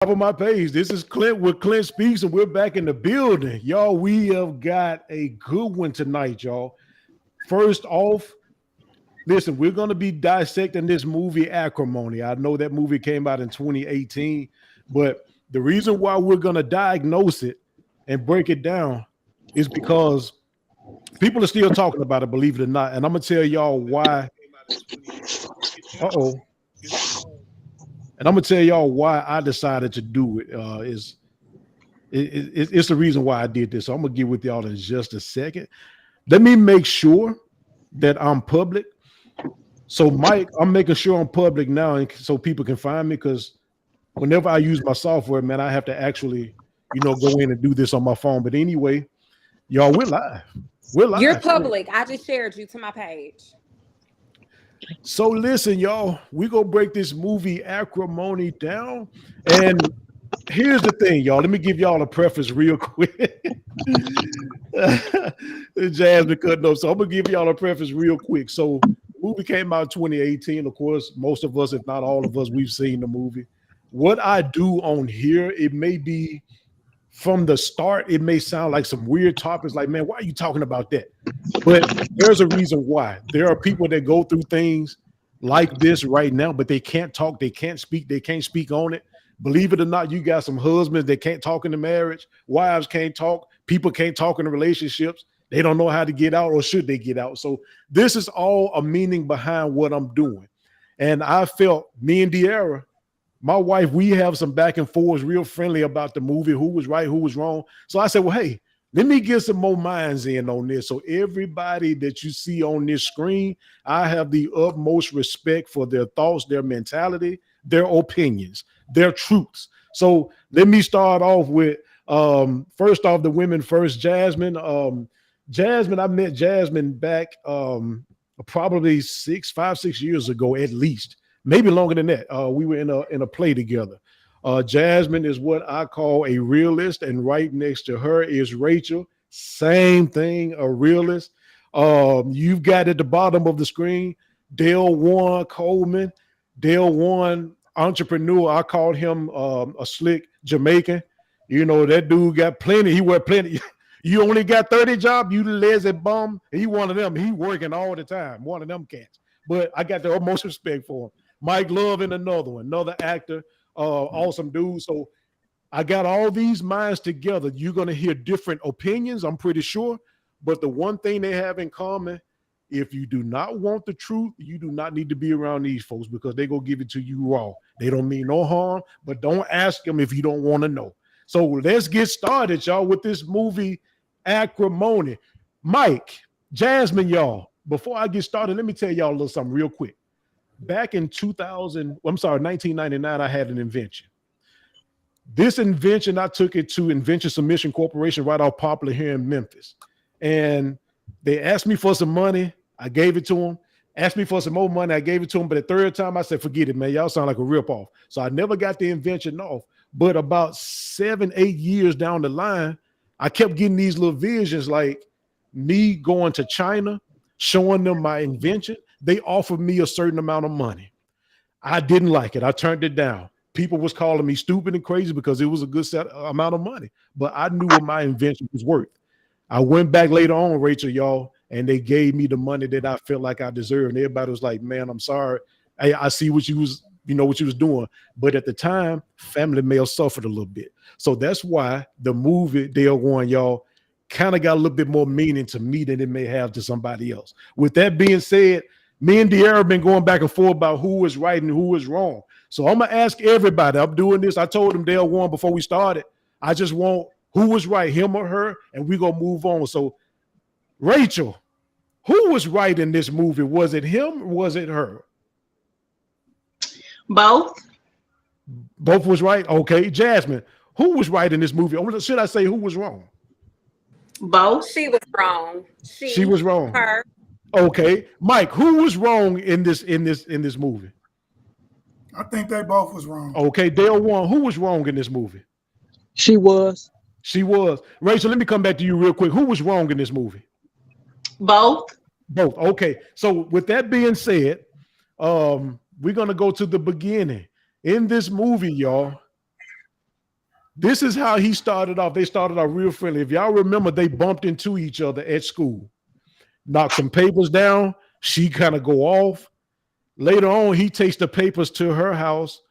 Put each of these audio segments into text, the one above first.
Top of my page. This is Clint with Clint Speaks, and we're back in the building. Y'all, we have got a good one tonight, y'all. First off, listen, we're going to be dissecting this movie Acrimony. I know that movie came out in 2018, but the reason why we're going to diagnose it and break it down is because people are still talking about it, believe it or not. And I'm going to tell y'all why. Uh-oh. And I'm gonna tell y'all why I decided to do it. It's the reason why I did this. So I'm gonna get with y'all in just a second. Let me make sure that I'm public. So, Mike, I'm making sure I'm public now, and so people can find me. Because whenever I use my software, man, I have to actually, go in and do this on my phone. But anyway, y'all, we're live. We're live. You're public. I just shared you to my page. So listen, y'all, we gonna break this movie Acrimony down. And here's the thing, y'all. Let me give y'all a preface real quick. Jasmine cutting up. So I'm gonna give y'all a preface real quick. So the movie came out in 2018. Of course, most of us, if not all of us, we've seen the movie. What I do on here, it may be from the start, it may sound like some weird topics, like, man, why are you talking about that? But there's a reason why. There are people that go through things like this right now, but they can't talk, they can't speak on it. Believe it or not, you got some husbands that can't talk in the marriage, wives can't talk, people can't talk in the relationships. They don't know how to get out, or should they get out. So this is all a meaning behind what I'm doing. And I felt, me and De'Ara, my wife, we have some back and forths, real friendly about the movie, who was right, who was wrong. So I said, well, hey, let me get some more minds in on this. So everybody that you see on this screen, I have the utmost respect for their thoughts, their mentality, their opinions, their truths. So let me start off with, first off, the women first. Jasmine, I met Jasmine back probably 5-6 years ago, at least. Maybe longer than that. We were in a play together. Jasmine is what I call a realist, and right next to her is Rachel. Same thing, a realist. You've got at the bottom of the screen Dale Warren Coleman. Dale Warren, entrepreneur. I called him a slick Jamaican. That dude got plenty. He worked plenty. You only got 30 jobs, you lazy bum. He one of them. He working all the time. One of them cats. But I got the utmost respect for him. Mike Love in another one, another actor, awesome dude. So I got all these minds together. You're going to hear different opinions, I'm pretty sure. But the one thing they have in common, if you do not want the truth, you do not need to be around these folks, because they're going to give it to you raw. They don't mean no harm, but don't ask them if you don't want to know. So let's get started, y'all, with this movie, Acrimony. Mike, Jasmine, y'all, before I get started, let me tell y'all a little something real quick. Back in 1999, I had an invention. This invention, I took it to Invention Submission Corporation right off Poplar here in Memphis. And they asked me for some money. I gave it to them. Asked me for some more money. I gave it to them. But the third time, I said, forget it, man. Y'all sound like a ripoff. So I never got the invention off. But about 7-8 years down the line, I kept getting these little visions, like me going to China, showing them my invention. They offered me a certain amount of money. I didn't like it. I turned it down. People was calling me stupid and crazy because it was a good amount of money, but I knew what my invention was worth. I went back later on, Rachel, y'all, and they gave me the money that I felt like I deserved. And everybody was like, man, I'm sorry. I see what you was doing. But at the time, family may have suffered a little bit. So that's why the movie, Dale Warren, y'all, kind of got a little bit more meaning to me than it may have to somebody else. With that being said, me and De'Ara have been going back and forth about who was right and who was wrong. So I'm going to ask everybody. I'm doing this. I told him Dale Warren before we started. I just want who was right, him or her, and we're going to move on. So, Rachel, who was right in this movie? Was it him or was it her? Both. Both was right? Okay. Jasmine, who was right in this movie? Or should I say who was wrong? Both. She was wrong. She was wrong. Her. Okay, Mike, who was wrong in this movie? I think they both was wrong. Okay, Dale Warren, who was wrong in this movie? She was. Rachel, let me come back to you real quick. Who was wrong in this movie? Both. Okay, so with that being said, we're gonna go to the beginning. In this movie, y'all, This is how he started off. They started off real friendly. If y'all remember, they bumped into each other at school, knocked some papers down. She kind of go off. Later on, he takes the papers to her house,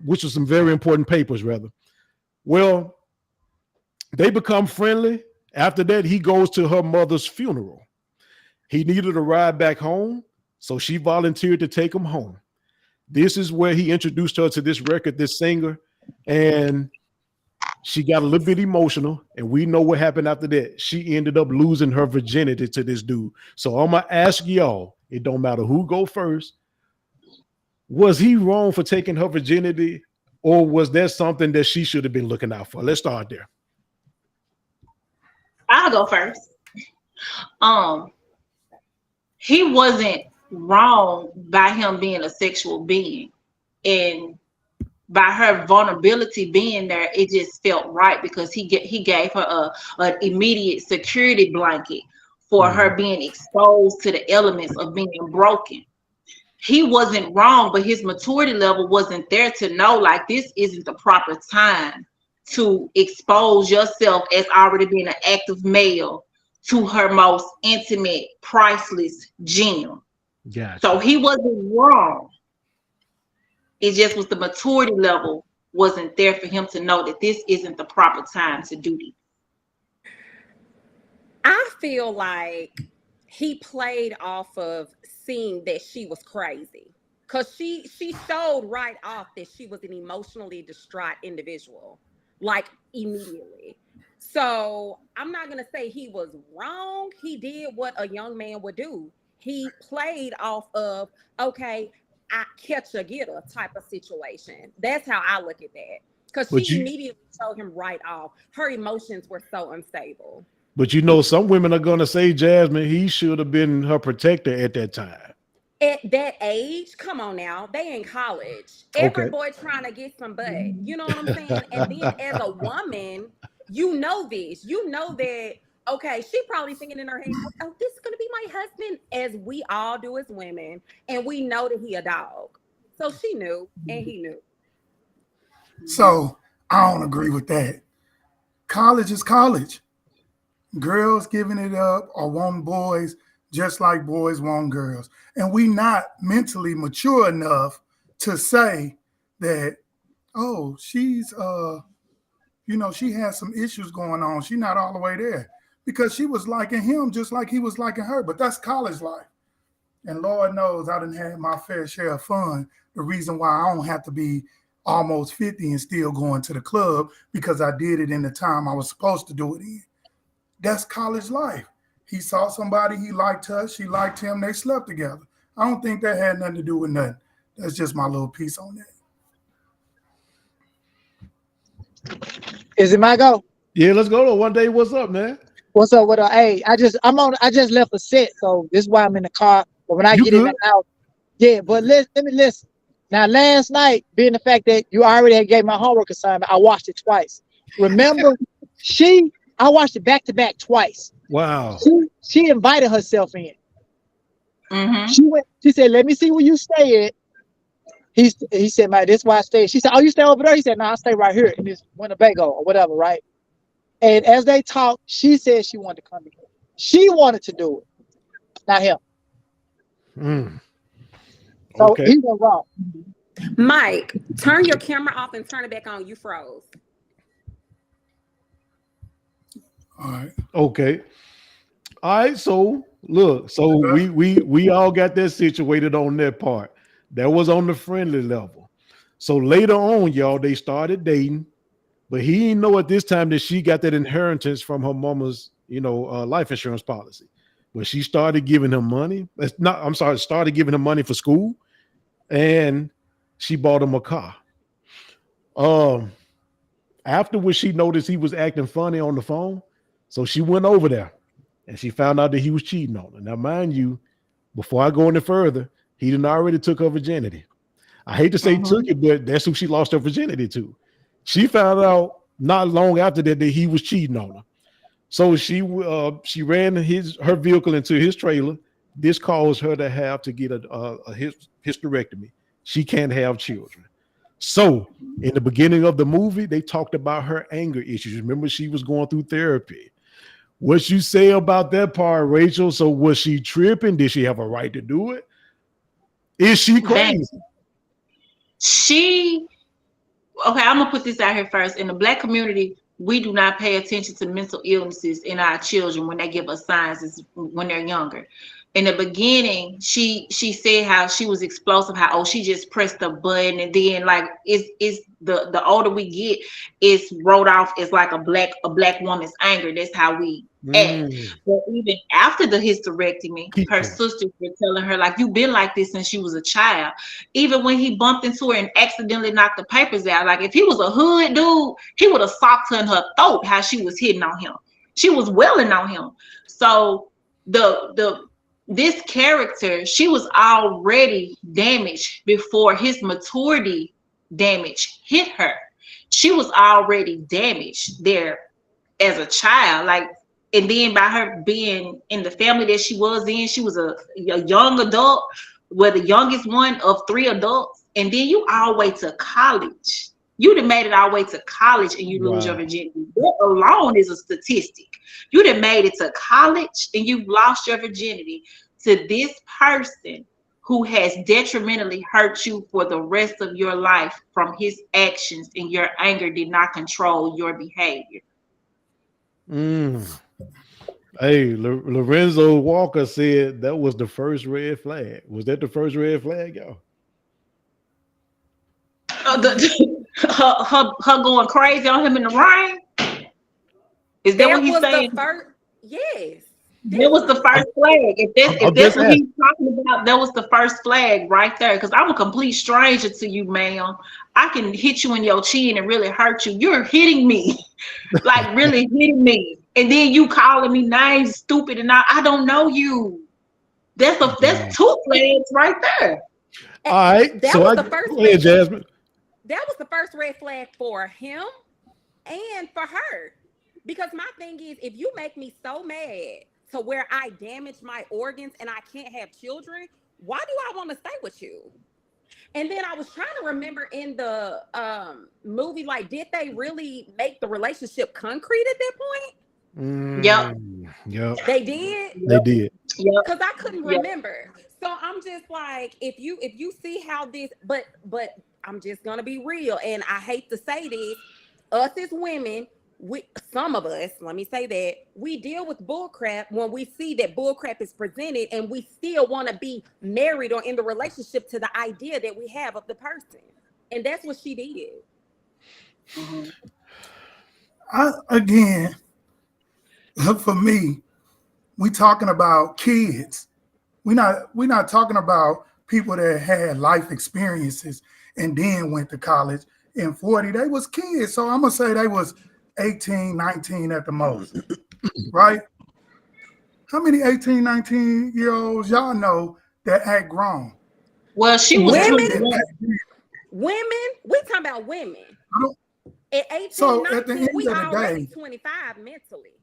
which was some very important papers, rather. Well, they become friendly. After that, he goes to her mother's funeral. He needed a ride back home, so she volunteered to take him home. This is where he introduced her to this record, this singer, and she got a little bit emotional, and we know what happened after that. She ended up losing her virginity to this dude. So I'm gonna ask y'all, it don't matter who go first. Was he wrong for taking her virginity, or was there something that she should have been looking out for? Let's start there. I'll go first. He wasn't wrong by him being a sexual being, and by her vulnerability being there, it just felt right because he gave her an immediate security blanket for her being exposed to the elements of being broken. He wasn't wrong, but his maturity level wasn't there to know like this isn't the proper time to expose yourself as already being an active male to her most intimate, priceless gem. Gotcha. So he wasn't wrong. It just was the maturity level wasn't there for him to know that this isn't the proper time to do this. I feel like he played off of seeing that she was crazy, because she showed right off that she was an emotionally distraught individual, like immediately. So I'm not gonna say he was wrong. He did what a young man would do. He played off of, okay, I catch a getter type of situation. That's how I look at that. Because she immediately showed him right off. Her emotions were so unstable. But you know, some women are going to say, Jasmine, he should have been her protector at that time. At that age, come on now, they in college. Every boy trying to get some butt. You know what I'm saying? And then as a woman, you know this. You know that, okay, she probably thinking in her head, oh, this is going to be my husband, as we all do as women. And we know that he a dog. So she knew, and he knew. So I don't agree with that. College is college. Girls giving it up or want boys just like boys want girls. And we not mentally mature enough to say that, oh, she's, she has some issues going on. She's not all the way there. Because she was liking him just like he was liking her. But that's college life. And Lord knows I done had my fair share of fun. The reason why I don't have to be almost 50 and still going to the club, because I did it in the time I was supposed to do it in. That's college life. He saw somebody, he liked her, she liked him, they slept together. I don't think that had nothing to do with nothing. That's just my little piece on that. Is it my go? Yeah, let's go to One Day. What's up, man? What's up with hey, I just left a set, so this is why I'm in the car. But when I get in the house, yeah, but let me listen. Now, last night, being the fact that you already had gave my homework assignment, I watched it twice. Remember, I watched it back to back twice. Wow. She invited herself in. Mm-hmm. She said, let me see where you stay at. He said, man, this is where I stay. She said, oh, you stay over there? He said, no, I stay right here in this Winnebago or whatever, right? And as they talked, she said she wanted to come in. She wanted to do it, not him. So he was wrong. Mike, turn your camera off and turn it back on. You froze. All right. Okay. All right. So look, we all got that situated on that part. That was on the friendly level. So later on, y'all, they started dating, but he didn't know at this time that she got that inheritance from her mama's, life insurance policy. When she started giving him money, started giving him money for school, and she bought him a car. Afterwards, she noticed he was acting funny on the phone, so she went over there, and she found out that he was cheating on her. Now, mind you, before I go any further, he done already took her virginity. I hate to say took it, but that's who she lost her virginity to. She found out not long after that he was cheating on her. So she ran her vehicle into his trailer. This caused her to have to get a hysterectomy. She can't have children. So in the beginning of the movie, they talked about her anger issues. Remember, she was going through therapy. What you say about that part, Rachel? So was she tripping? Did she have a right to do it? Is she crazy? Okay, I'm gonna put this out here first. In the Black community, we do not pay attention to mental illnesses in our children when they give us signs when they're younger. In the beginning, she said how she was explosive, how she just pressed the button, and then like it's the older we get, it's wrote off as like a black woman's anger. That's how we act. But even after the hysterectomy, her sisters were telling her like, you've been like this since she was a child. Even when he bumped into her and accidentally knocked the papers out, like if he was a hood dude, he would have socked her in her throat. How she was hitting on him, she was wailing on him. So this character, she was already damaged before his maturity damage hit her. She was already damaged there as a child, like, and then by her being in the family that she was in, she was a young adult, well, the youngest one of 3 adults, and then you all the way to college. You done made it all the way to college and you lose your virginity. That alone is a statistic. You done made it to college and you've lost your virginity to this person who has detrimentally hurt you for the rest of your life from his actions, and your anger did not control your behavior. Hey, Lorenzo Walker said that was the first red flag. Was that the first red flag, y'all? Her going crazy on him in the rain? Is that what he's saying? Yes. That was the first flag. If that's what he's talking about, that was the first flag right there. Because I'm a complete stranger to you, ma'am. I can hit you in your chin and really hurt you. You're hitting me, like really hitting me. And then you calling me names, stupid, and I don't know you. That's 2 flags right there. All right. That so was the first go ahead, Jasmine. That was the first red flag for him and for her. Because my thing is, if you make me so mad to where I damage my organs and I can't have children, why do I want to stay with you? And then I was trying to remember in the movie, like, did they really make the relationship concrete at that point? Yep. They did? They did. Because I couldn't remember. So I'm just like, if you see how this, but I'm just gonna be real, and I hate to say this, us as women, some of us, let me say that, we deal with bullcrap when we see that bullcrap is presented, and we still want to be married or in the relationship to the idea that we have of the person, and that's what she did. Again, for me, we talking about kids. We're not talking about people that had life experiences and then went to college. In 40, they was kids. So I'm gonna say they was 18, 19 at the most, right? How many 18, 19-year-olds y'all know that act grown? Well, she was women. We talking about women. At 18, so 19, at the end we of the already day, 25 mentally.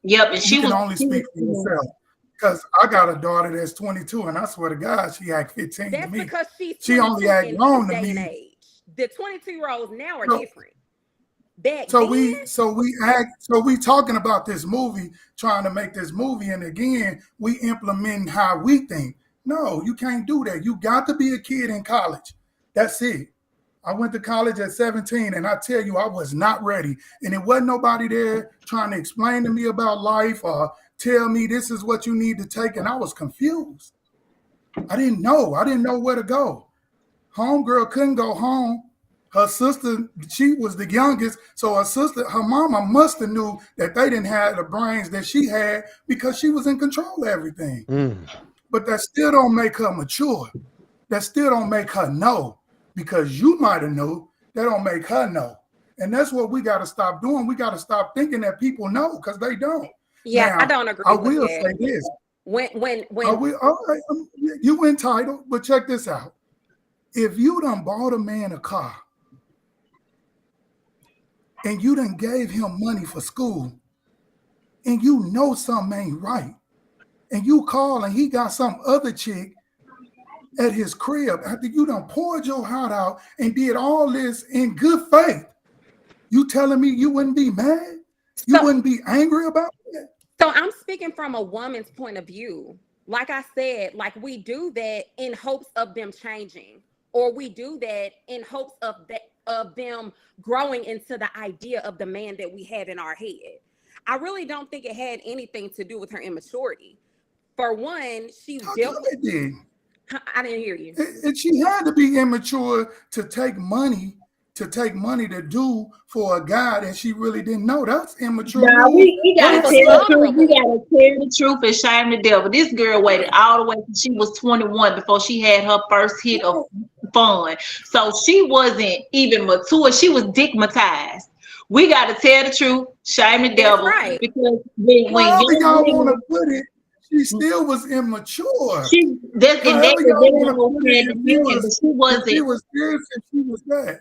Yep, and she can only speak for yourself. Because I got a daughter that's 22, and I swear to God, she act 15 That's to me. because she only act grown to me. Age. The 22-year-olds now are different. We talking about this movie, trying to make this movie, and again, we implement how we think. No, you can't do that. You got to be a kid in college. That's it. I went to college at 17, and I tell you, I was not ready. And it wasn't nobody there trying to explain to me about life or tell me this is what you need to take, and I was confused. I didn't know where to go. Homegirl couldn't go home. Her sister, she was the youngest, so her mama must have knew that they didn't have the brains that she had because she was in control of everything. But that still don't make her mature. That still don't make her know, because you might have known. That don't make her know. And that's what we got to stop doing. We got to stop thinking that people know, because they don't. Yeah, now, I don't agree I with will that. say this. When all right, you entitled, but check this out. If you done bought a man a car and you done gave him money for school and you know something ain't right, and you call and he got some other chick at his crib after you done poured your heart out and did all this in good faith. You telling me you wouldn't be mad? You wouldn't be angry about it? So I'm speaking from a woman's point of view. Like I said, like we do that in hopes of them changing, or we do that in hopes of them growing into the idea of the man that we have in our head. I really don't think it had anything to do with her immaturity. For one, she dealt with it. I didn't hear you. And she had to be immature to take money to do for a guy that she really didn't know. That's immature. Nah, we gotta tell the truth. We gotta tell the truth and shame the devil. This girl waited all the way till she was 21 before she had her first hit of fun. So she wasn't even mature. She was digmatized. We gotta tell the truth, shame the devil. Right. Because when y'all want to put it, she still was immature. She wasn't. She was serious and she was that.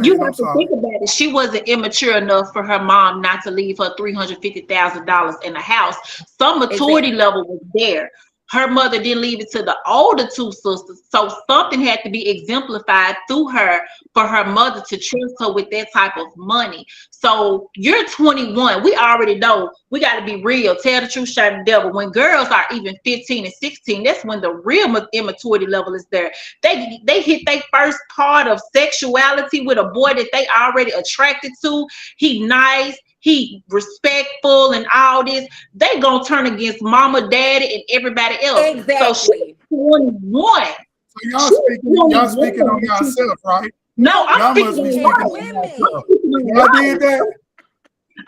You have to think about it. She wasn't immature enough for her mom not to leave her $350,000 in the house. Some maturity level was there. Her mother didn't leave it to the older two sisters. So something had to be exemplified through her for her mother to trust her with that type of money. So you're 21. We already know we got to be real. Tell the truth, shame the devil. When girls are even 15 and 16, that's when the real immaturity level is there. They hit their first part of sexuality with a boy that they already attracted to. He nice. He respectful and all this. They gonna turn against mama, daddy, and everybody else. Exactly. So she's 21. So y'all speaking on yourself, right? No, I'm speaking on women. Y'all did that.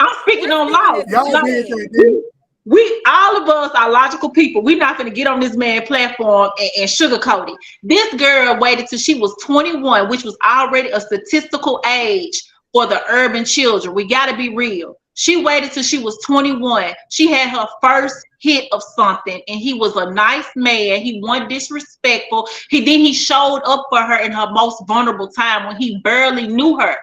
I'm speaking on law. Y'all did that. We all of us are logical people. We're not gonna get on this man platform and sugarcoat it. This girl waited till she was 21, which was already a statistical age for the urban children. We got to be real. She waited till she was 21. She had her first hit of something, and he was a nice man. He wasn't disrespectful. He showed up for her in her most vulnerable time when he barely knew her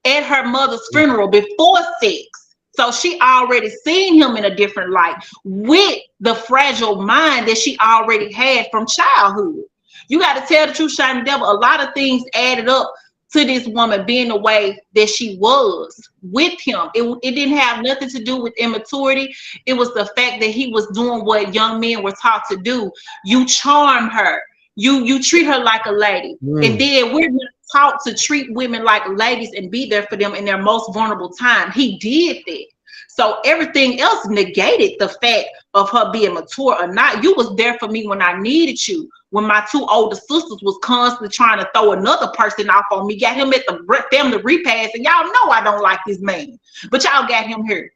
at her mother's funeral before sex. So she already seen him in a different light with the fragile mind that she already had from childhood. You got to tell the truth, shame the devil. A lot of things added up to this woman being the way that she was with him. It didn't have nothing to do with immaturity. It was the fact that he was doing what young men were taught to do. You charm her. You treat her like a lady. And then we're not taught to treat women like ladies and be there for them in their most vulnerable time. He did that. So everything else negated the fact of her being mature or not. You was there for me when I needed you. When my two older sisters was constantly trying to throw another person off on me, got him at the family repast, and y'all know I don't like this man, but y'all got him here.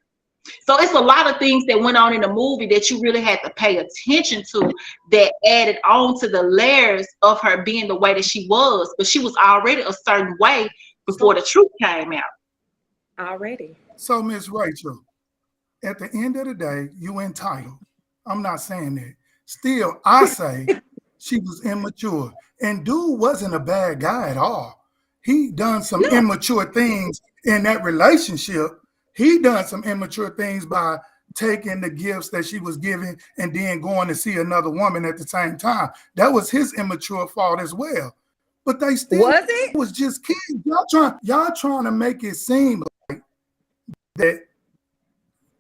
So it's a lot of things that went on in the movie that you really had to pay attention to that added on to the layers of her being the way that she was, but she was already a certain way before the truth came out. Already. So, Miss Rachel, at the end of the day, you entitled. I'm not saying that. Still, I say she was immature. And dude wasn't a bad guy at all. He done some immature things in that relationship. He done some immature things by taking the gifts that she was giving and then going to see another woman at the same time. That was his immature fault as well. But they still was just kids. Y'all trying to make it seem like that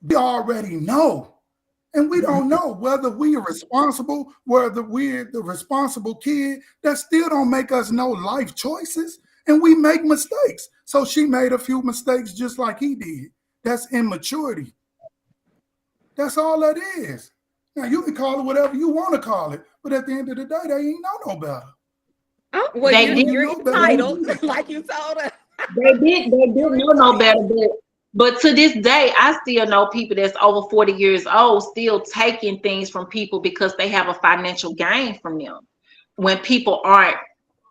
we already know. And we don't know whether we are responsible, whether we're the responsible kid. That still don't make us know life choices. And we make mistakes. So she made a few mistakes just like he did. That's immaturity. That's all that is. Now, you can call it whatever you want to call it. But at the end of the day, they ain't know no better. Oh, well, you're entitled, like you told us. They did know no better. But to this day, I still know people that's over 40 years old still taking things from people because they have a financial gain from them. When people aren't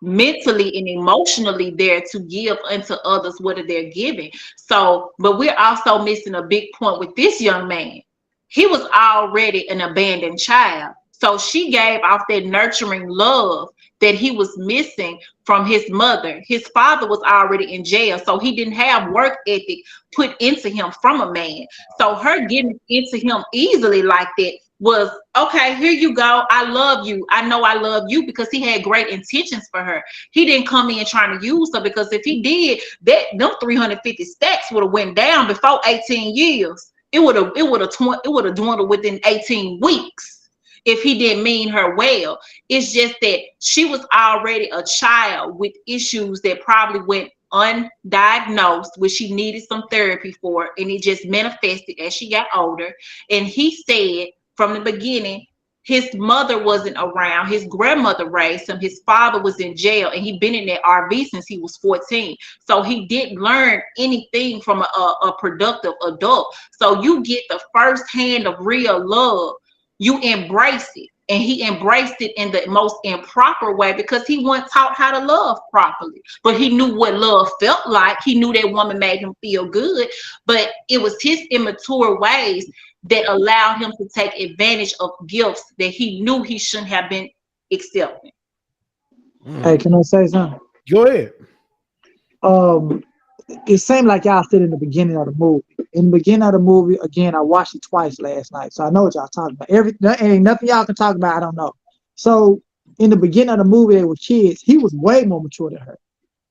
mentally and emotionally there to give unto others what they're giving. So, but we're also missing a big point with this young man. He was already an abandoned child. So she gave off that nurturing love that he was missing from his mother. His father was already in jail, so he didn't have work ethic put into him from a man. So her getting into him easily like that was, okay, here you go. I love you. I know I love you, because he had great intentions for her. He didn't come in trying to use her, because if he did, that them 350 stacks would have went down before 18 years. It would have dwindled within 18 weeks if he didn't mean her well. It's just that she was already a child with issues that probably went undiagnosed, which she needed some therapy for, and it just manifested as she got older. And he said from the beginning, his mother wasn't around. His grandmother raised him. His father was in jail, and he'd been in that RV since he was 14. So he didn't learn anything from a productive adult. So you get the first hand of real love. You embrace it. And he embraced it in the most improper way, because he wasn't taught how to love properly. But he knew what love felt like. He knew that woman made him feel good. But it was his immature ways that allowed him to take advantage of gifts that he knew he shouldn't have been accepting. Hey, can I say something? Go ahead. It seemed like y'all said in the beginning of the movie. In the beginning of the movie, again, I watched it twice last night, so I know what y'all talking about. Ain't nothing y'all can talk about I don't know. So in the beginning of the movie, they were kids. He was way more mature than her,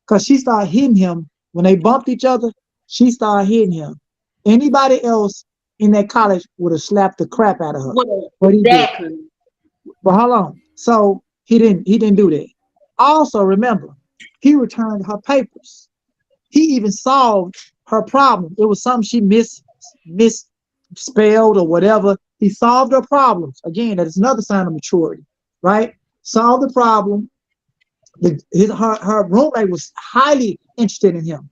because she started hitting him when they bumped each other. She started hitting him. Anybody else in that college would have slapped the crap out of her. Well, exactly. But how long? So he didn't do that. Also, remember, he returned her papers. He even solved her problem. It was something she misspelled or whatever. He solved her problems. Again, that is another sign of maturity, right? Solved the problem. Her roommate was highly interested in him.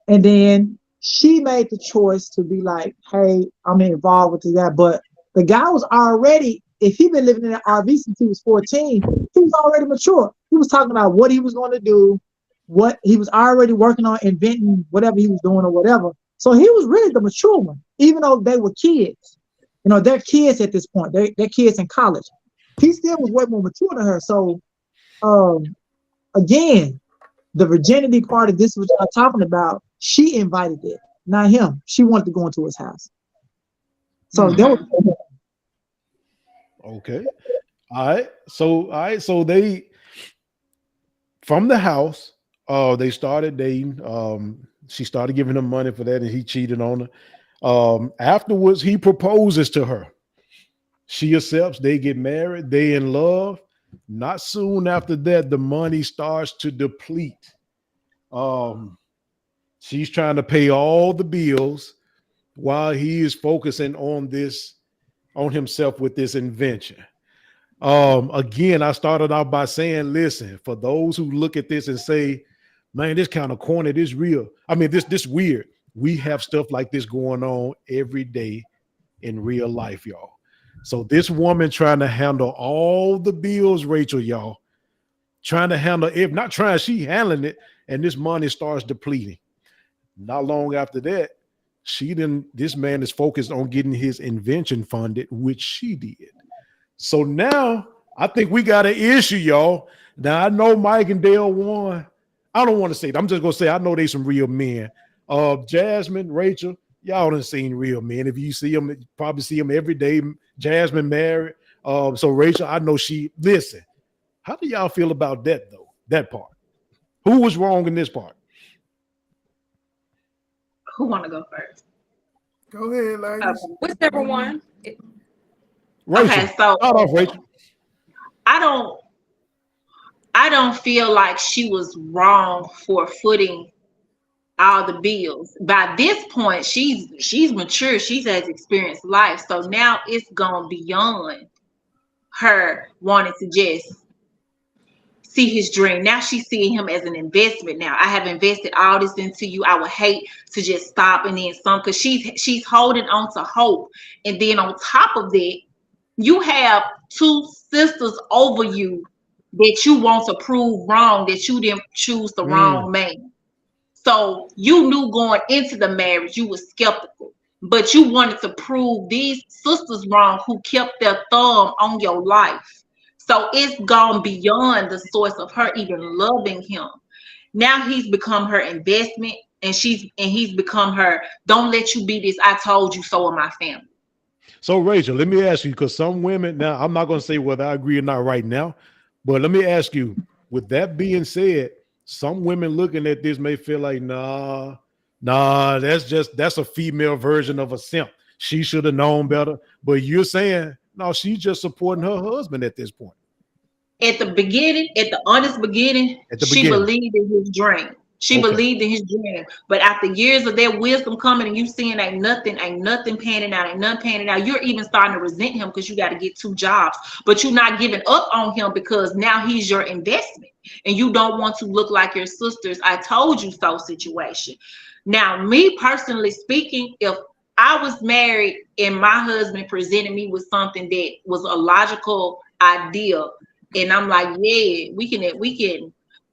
And then she made the choice to be like, hey, I'm involved with the guy. But the guy was already, if he'd been living in an RV since he was 14, he was already mature. He was talking about what he was going to do, what he was already working on, inventing whatever he was doing or whatever. So he was really the mature one, even though they were kids. You know, they're kids at this point. They're kids in college. He still was way more mature than her. So, again, the virginity part of this, which I'm talking about, she invited it, not him. She wanted to go into his house. So that was okay. All right. So they, from the house, they started dating. She started giving him money for that, and he cheated on her. Afterwards, he proposes to her. She accepts. They get married. They in love. Not soon after that, the money starts to deplete. She's trying to pay all the bills while he is focusing on himself with this invention. Again, I started out by saying, listen, for those who look at this and say, man, this kind of corny, this real. I mean, this weird. We have stuff like this going on every day in real life, y'all. So this woman trying to handle all the bills, Rachel, y'all, trying to handle, if not trying, she handling it, and this money starts depleting. Not long after that, this man is focused on getting his invention funded, which she did. So now I think we got an issue, y'all. Now I know Mike and Dale won. I don't want to say it. I'm just gonna say I know they some real men. Jasmine, Rachel, y'all done seen real men. If you see them, you probably see them every day. Jasmine married. So Rachel, I know she. Listen, how do y'all feel about that though? That part. Who was wrong in this part? Who want to go first? Go ahead, ladies. Whichever one. Rachel. Okay, so start off, Rachel. I don't feel like she was wrong for footing all the bills. By this point, she's mature. She has experienced life. So now it's gone beyond her wanting to just see his dream. Now she's seeing him as an investment. Now I have invested all this into you. I would hate to just stop and then some, because she's holding on to hope. And then on top of that, you have two sisters over you that you want to prove wrong, that you didn't choose the wrong man. So you knew going into the marriage, you were skeptical, but you wanted to prove these sisters wrong who kept their thumb on your life. So it's gone beyond the source of her even loving him. Now he's become her investment, and he's become her, don't let you be this I told you so in my family. So Rachel, let me ask you, because some women, now I'm not going to say whether I agree or not right now, but let me ask you, with that being said, some women looking at this may feel like, nah, that's a female version of a simp. She should have known better. But you're saying, no, she's just supporting her husband at this point. At the beginning, at the honest beginning, At the she beginning. believed in his dream. She Okay. believed in his dream. But after years of that wisdom coming and you seeing ain't nothing panning out, ain't nothing panning out, you're even starting to resent him because you got to get 2 jobs. But you're not giving up on him because now he's your investment. And you don't want to look like your sister's I told you so situation. Now, me personally speaking, if I was married and my husband presented me with something that was a logical idea, and I'm like, yeah, we can,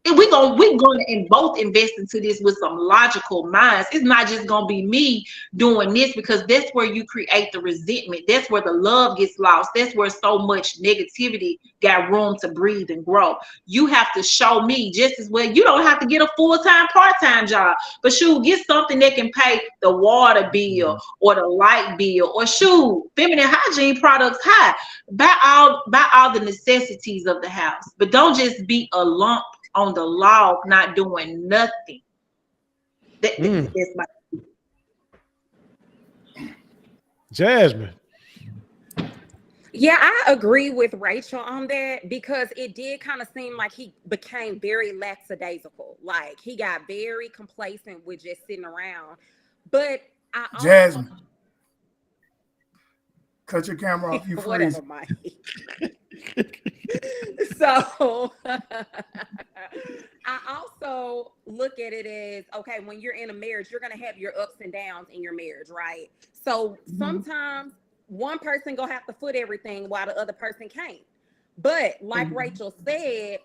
and we're going to both invest into this with some logical minds. It's not just going to be me doing this, because that's where you create the resentment. That's where the love gets lost. That's where so much negativity got room to breathe and grow. You have to show me just as well. You don't have to get a full-time, part-time job, but shoot, get something that can pay the water bill or the light bill, or shoot, feminine hygiene products, high. Buy all the necessities of the house, but don't just be a lump on the log, not doing nothing. That's my Jasmine. Yeah, I agree with Rachel on that, because it did kind of seem like he became very lackadaisical. Like he got very complacent with just sitting around. But I also, Jasmine, cut your camera off. You freeze. whatever, Mike. So I also look at it as, okay, when you're in a marriage, you're gonna have your ups and downs in your marriage, right? So sometimes one person gonna have to foot everything while the other person can't. But like Rachel said,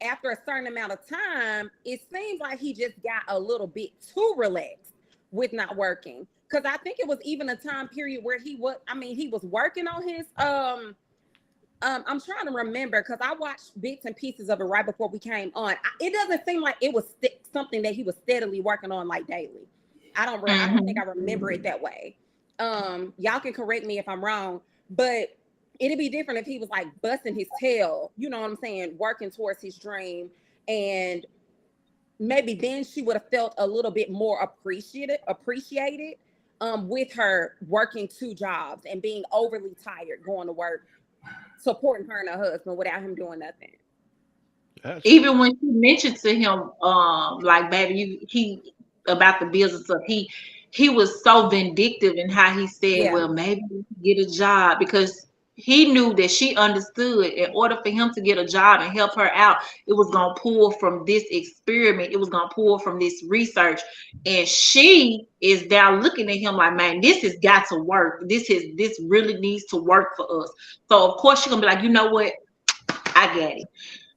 after a certain amount of time, it seems like he just got a little bit too relaxed with not working. Because I think it was even a time period where he was working on his I'm trying to remember, because I watched bits and pieces of it right before we came on. It doesn't seem like it was something that he was steadily working on like daily. I don't think I remember it that way. Y'all can correct me if I'm wrong, but it'd be different if he was like busting his tail, you know what I'm saying, working towards his dream, and maybe then she would have felt a little bit more appreciated with her working 2 jobs and being overly tired going to work, supporting her and her husband without him doing nothing. Even when she mentioned to him, like, baby, he about the business stuff, he was so vindictive in how he said, well, maybe you can get a job, because he knew that she understood in order for him to get a job and help her out, it was going to pull from this experiment. It was going to pull from this research. And she is now looking at him like, man, this has got to work. This really needs to work for us. So of course she's going to be like, you know what? I got it.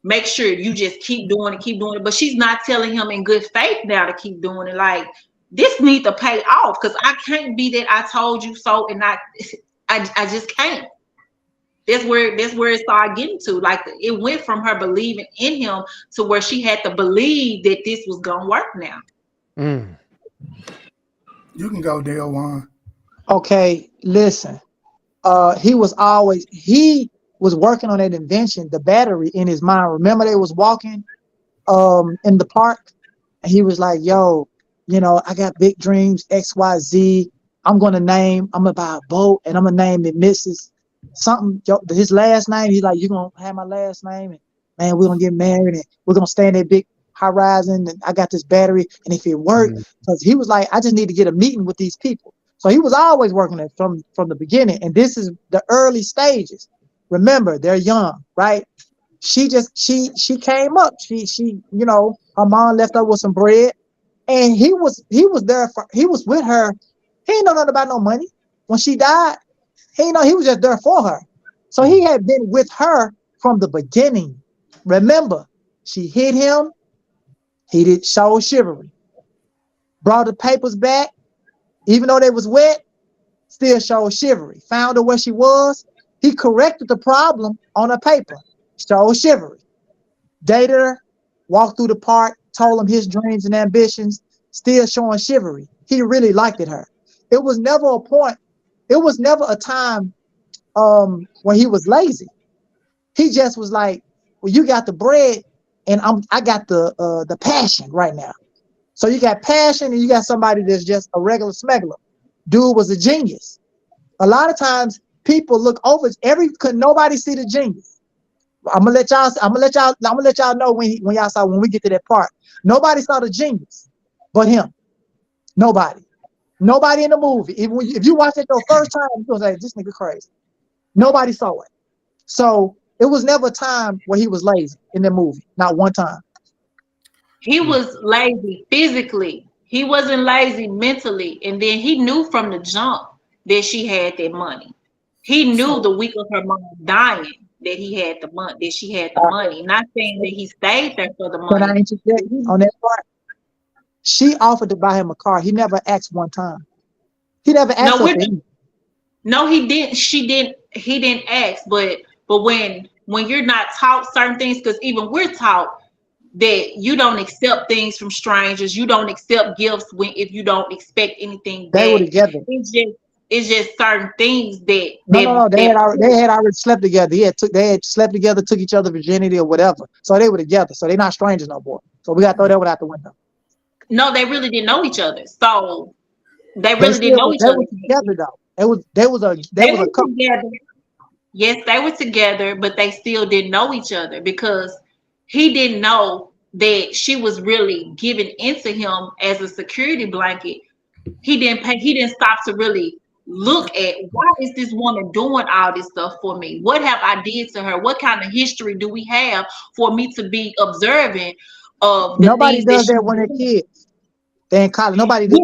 Make sure you just keep doing it. But she's not telling him in good faith now to keep doing it. Like, this needs to pay off, because I can't be that I told you so, and I just can't. That's where it started getting to. Like, it went from her believing in him to where she had to believe that this was gonna work now. You can go, Dale Juan. Okay, listen. He was working on that invention, the battery, in his mind. Remember, they was walking in the park, and he was like, yo, I got big dreams, XYZ. I'm gonna buy a boat, and I'm gonna name it Mrs. something, his last name. He's like, you're gonna have my last name, and man, we're gonna get married, and we're gonna stay in that big horizon, and I got this battery, and if it worked, because he was like, I just need to get a meeting with these people. So he was always working it from the beginning, and this is the early stages. Remember, they're young, right? She came up. She her mom left her with some bread, and he was with her. He didn't know nothing about no money. When she died, he was just there for her. So he had been with her from the beginning. Remember, she hit him. He did show chivalry. Brought the papers back, even though they was wet, still showed chivalry. Found her where she was. He corrected the problem on her paper. Showed chivalry. Dated her, walked through the park, told him his dreams and ambitions, still showing chivalry. He really liked her. It was never a point it was never a time when he was lazy. He just was like, well, you got the bread and I got the passion right now. So you got passion and you got somebody that's just a regular smuggler. Dude was a genius. A lot of times people look over could nobody see the genius. I'm gonna let y'all know when we get to that part. Nobody saw the genius but him. Nobody in the movie. If you watch it the first time, you're gonna say, this nigga crazy. Nobody saw it. So it was never a time where he was lazy in the movie. Not one time. He was lazy physically. He wasn't lazy mentally. And then he knew from the jump that she had that money. He knew the week of her mom dying that he had the money, that she had the money. Not saying that he stayed there for the money. But I interject on that part. She offered to buy him a car. He never asked one time. He never asked her. No, he didn't. She didn't. He didn't ask. But when you're not taught certain things, because even we're taught that you don't accept things from strangers. You don't accept gifts if you don't expect anything. They were together. It's just certain things that no. They had already slept together. They had slept together, took each other virginity or whatever. So they were together. So they're not strangers no more. So we got to throw that one out the window. No, they really didn't know each other. So they really didn't know each other. They were together though. They was a couple. Together. Yes, they were together, but they still didn't know each other because he didn't know that she was really giving into him as a security blanket. He didn't stop to really look at, why is this woman doing all this stuff for me? What have I did to her? What kind of history do we have for me to be observant of the Nobody does that when they're kids. They in college. Nobody does,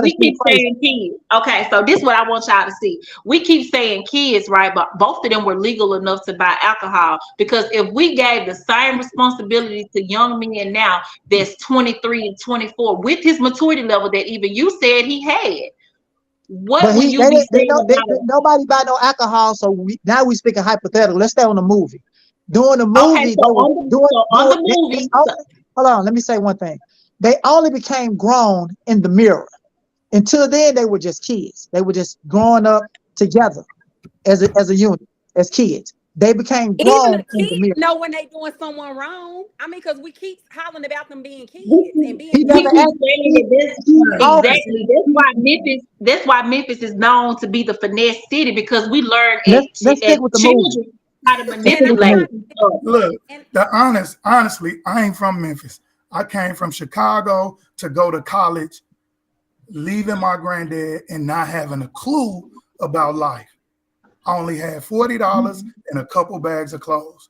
we keep saying kids. Okay, so this is what I want y'all to see. We keep saying kids, right? But both of them were legal enough to buy alcohol, because if we gave the same responsibility to young men now that's 23 and 24 with his maturity level that even you said he had, nobody buy no alcohol, so now we speaking hypothetical. Let's stay on the movie. During the movie, hold on, let me say one thing. They only became grown in the mirror. Until then, they were just kids. They were just growing up together as a unit, as kids. They became grown in the mirror. Know when they doing someone wrong. I mean, because we keep hollering about them being kids and being. Exactly. That's why Memphis is known to be the finesse city, because we learn let's stick with the movie. How to manipulate. Look, honestly, I ain't from Memphis. I came from Chicago to go to college, leaving my granddad and not having a clue about life. I only had $40 and a couple bags of clothes.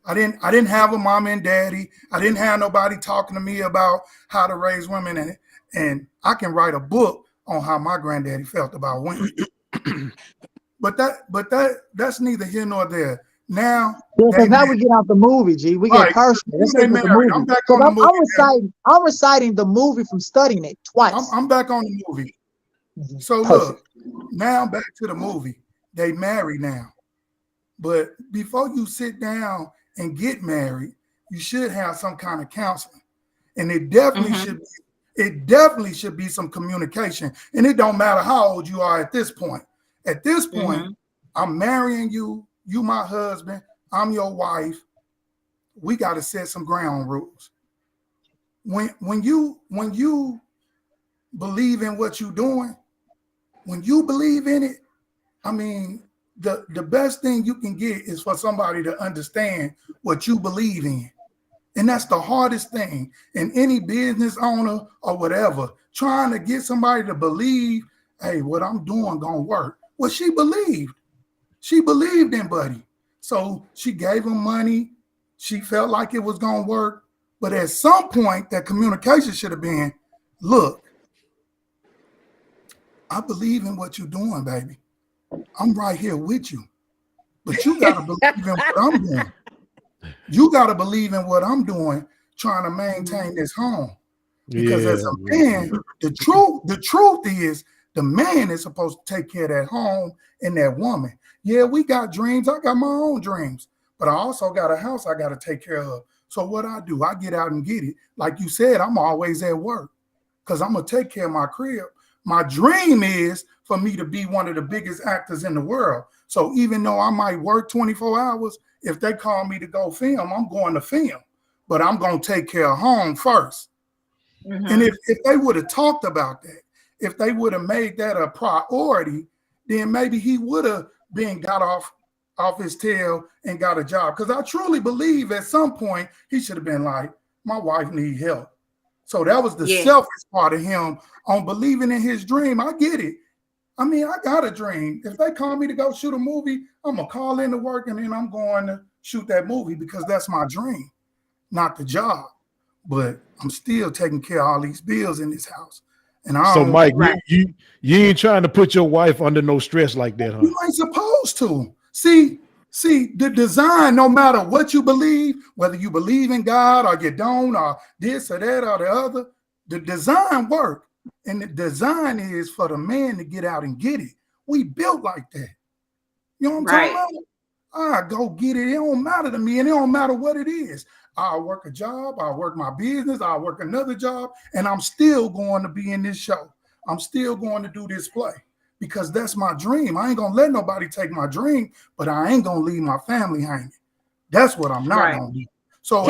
I didn't have a mom and daddy. I didn't have nobody talking to me about how to raise women, and I can write a book on how my granddaddy felt about women. but that's neither here nor there. Now, because now we get out the movie, G. We get personal. Let's get the movie. I'm reciting the movie from studying it twice. I'm back on the movie. So look, now back to the movie. They married now, but before you sit down and get married, you should have some kind of counseling, and it definitely should. It definitely should be some communication, and it don't matter how old you are at this point. At this point, I'm marrying you. You my husband, I'm your wife. We got to set some ground rules. When you believe in what you're doing, when you believe in it, I mean, the best thing you can get is for somebody to understand what you believe in. And that's the hardest thing. And any business owner or whatever, trying to get somebody to believe, hey, what I'm doing gonna work. Well, she believed. She believed in Buddy. So she gave him money. She felt like it was going to work. But at some point, that communication should have been, look, I believe in what you're doing, baby. I'm right here with you. But you got to believe in what I'm doing. You got to believe in what I'm doing, trying to maintain this home. Because as a man, the truth is, the man is supposed to take care of that home and that woman. Yeah, we got dreams. I got my own dreams, but I also got a house I got to take care of. So what I do, I get out and get it. Like you said, I'm always at work because I'm going to take care of my crib. My dream is for me to be one of the biggest actors in the world. So even though I might work 24 hours, if they call me to go film, I'm going to film. But I'm going to take care of home first. And if they would have talked about that, if they would have made that a priority, then maybe he would have been got off his tail and got a job. Because I truly believe at some point he should have been like, my wife needs help. So that was the selfish part of him on believing in his dream. I get it. I mean, I got a dream. If they call me to go shoot a movie, I'm going to call in to work and then I'm going to shoot that movie because that's my dream, not the job. But I'm still taking care of all these bills in this house. And I So, Mike, Right. you ain't trying to put your wife under no stress like that, huh? You ain't supposed to. See, the design, no matter what you believe, whether you believe in God or you don't, or this or that or the other, the design work. And the design is for the man to get out and get it. We built like that. You know what I'm talking about? I go get it. It don't matter to me, and it don't matter what it is. I'll work a job, I'll work my business, I'll work another job, and I'm still going to be in this show. I'm still going to do this play because that's my dream. I ain't going to let nobody take my dream, but I ain't going to leave my family hanging. That's what I'm not going to do. So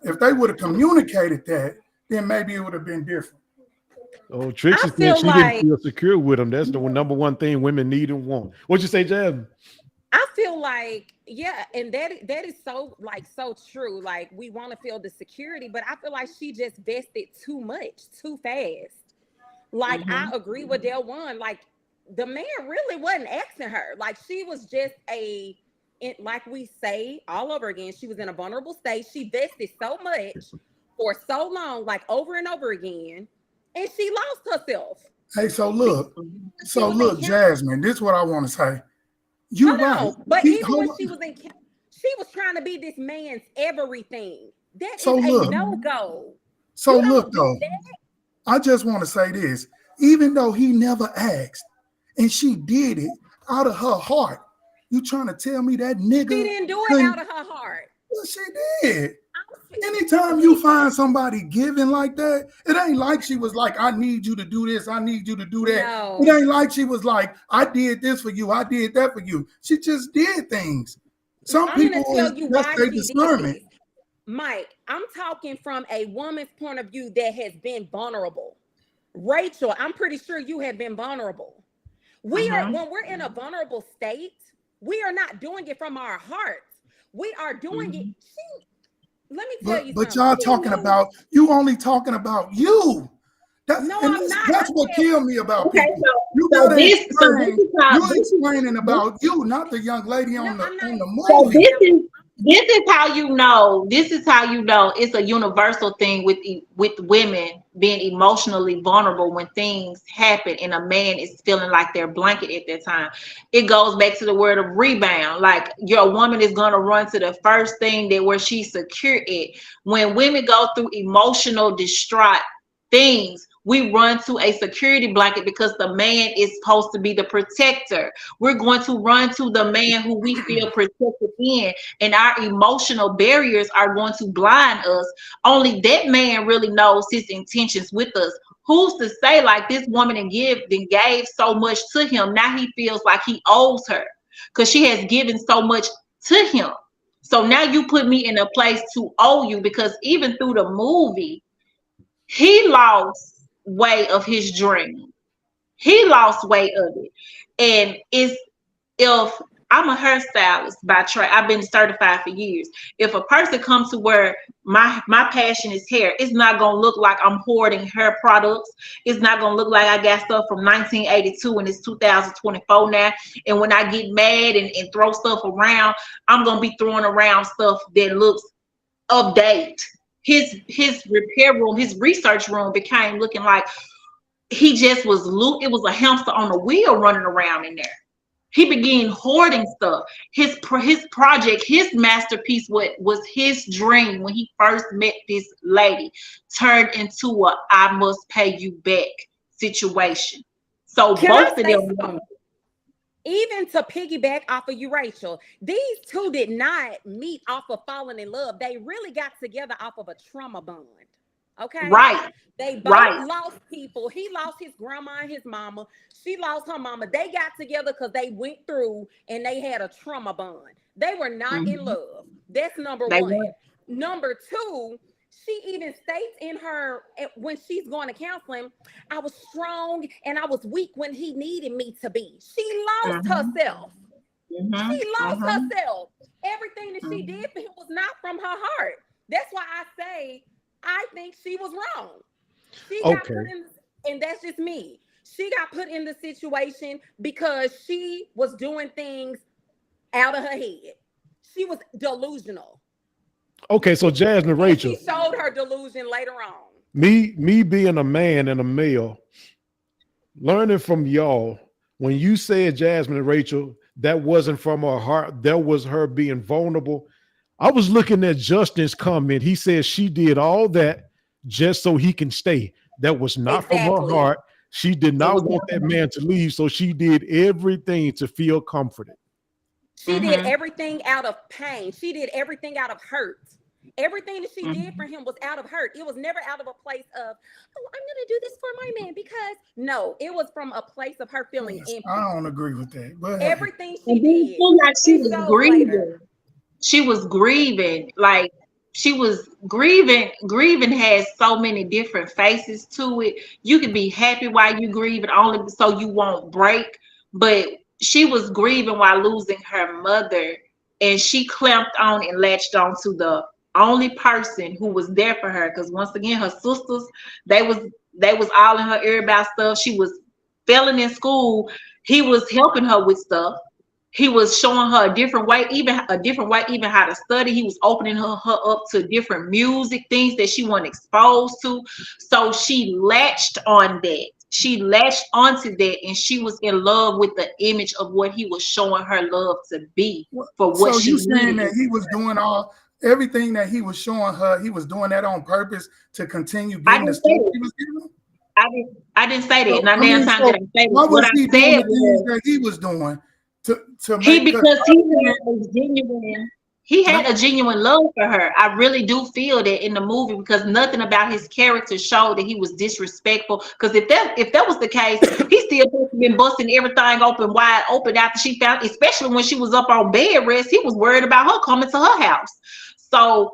if they would have communicated that, then maybe it would have been different. Oh, Trixie said she didn't feel secure with him. That's the number one thing women need and want. What'd you say, Jasmine? I feel like, yeah, and that is so true. Like, we want to feel the security, but I feel like she just vested too much, too fast. Like, I agree with Del One. Like, the man really wasn't asking her. Like, she was just like we say all over again, she was in a vulnerable state. She vested so much for so long, like over and over again, and she lost herself. Hey, so look, Jasmine, this is what I want to say. You right. But even when she was trying to be this man's everything. That is a no-go. So look, though, I just want to say this. Even though he never asked, and she did it out of her heart, you trying to tell me that nigga? She didn't do it out of her heart. Well, she did. Anytime you find somebody giving like that, it ain't like she was like, I need you to do this, I need you to do that. No. It ain't like she was like, I did this for you, I did that for you. She just did things. Some people, that's their discernment. Mike, I'm talking from a woman's point of view that has been vulnerable. Rachel, I'm pretty sure you have been vulnerable. We are, when we're in a vulnerable state, we are not doing it from our hearts. We are doing it. Let me tell you something. But y'all talking about, you only talking about you. I'm not. That's what killed me about people. You explaining about you, not the young lady on the movie. So this is how you know. This is how you know it's a universal thing with women being emotionally vulnerable when things happen and a man is feeling like they're blanket at that time. It goes back to the word of rebound. Like, your woman is gonna run to the first thing where she's secure at. When women go through emotional distraught things, we run to a security blanket because the man is supposed to be the protector. We're going to run to the man who we feel protected in, and our emotional barriers are going to blind us. Only that man really knows his intentions with us. Who's to say, like, this woman gave so much to him, now he feels like he owes her because she has given so much to him. So now you put me in a place to owe you, because even through the movie, he lost way of his dream. He lost way of it. And if I'm a hairstylist by trade, I've been certified for years. If a person comes to where my passion is hair, it's not gonna look like I'm hoarding hair products. It's not gonna look like I got stuff from 1982 and it's 2024 now. And when I get mad and throw stuff around, I'm gonna be throwing around stuff that looks update. His repair room, his research room became looking like he just was it was a hamster on a wheel running around in there. He began hoarding stuff. His project, his masterpiece, what was his dream when he first met this lady, turned into a I must pay you back situation. So both of them. Even to piggyback off of you, Rachel, these two did not meet off of falling in love. They really got together off of a trauma bond. Okay. Right. They both Right. lost people. He lost his grandma and his mama. She lost her mama. They got together because they went through and they had a trauma bond. They were not in love. That's number They one. were. Number two, she even states in her, when she's going to counseling, I was strong and I was weak when he needed me to be. She lost herself. She lost herself. Everything that she did for him was not from her heart. That's why I say I think she was wrong. She got put in, and that's just me. She got put in the situation because she was doing things out of her head. She was delusional. Okay, so Jasmine And Rachel, she showed her delusion later on. me being a man and a male, learning from y'all, when you said Jasmine and Rachel, that wasn't from her heart, that was her being vulnerable. I was looking at Justin's comment. He said she did all that just so he can stay. That was not from her heart. She did not want that man to leave, so she did everything to feel comforted. She did everything out of pain. She did everything out of hurt. Everything that she did for him was out of hurt. It was never out of a place of, oh, I'm going to do this for my man, because no, it was from a place of her feeling empty. I don't agree with that. But everything she did. Like she was grieving. Later. She was grieving. Like she was grieving. Grieving has so many different faces to it. You can be happy while you grieving, only so you won't break. But she was grieving while losing her mother, and she clamped on and latched on to the only person who was there for her. Because once again, her sisters, they was all in her ear about stuff. She was failing in school. He was helping her with stuff. He was showing her a different way, even how to study. He was opening her up to different music, things that she wasn't exposed to. So she latched on that. She latched onto that, and she was in love with the image of what he was showing her love to be for what so she you saying needed. that he was doing everything that he was showing her, he was doing that on purpose to continue getting the stuff he was giving? I didn't say that. So, Not damn time did I say that. What What he I doing said the things was that he was doing to he, make, because he had a genuine love for her. I really do feel that in the movie, because nothing about his character showed that he was disrespectful. Because if that was the case, he still been busting everything wide open after she found, especially when she was up on bed rest. He was worried about her coming to her house. So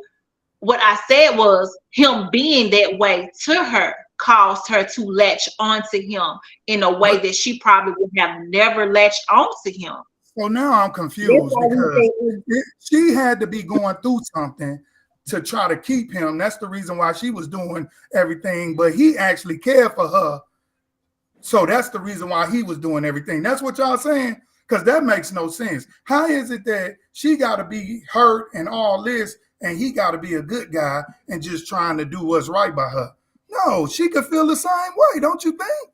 what I said was him being that way to her caused her to latch onto him in a way that she probably would have never latched onto him. So now I'm confused because she had to be going through something to try to keep him. That's the reason why she was doing everything, but he actually cared for her. So that's the reason why he was doing everything. That's what y'all saying? Because that makes no sense. How is it that she got to be hurt and all this, and he got to be a good guy and just trying to do what's right by her? No, she could feel the same way, don't you think?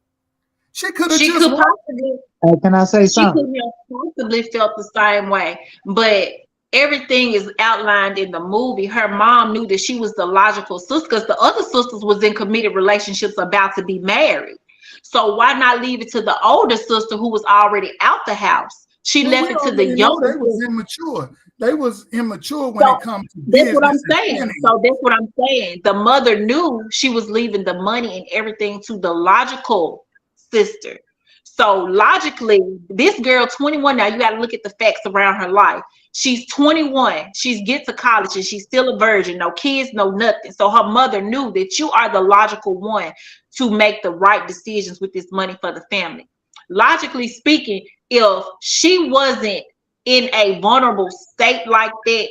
She could have just possibly. Can I say something? She could have possibly felt the same way, but everything is outlined in the movie. Her mom knew that she was the logical sister because the other sisters was in committed relationships about to be married. So why not leave it to the older sister who was already out the house? She left it to the younger. They was immature. They was immature when it comes to business. That's what I'm saying. So that's what I'm saying. The mother knew she was leaving the money and everything to the logical sister. So logically, this girl, 21 now, you got to look at the facts around her life. She's 21. She's get to college and she's still a virgin. No kids, no nothing. So her mother knew that you are the logical one to make the right decisions with this money for the family. Logically speaking, if she wasn't in a vulnerable state like that,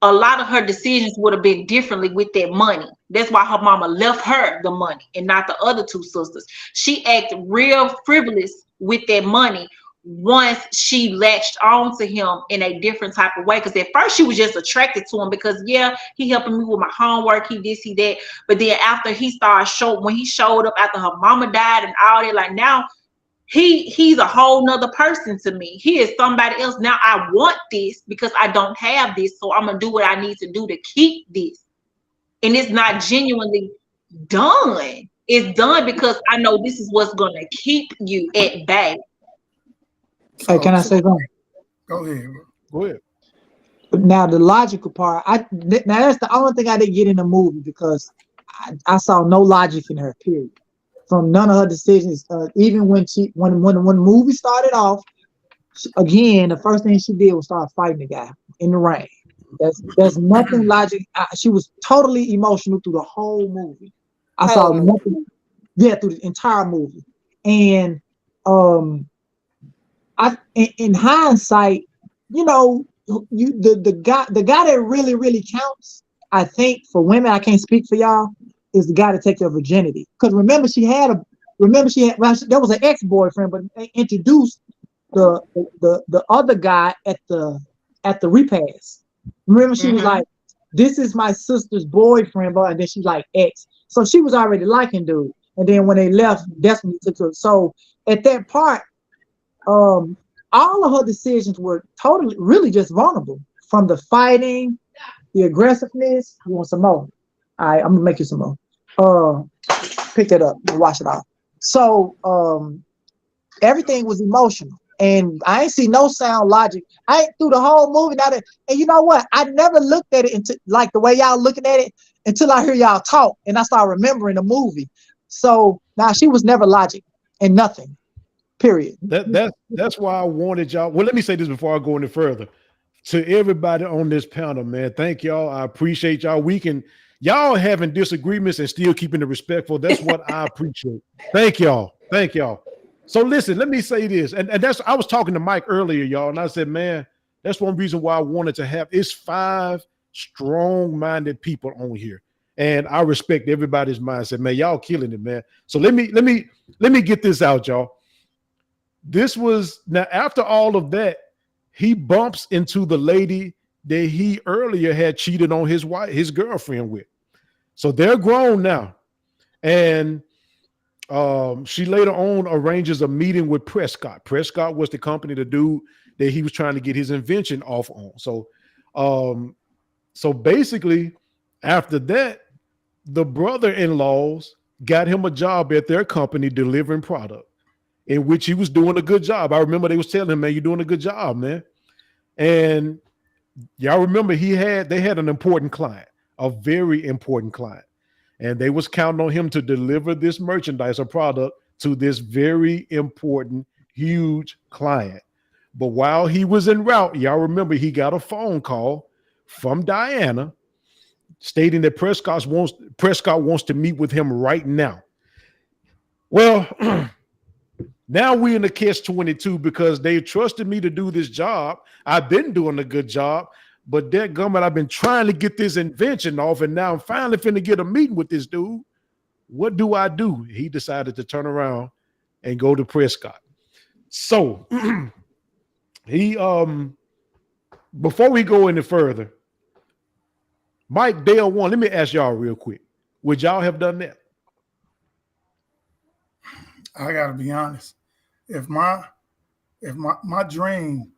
a lot of her decisions would have been differently with that money. That's why her mama left her the money and not the other two sisters. She acted real frivolous with that money once she latched on to him in a different type of way. Because at first she was just attracted to him because, yeah, he helping me with my homework, he this, he that. But then after he started when he showed up after her mama died and all that, like now, he's a whole nother person to me. He is somebody else. Now I want this because I don't have this. So I'm going to do what I need to do to keep this. And it's not genuinely done. It's done because I know this is what's going to keep you at bay. Hey, can I say something? Go ahead. Go ahead. Now the logical part, now that's the only thing I didn't get in the movie because I saw no logic in her. Period. From none of her decisions. Even when the movie started off, again, the first thing she did was start fighting the guy in the rain. There's nothing logic. She was totally emotional through the whole movie. I saw nothing. Yeah, through the entire movie. And in hindsight, you know, the guy that really counts, I think, for women, I can't speak for y'all, is the guy to take your virginity. Because remember she had there was an ex-boyfriend, but they introduced the other guy at the repast. Remember she was like, "This is my sister's boyfriend," but and then she's like ex. So she was already liking dude. And then when they left, Destiny took her. So at that part, all of her decisions were really just vulnerable. From the fighting, the aggressiveness. You want some more? All right, I'm gonna make you some more. Pick it up and wash it off. So everything was emotional. And I ain't see no sound logic. I ain't through the whole movie. And you know what? I never looked at it until like the way y'all looking at it until I hear y'all talk and I start remembering the movie. So now she was never logic and nothing. Period. That's why I wanted y'all. Well, let me say this before I go any further. To everybody on this panel, man, thank y'all. I appreciate y'all. Y'all having disagreements and still keeping it respectful. That's what I appreciate. Thank y'all. Thank y'all. So listen, let me say this. And I was talking to Mike earlier, y'all, and I said, man, that's one reason why I wanted to have it's 5 strong-minded people on here. And I respect everybody's mindset, man. Y'all killing it, man. So let me get this out, y'all. This was now after all of that, he bumps into the lady that he earlier had cheated on his girlfriend with. So they're grown now. And she later on arranges a meeting with Prescott. Prescott was the company, the dude that he was trying to get his invention off on. So basically, after that, the brother-in-laws got him a job at their company delivering product, in which he was doing a good job. I remember they was telling him, man, you're doing a good job, man. And y'all remember they had an important client, a very important client. And they was counting on him to deliver this merchandise or product to this very important, huge client. But while he was en route, y'all remember he got a phone call from Diana stating that Prescott wants to meet with him right now. Well, now we're in the catch-22 because they trusted me to do this job. I've been doing a good job, but dadgummit, I've been trying to get this invention off, and now I'm finally finna get a meeting with this dude. What do I do? He decided to turn around and go to Prescott. So he before we go any further, Mike, Dale one, let me ask y'all real quick. Would y'all have done that? I gotta be honest. If my dream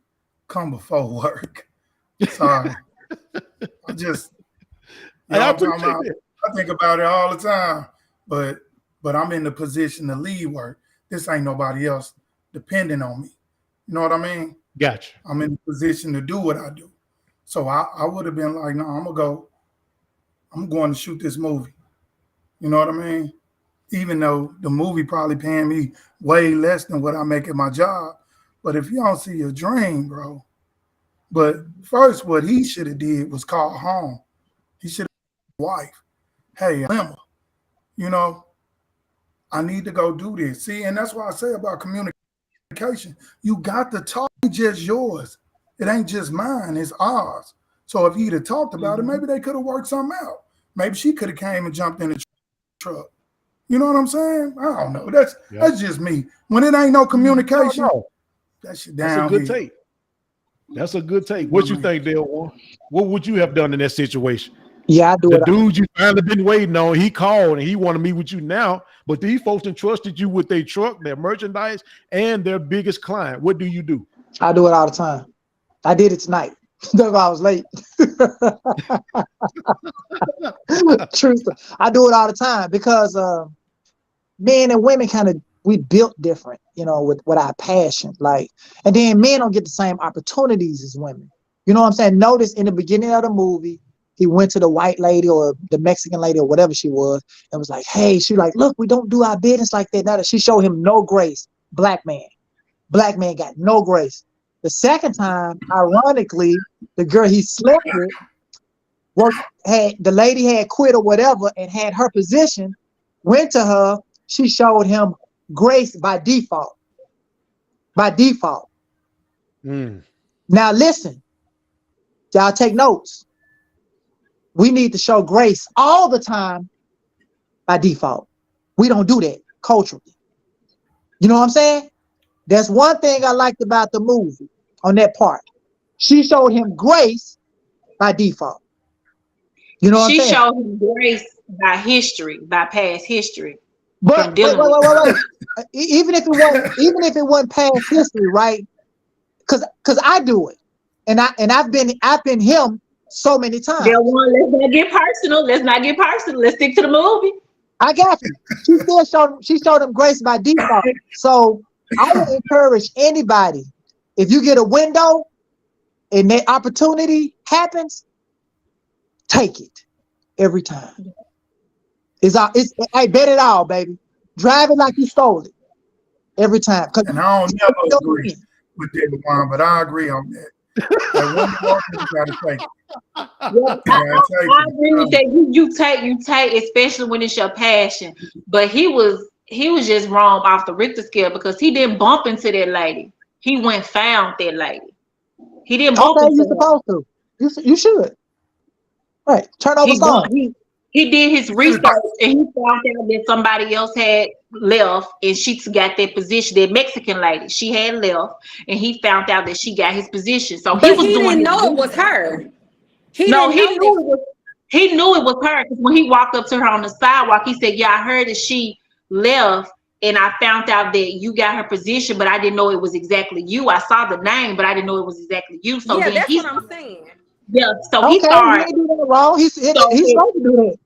come before work, sorry. I think about it all the time, but I'm in the position to leave work. This ain't nobody else depending on me. You know what I mean? Gotcha. I'm in the position to do what I do. So I would have been like, no, I'm going to shoot this movie. You know what I mean? Even though the movie probably paying me way less than what I make at my job. But if you don't see your dream, bro. But first, what he should have did was call home. He should have wife. Hey, Emma, you know, I need to go do this. See, and that's why I say about communication. You got to talk. It's just yours. It ain't just mine. It's ours. So if he'd have talked about it, maybe they could have worked something out. Maybe she could have came and jumped in the truck. You know what I'm saying? I don't know. That's just me. When it ain't no communication, that's down. That's a good take. That's a good take. What you think, Dale? What would you have done in that situation? Yeah, I do. The dude you finally been waiting on, he called and he want to meet with you now, but these folks entrusted you with their truck, their merchandise, and their biggest client. What do you do? I do it all the time. I did it tonight. That's why I was late. True. I do it all the time because men and women we built different, you know, with our passion. Like, and then men don't get the same opportunities as women. You know what I'm saying? Notice in the beginning of the movie, he went to the white lady or the Mexican lady or whatever she was and was like, hey, she like, look, we don't do our business like that. Now that she showed him no grace. Black man got no grace. The second time, ironically, the girl he slept with the lady had quit or whatever and had her position, went to her, she showed him grace by default. Now listen, y'all take notes. We need to show grace all the time by default. We don't do that culturally. You know what I'm saying? That's one thing I liked about the movie on that part. She showed him grace by default. You know what I'm saying? She showed him grace by history, by past history. But wait. Even if it wasn't past history, right? Because I do it, and I've been him so many times. Let's not get personal. Let's stick to the movie. I got you. She showed him grace by default. So I would encourage anybody, if you get a window and that opportunity happens, take it every time. I bet it all, baby. Drive it like you stole it every time. And I don't never agree with that one, but I agree on that. That one part you gotta take it. I agree with that. You take, especially when it's your passion. But he was just wrong off the Richter scale because he didn't bump into that lady. He went found that lady. He didn't bump into you're supposed to. You should. Right. Turn over stone. He did his research and he found out that somebody else had left and she got that position. That Mexican lady, she had left and he found out that she got his position. So he didn't know it was her. He knew it was her because when he walked up to her on the sidewalk, he said, "Yeah, I heard that she left and I found out that you got her position, but I didn't know it was exactly you. I saw the name, but I didn't know it was exactly you." So yeah, that's what I'm saying. Yeah, so he started. He didn't do that wrong. He's supposed to do that.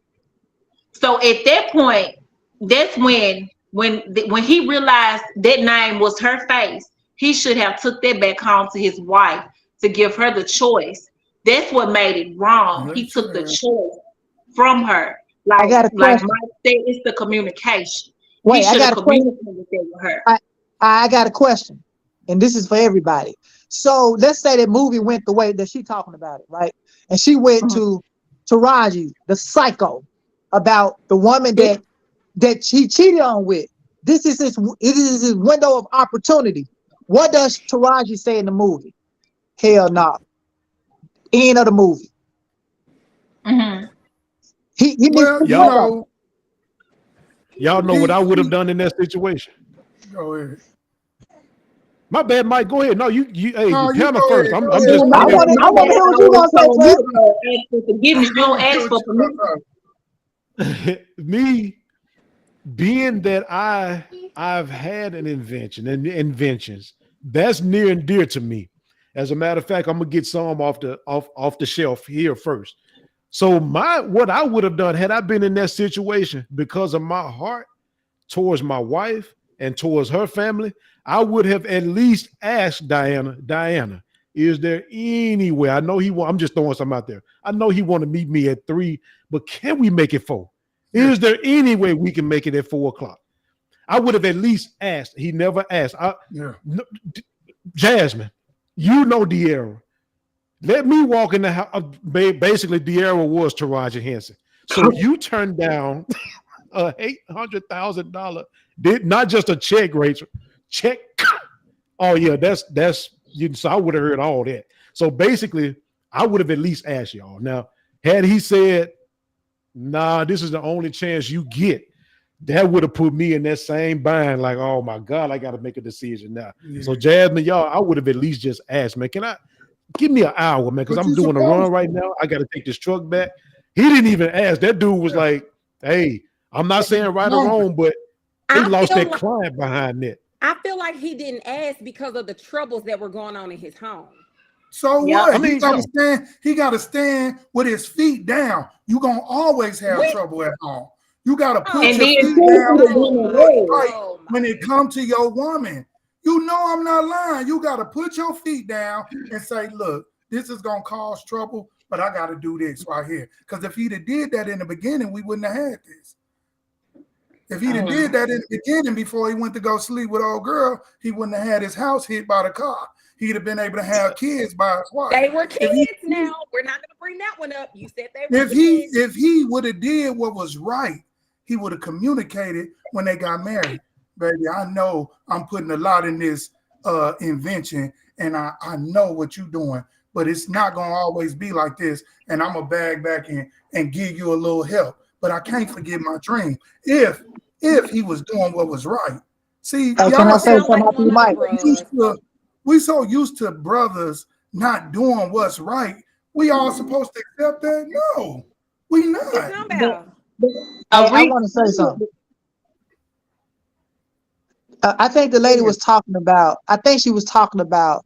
So at that point, that's when he realized that name was her face. He should have took that back home to his wife to give her the choice. That's what made it wrong. He took the choice from her. Like Mike said, it's the communication. Wait, I got a question. With her. I got a question, and this is for everybody. So let's say that movie went the way that she's talking about it, right? And she went to Taraji, the psycho, about the woman that she cheated on with. It is his window of opportunity. What does Taraji say in the movie? Hell no. End of the movie. Y'all know what I would have done in that situation. Go ahead. My bad, Mike. Go ahead. No, you No, tell me first. I'm just. I want to know what you want to say. Forgiveness. You don't ask for permission. Me, being that I've had an invention and inventions that's near and dear to me. As a matter of fact, I'm gonna get some off the shelf here first. So what I would have done had I been in that situation because of my heart towards my wife and towards her family, I would have at least asked Diana, is there any way? I know I'm just throwing something out there. I know he want to meet me at 3, but can we make it 4? Is there any way we can make it at 4:00? I would have at least asked. He never asked. Jasmine, you know De'Ara. Let me walk in the house. Basically, De'Ara was Taraji Henson. So you turned down a $800,000, not just a check, Rachel. Check. Oh yeah, that's so I would have heard all that. So basically, I would have at least asked y'all. Now, had he said, "Nah, this is the only chance you get," that would have put me in that same bind. Like, oh my God, I got to make a decision now. Yeah. So Jasmine, y'all, I would have at least just asked, man, can I give me an hour, man? Because I'm doing a run right now. I got to take this truck back. He didn't even ask. That dude was like, "Hey, I'm not saying right or wrong, but he lost that client behind that." I feel like he didn't ask because of the troubles that were going on in his home. So what? I mean, he got to stand with his feet down. You're going to always have trouble at home. You got to put your feet down when it comes to your woman. You know I'm not lying. You got to put your feet down and say, look, this is going to cause trouble, but I got to do this right here. Because if he'd have did that in the beginning, we wouldn't have had this. If he'd have did that in the beginning before he went to go sleep with old girl, he wouldn't have had his house hit by the car. He'd have been able to have kids by his wife. They were kids now. We're not going to bring that one up. You said they were kids. If he would have did what was right, he would have communicated when they got married. Baby, I know I'm putting a lot in this invention, and I know what you're doing, but it's not going to always be like this, and I'm going to bag back in and give you a little help. But I can't forget my dream. If he was doing what was right. See, can I say something to you, Mike? We so used to brothers not doing what's right. We all supposed to accept that? No, we not. I want to say something. I think the lady was talking about,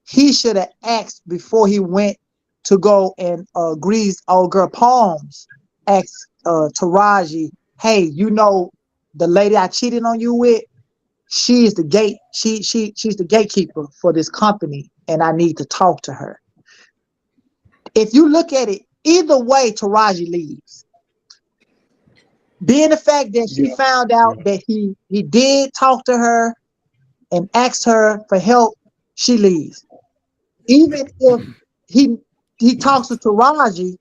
he should have asked before he went to go and grease old girl palms, asked Taraji, hey, you know, the lady I cheated on you with, she's the gatekeeper for this company, and I need to talk to her. If you look at it, either way, Taraji leaves. Being the fact that she found out that he did talk to her and asked her for help, she leaves. Even if he talks to Taraji,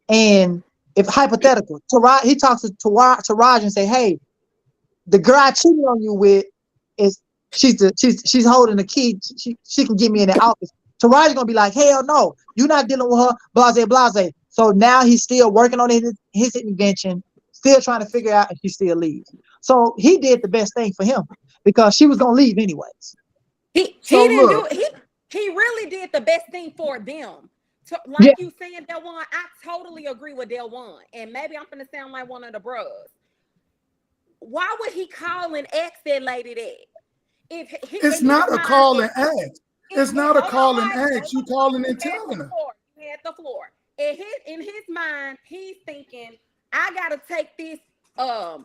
and if hypothetical, he talks to Taraji and say, hey, the girl I cheated on you with she's holding the key. She can get me in the office. Taraji's gonna be like, hell no, you're not dealing with her, blase. So now he's still working on his invention, still trying to figure out if she still leaves. So he did the best thing for him because she was gonna leave anyways. He really did the best thing for them. You saying, Delwan, I totally agree with Delwan, and maybe I'm gonna sound like one of the bros. Why would he call and ask that lady that? It's not a call and ask. It's not a call and ask. You calling and telling her. He had the floor. In his mind, he's thinking, I gotta take this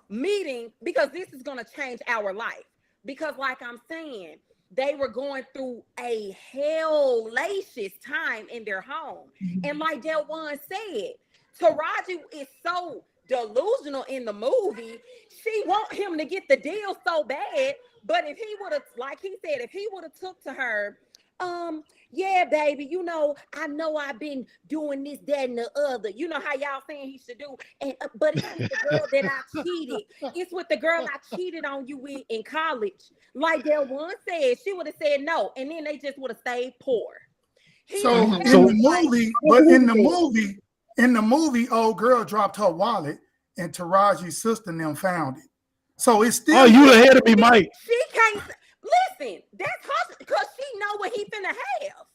meeting because this is gonna change our life. Because, like I'm saying, they were going through a hellacious time in their home. And like Delwan said, Taraji is so delusional in the movie. She want him to get the deal so bad, but if he would have, like he said, if he would have took to her, yeah, baby, you know I've been doing this, that, and the other. You know how y'all saying he should do, and but it's with the girl that I cheated. It's with the girl I cheated on you with in college. Like that one said, she would have said no, and then they just would have stayed poor. In the movie, old girl dropped her wallet, and Taraji's sister and them found it. So it's still. Oh, you ahead of me, Mike. She can't listen. That's her because she know what he finna have.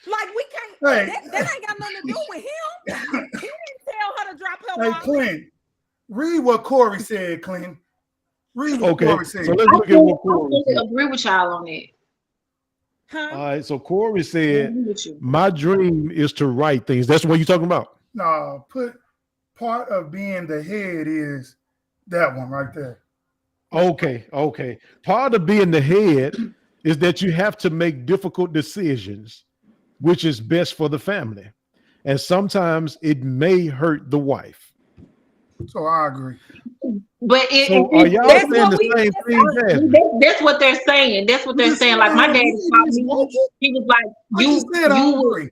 Like we can't. Hey, that ain't got nothing to do with him. He didn't tell her to drop her wallet. Hey, Clint, read what Corey said, Clint. Read what Corey said. So let's look at what Corey said. I agree with y'all on it. Huh? All right. So Corey said, "My dream is to write things." That's what you're talking about. No, part of being the head is that one right there. Okay. Part of being the head is that you have to make difficult decisions, which is best for the family. And sometimes it may hurt the wife. So I agree. But are y'all saying the same thing? That's what they're saying. That's what they're saying. Like my dad taught me, he was like, you agree.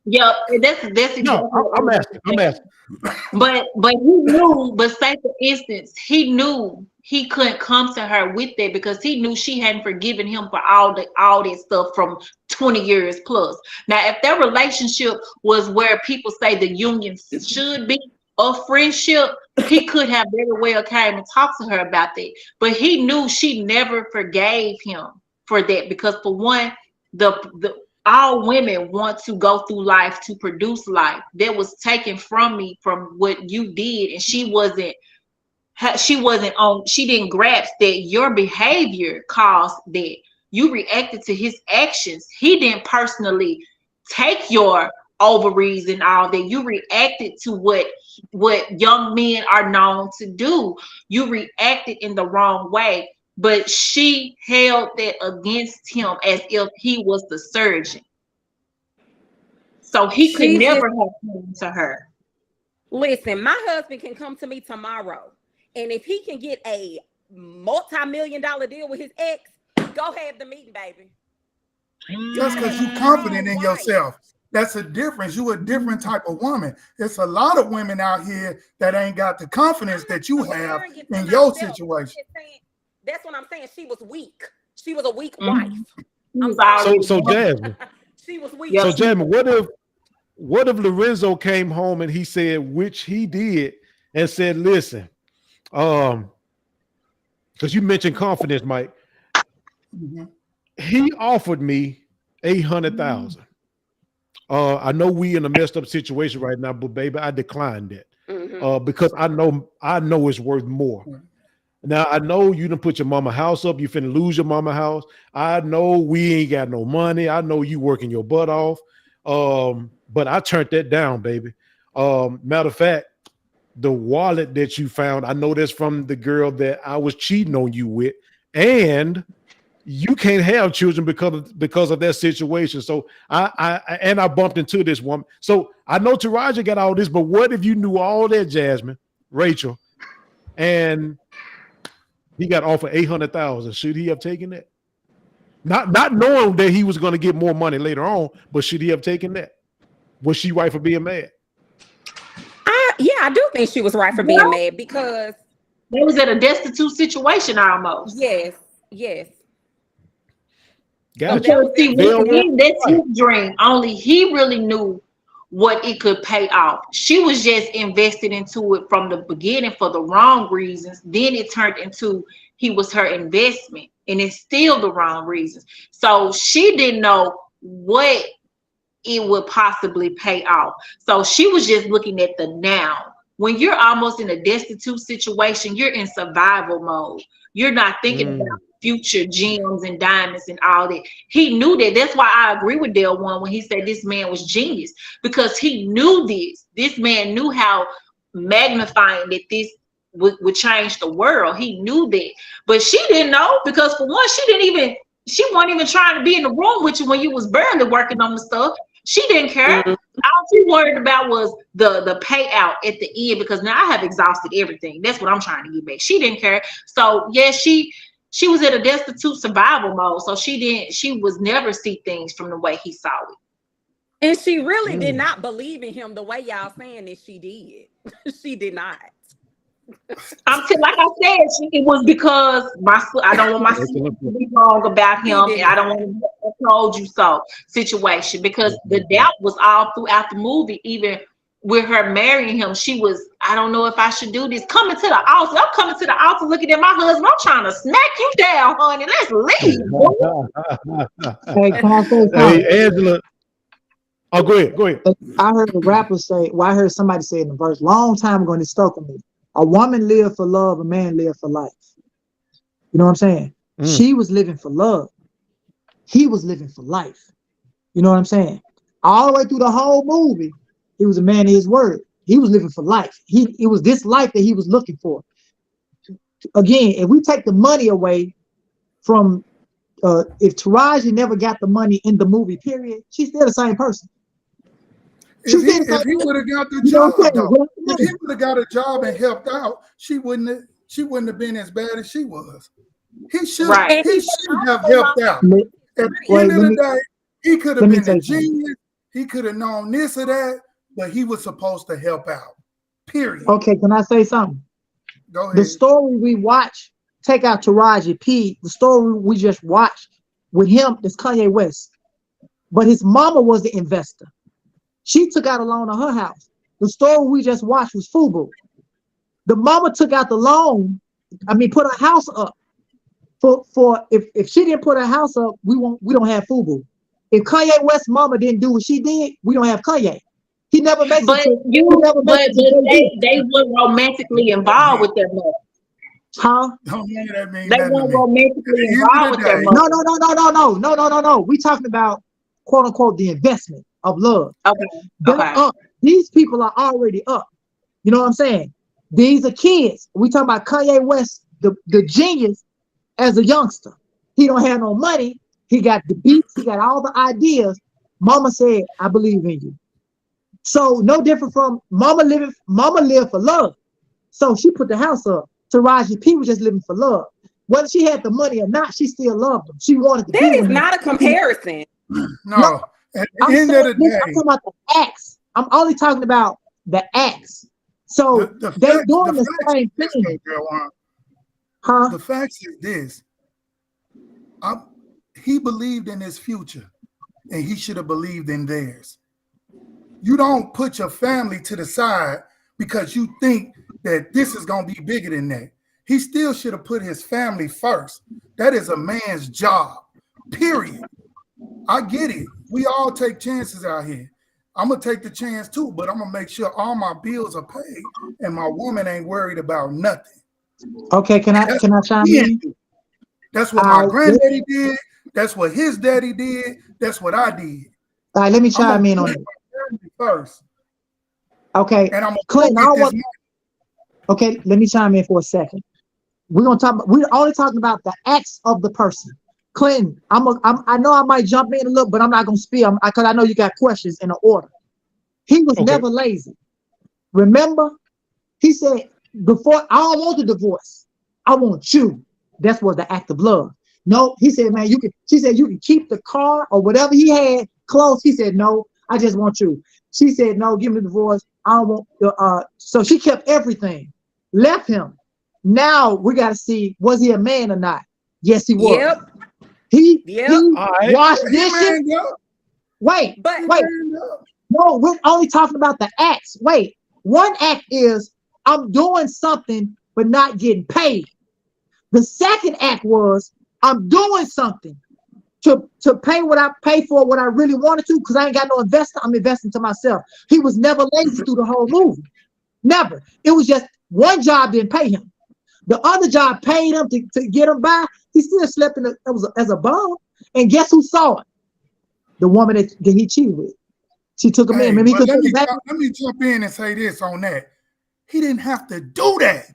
Yeah, that's exactly. No, I'm asking. But he knew. But say for instance, he knew he couldn't come to her with that because he knew she hadn't forgiven him for all that stuff from 20 years plus. Now, if their relationship was where people say the union should be a friendship, he could have very well came and talked to her about that. But he knew she never forgave him for that because, for one, the all women want to go through life to produce life. That was taken from me from what you did, and she didn't grasp that your behavior caused that. You reacted to his actions. He didn't personally take your ovaries and all that. You reacted to what young men are known to do. You reacted in the wrong way. But she held that against him as if he was the surgeon. So he could She never just- have come to her. Listen, my husband can come to me tomorrow, and if he can get a multi-million-dollar deal with his ex, go have the meeting, baby. That's because you're confident in yourself. That's a difference. You a different type of woman. It's a lot of women out here that ain't got the confidence that you have in your situation. That's what I'm saying. She was weak. She was a weak Mhm. wife. So Jasmine. She was weak. So Jasmine, what if Lorenzo came home and he said, which he did, and said, listen, because you mentioned confidence, Mike. Mhm. He offered me 800,000. I know we in a messed up situation right now, but baby, I declined it because I know it's worth more. Now I know you done put your mama house up. You finna lose your mama house. I know we ain't got no money. I know you working your butt off. But I turned that down, baby. Matter of fact, the wallet that you found, I know that's from the girl that I was cheating on you with, and you can't have children because of that situation. So I bumped into this woman. So I know Taraja got all this, but what if you knew all that, Jasmine, Rachel, and he got offered 800,000? Should he have taken that? Not knowing that he was going to get more money later on, but should he have taken that? Was she right for being mad? Yeah, I do think she was right for being mad because they was at a destitute situation almost. Yes. Gotcha. So see, that's his dream. Only he really knew what it could pay off. She was just invested into it from the beginning for the wrong reasons. Then it turned into he was her investment, and it's still the wrong reasons. So she didn't know what it would possibly pay off. So she was just looking at the now. When you're almost in a destitute situation, you're in survival mode. You're not thinking about future gems and diamonds and all that. He knew that. That's why I agree with Del One when he said this man was genius, because he knew this. This man knew how magnifying that this would change the world. He knew that. But she didn't know, because for one, she wasn't even trying to be in the room with you when you was barely working on the stuff. She didn't care. All she worried about was the payout at the end, because now I have exhausted everything. That's what I'm trying to get back. She didn't care. So yeah, she was in a destitute survival mode. So she was never see things from the way he saw it. And she really did not believe in him the way y'all saying that she did. She did not. Like I said, it was because I don't want my sister to be wrong about him, and I don't want to I told you so situation, because the doubt was all throughout the movie. Even with her marrying him, she was, I don't know if I should do this. Coming to the altar, I'm coming to the altar looking at my husband. I'm trying to smack you down, honey. Let's leave. Hey, can I say something? Hey, Angela. Oh, go ahead. I heard a rapper say, I heard somebody say in the verse, long time ago, and it stuck with me. A woman lived for love, a man lived for life. You know what I'm saying? She was living for love. He was living for life. You know what I'm saying? All the way through the whole movie, he was a man of his word. He was living for life. It was this life that he was looking for. Again, if we take the money away from, if Taraji never got the money in the movie, period, she's still the same person. If he would have got the job, though, if he would have got a job and helped out, she wouldn't have been as bad as she was. He should have helped out. At the end of the day, he could have been a genius. He could have known this or that, but he was supposed to help out. Period. Okay, can I say something? Go ahead. The story we watch, take out Taraji P. The story we just watched with him is Kanye West, but his mama was the investor. She took out a loan on her house. The story we just watched was FUBU. The mama took out the loan. Put her house up. For if she didn't put her house up, we don't have FUBU. If Kanye West's mama didn't do what she did, we don't have Kanye. He never makes it. They weren't romantically involved with their mother. Huh? They weren't romantically involved with their mother. No. We talking about quote unquote the investment of love. Okay. These people are already up. You know what I'm saying? These are kids. We talking about Kanye West, the genius as a youngster. He don't have no money. He got the beats. He got all the ideas. Mama said, I believe in you. So no different from Mama lived for love. So she put the house up. Taraji P was just living for love. Whether she had the money or not, she still loved him. She wanted to be That is with him. not a comparison. No, at the I'm end saying, of the listen, I'm day, talking about the acts. I'm only talking about the acts. So the they facts, doing the facts same is this, thing. though, Joanne. Huh? The facts is this. He believed in his future, and he should have believed in theirs. You don't put your family to the side because you think that this is going to be bigger than that. He still should have put his family first. That is a man's job, period. I get it. We all take chances out here. I'm going to take the chance too, but I'm going to make sure all my bills are paid and my woman ain't worried about nothing. Okay, can I chime in? That's what my granddaddy did. That's what his daddy did. That's what I did. All right, let me chime in on it. First. Okay, And I'm Clinton, gonna get this money. Okay, let me chime in for a second. We're only talking about the acts of the person. Clinton, I know I might jump in a little, but I'm not gonna spill because I know you got questions in the order. He was never lazy. Remember, he said, before I don't want the divorce, I want you. That's what the act of love. No, he said, man, she said, you can keep the car or whatever he had close. He said, no, I just want you. She said, no, give me the divorce. I don't want so she kept everything, left him. Now we got to see, was he a man or not? Yes, he was. Yep. He right. washed dishes. Wait. No, we're only talking about the acts. Wait, one act is I'm doing something but not getting paid. The second act was I'm doing something to pay what I pay for, what I really wanted to, because I ain't got no investor. I'm investing to myself. He was never lazy through the whole movie. Never. It was just one job didn't pay him. The other job paid him to get him by. He still slept as a bum. And guess who saw it? The woman that he cheated with. She took him in. Maybe let me jump in and say this on that. He didn't have to do that.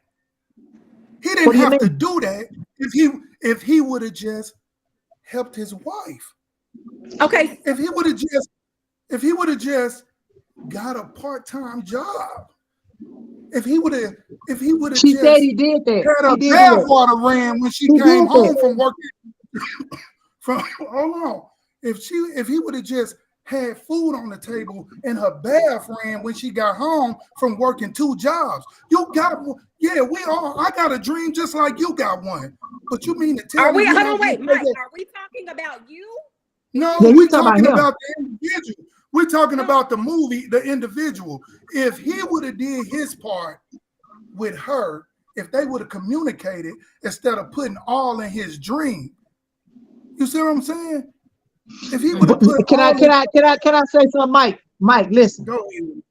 He didn't have to do that if he would have just helped his wife. Okay. If he would have just got a part-time job. If he would have she said he did that. Had a bathwater ran when she came home from working. Hold on. If he would have just had food on the table and her bath ran when she got home from working 2 jobs. I got a dream just like you got one. But you mean to tell me? Hold on, wait, Mike, are we talking about you? No, we're talking about the individual. We're talking about the movie, the individual. If he would have did his part with her, if they would have communicated instead of putting all in his dream. You see what I'm saying? If he would have put can I say something, Mike? Mike, listen. Go ahead.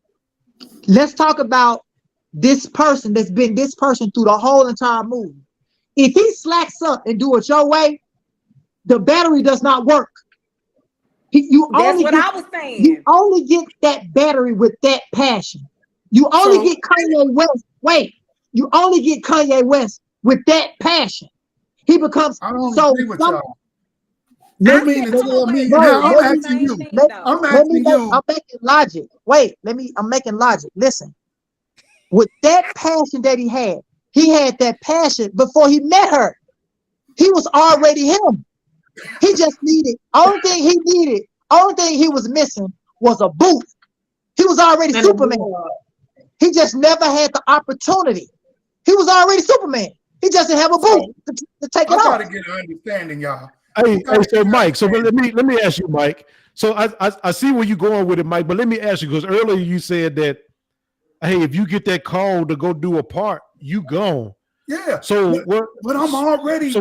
Let's talk about this person that's been this person through the whole entire movie. If he slacks up and do it your way, the battery does not work. That's what I was saying. You only get that battery with that passion. You only get Kanye West. Wait, you only get Kanye West with that passion. He becomes I don't agree with y'all. I'm asking you. I'm making logic. Wait, I'm making logic. Listen, with that passion that he had that passion before he met her. He was already him. He just needed, only thing he was missing was a boot. He was already Superman. He just never had the opportunity. He was already Superman. He just didn't have a boot to take it off. I gotta get an understanding, y'all. Hey, so Mike, so let me ask you, Mike. So I see where you're going with it, Mike, but let me ask you, because earlier you said that, hey, if you get that call to go do a part, you gone. Yeah. So but I'm already.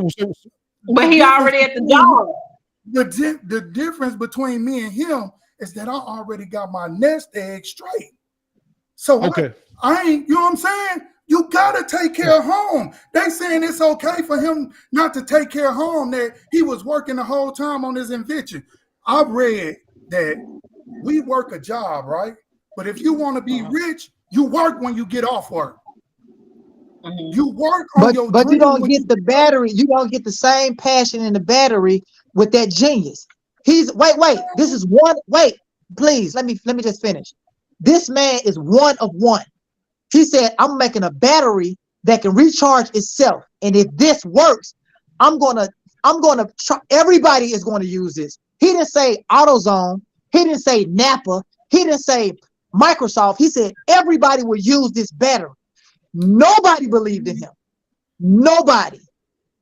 But he already at the job. The difference between me and him is that I already got my nest egg straight. So I ain't, you know what I'm saying? You gotta take care of home. They saying it's okay for him not to take care of home, that he was working the whole time on his invention. I read that we work a job, right? But if you want to be rich, you work when you get off work. You work on your but you don't get the battery. You don't get the same passion in the battery with that genius. Wait. This is one. Wait, please. Let me just finish. This man is one of one. He said, I'm making a battery that can recharge itself. And if this works, I'm gonna try, everybody is going to use this. He didn't say AutoZone, he didn't say Napa, he didn't say Microsoft. He said everybody will use this battery. Nobody believed in him. Nobody.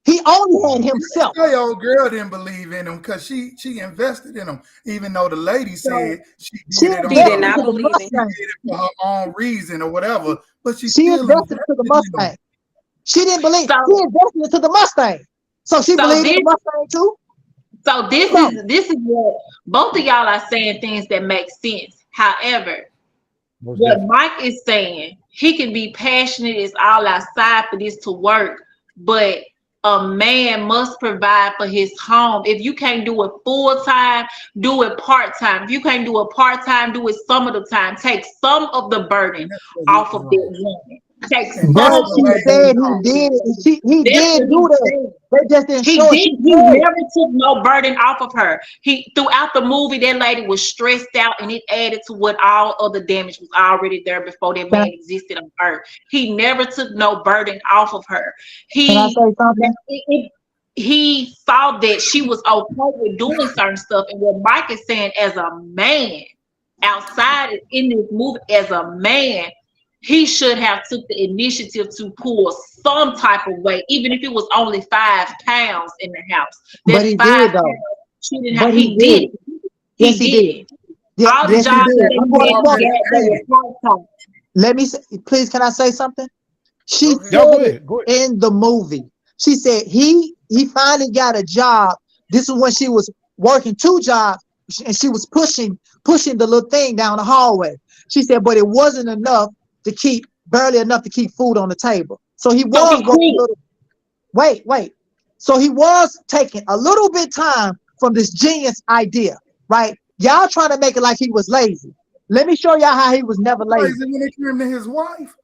He only had himself. My old girl didn't believe in him because she invested in him, even though the lady said she did did not believe in him. She did it for her own reason or whatever. But she invested into the Mustang. She didn't believe. She invested into the Mustang, so she believed in the Mustang too. So this is what both of y'all are saying, things that make sense. However, what Mike is saying, he can be passionate, it's all outside for this to work, but a man must provide for his home. If you can't do it full time, do it part time. If you can't do it part time, do it some of the time. Take some of the burden off of that woman. Take some. She said he did it. He did do that. They just didn't show it. He never took no burden off of her. He throughout the movie, that lady was stressed out, and it added to what all other damage was already there before that man existed on earth. He never took no burden off of her. Can I say something? He saw that she was okay with doing certain stuff, and what Mike is saying, as a man outside in this movie, as a man, he should have took the initiative to pull some type of weight, even if it was only 5 pounds in the house. But he did, though. She didn't have. He did. Yes, he did. All the jobs. Let me say, please. Can I say something? She said in the movie. She said he finally got a job. This is when she was working 2 jobs, and she was pushing the little thing down the hallway. She said, but it wasn't enough to keep, barely enough to keep food on the table. So he was wait. So he was taking a little bit time from this genius idea, right? Y'all trying to make it like he was lazy. Let me show y'all how he was never lazy. When it came to his wife,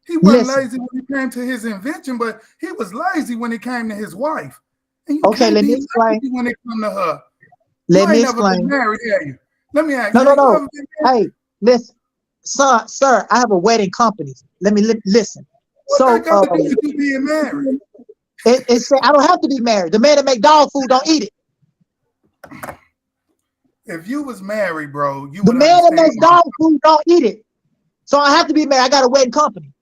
he wasn't lazy when it came to his invention, but he was lazy when it came to his wife. And okay, let me explain. When it come to her, let me explain. Married, have you? Let me ask. No. Hey, listen. Sir, I have a wedding company. Let me listen. What got to do with being married? I don't have to be married. The man that make dog food don't eat it. If you was married, bro, you the man that makes dog food don't eat it. So I have to be married. I got a wedding company.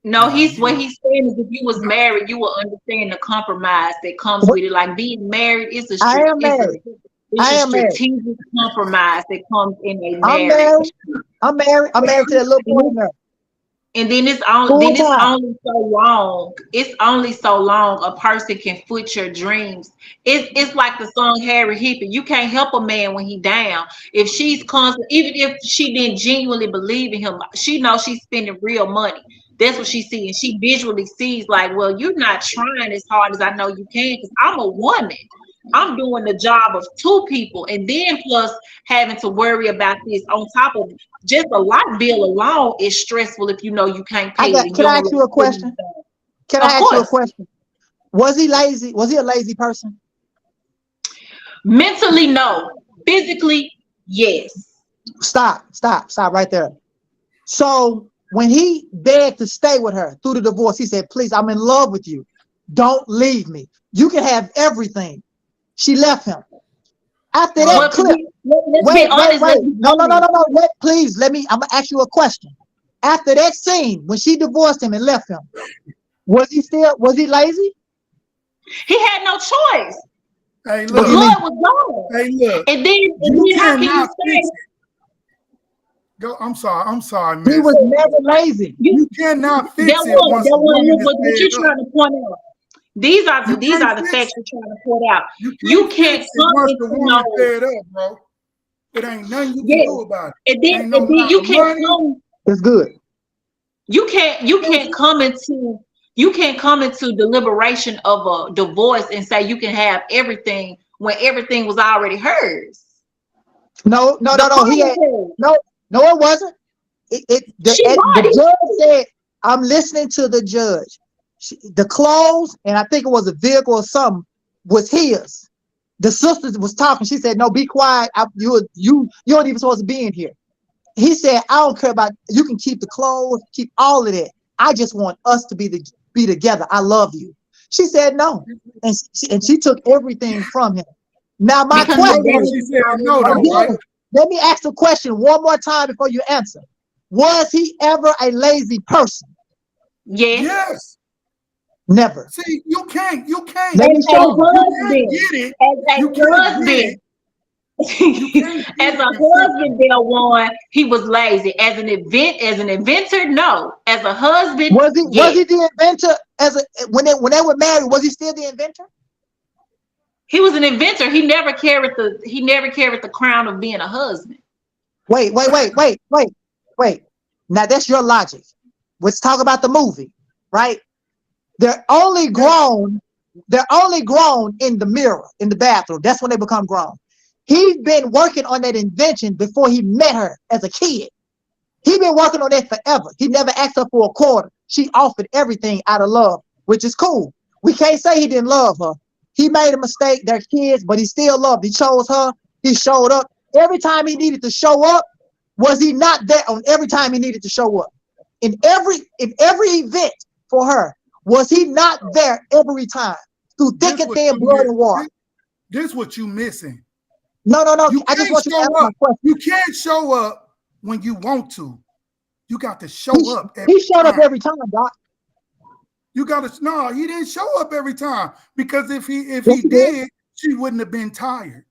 No, what he's saying is, if you was married, you will understand the compromise that comes with it. Like being married is a. I am married. It's a strategic compromise that comes in a marriage. I'm married to that little boy there. And then it's only so long. It's only so long a person can foot your dreams. It's like the song Harry Hippie. You can't help a man when he down. If she's constant, even if she didn't genuinely believe in him, she knows she's spending real money. That's what she sees. And she visually sees, like, well, you're not trying as hard as I know you can, because I'm a woman. I'm doing the job of 2 people, and then plus having to worry about this on top of just a light bill alone is stressful if you know you can't pay it. Can I ask you a question? Was he lazy? Was he a lazy person? Mentally, no. Physically, yes. Stop right there. So when he begged to stay with her through the divorce, he said, please, I'm in love with you. Don't leave me. You can have everything. She left him. After that clip, wait. No. Please, I'm gonna ask you a question. After that scene, when she divorced him and left him, was he lazy? He had no choice. Hey, look. The blood was gone. Hey, look. And then how can you say? Go. I'm sorry, man. He was never lazy. You cannot fix it. What you're trying to point out. These are the facts you're trying to point out. You can't come into fed up, bro. It ain't nothing you can do about it. And then you can't come. It's good. You can't come into deliberation of a divorce and say you can have everything when everything was already hers. No. He had no. It wasn't. The judge said, "I'm listening to the judge." The clothes, and I think it was a vehicle or something, was his. The sister was talking. She said, "No, be quiet. You aren't even supposed to be in here." He said, "I don't care about. You can keep the clothes, keep all of that. I just want us to be together. I love you." She said no, and she took everything from him. Now my Because question nobody- is, She said no, though, right? again, let me ask the question one more time before you answer. Was he ever a lazy person? Yes. Yes. Never. See, you can't. Let me As a show you. husband, Get it. as You a can't get husband, it. You can't as get a it. husband, Del Juan, he was lazy. As an inventor, no. As a husband, Was yes. he the inventor when they were married? Was he still the inventor? He was an inventor. He never carried the crown of being a husband. Wait. Now that's your logic. Let's talk about the movie, right? They're only grown in the mirror, in the bathroom. That's when they become grown. He's been working on that invention before he met her as a kid. He's been working on that forever. He never asked her for a quarter. She offered everything out of love, which is cool. We can't say he didn't love her. He made a mistake. They're kids, but he still loved. He chose her. He showed up. Every time he needed to show up, was he not there on every time he needed to show up? In every event for her, was he not there every time? Through thick and thin, blood and water. This is what you missing. No. You I just can't want you to show answer my up. question. You can't show up when you want to. You got to show up. He showed up every time, Doc. You got to. No, he didn't show up every time because if he Yes, he did. did, she wouldn't have been tired.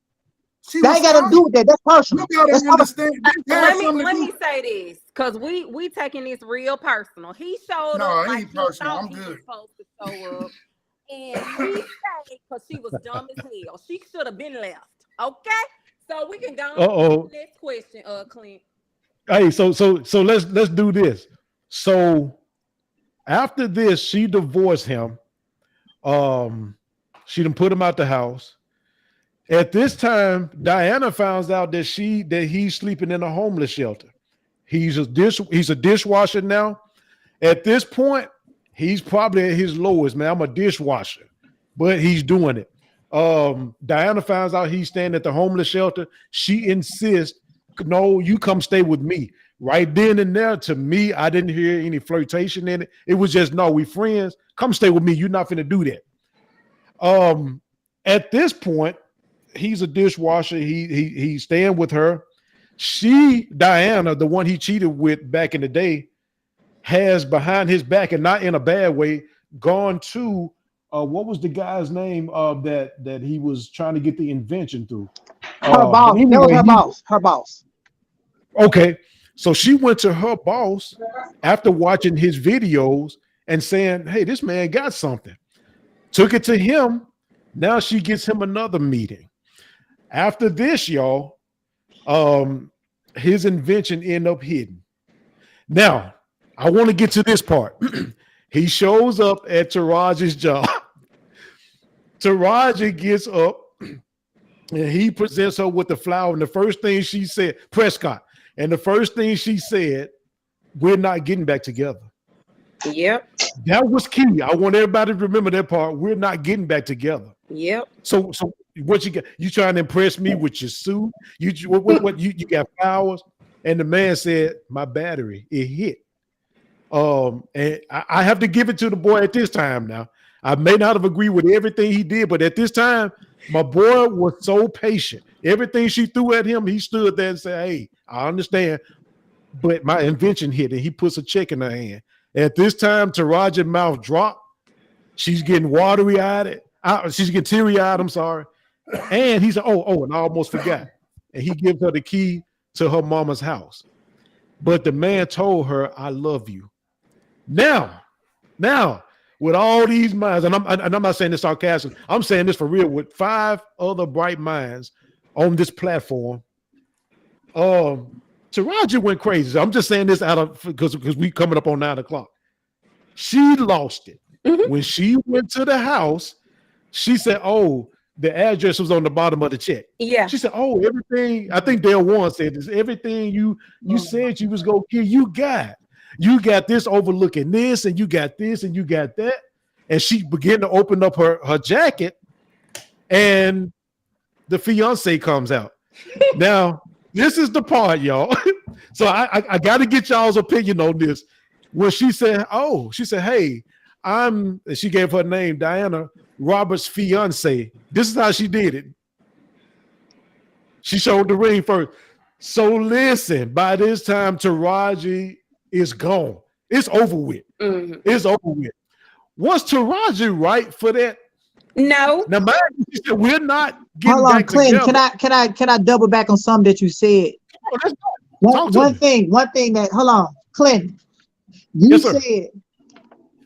She That was ain't got to tired. do with that. That's personal. You gotta That's understand. This has Let something to me do. say this, because we taking this real personal. He showed No, up it like ain't he personal. thought I'm he was good. supposed to show up. And we say because she was dumb as hell. She should have been left. Okay? So we can go on to the next question, Clint. Hey, so let's do this. So after this, she divorced him. She done put him out the house. At this time, Diana finds out that he's sleeping in a homeless shelter. He's a dishwasher now. At this point, he's probably at his lowest, man. I'm a dishwasher, but he's doing it. Diana finds out he's staying at the homeless shelter. She insists, no, you come stay with me. Right then and there, to me, I didn't hear any flirtation in it. It was just, no, we friends. Come stay with me. You're not finna do that. At this point, he's a dishwasher. He's staying with her. Diana, the one he cheated with back in the day, has behind his back, and not in a bad way, gone to what was the guy's name that he was trying to get the invention through? Her boss. That was her boss. Okay. So she went to her boss after watching his videos and saying, hey, this man got something. Took it to him. Now she gets him another meeting. After this, y'all, his invention ended up hidden. Now, I want to get to this part. He shows up at Taraji's job. Taraji gets up and he presents her with the flower. And the first thing she said, Prescott, and the first thing she said, we're not getting back together. Yep. That was key. I want everybody to remember that part. We're not getting back together. Yep. So what you got? You trying to impress me with your suit? What you got flowers? And the man said, my battery, it hit. And I have to give it to the boy at this time now. I may not have agreed with everything he did, but at this time, my boy was so patient. Everything she threw at him, he stood there and said, hey, I understand, but my invention hit, and he puts a check in her hand. At this time, Taraji's mouth dropped. She's getting watery-eyed. She's getting teary-eyed, I'm sorry. And he said, oh, and I almost forgot. And he gives her the key to her mama's house. But the man told her, I love you. Now, with all these minds, and I'm not saying this sarcastic, I'm saying this for real, with 5 other bright minds on this platform, Taraji went crazy. I'm just saying this out of because we coming up on 9 o'clock. She lost it. Mm-hmm. When she went to the house, she said, oh, the address was on the bottom of the check. Yeah. She said, oh, everything, I think Dale Warren said this, everything you said you was going to get, you got. You got this overlooking this, and you got this, and you got that. And she began to open up her jacket, and the fiance comes out. Now, this is the part, y'all. So I got to get y'all's opinion on this. When she said, hey, she gave her name, Diana, Robert's fiance. This is how she did it. She showed the ring first. So listen, by this time, Taraji is gone. It's over with. Mhm. It's over with. Was Taraji right for that? No. Now, mind you, we're not getting Hold on, back Clinton. together. Can I double back on something that you said? Oh, let's go. Talk to One me. thing that hold on, Clinton. You Yes, sir. said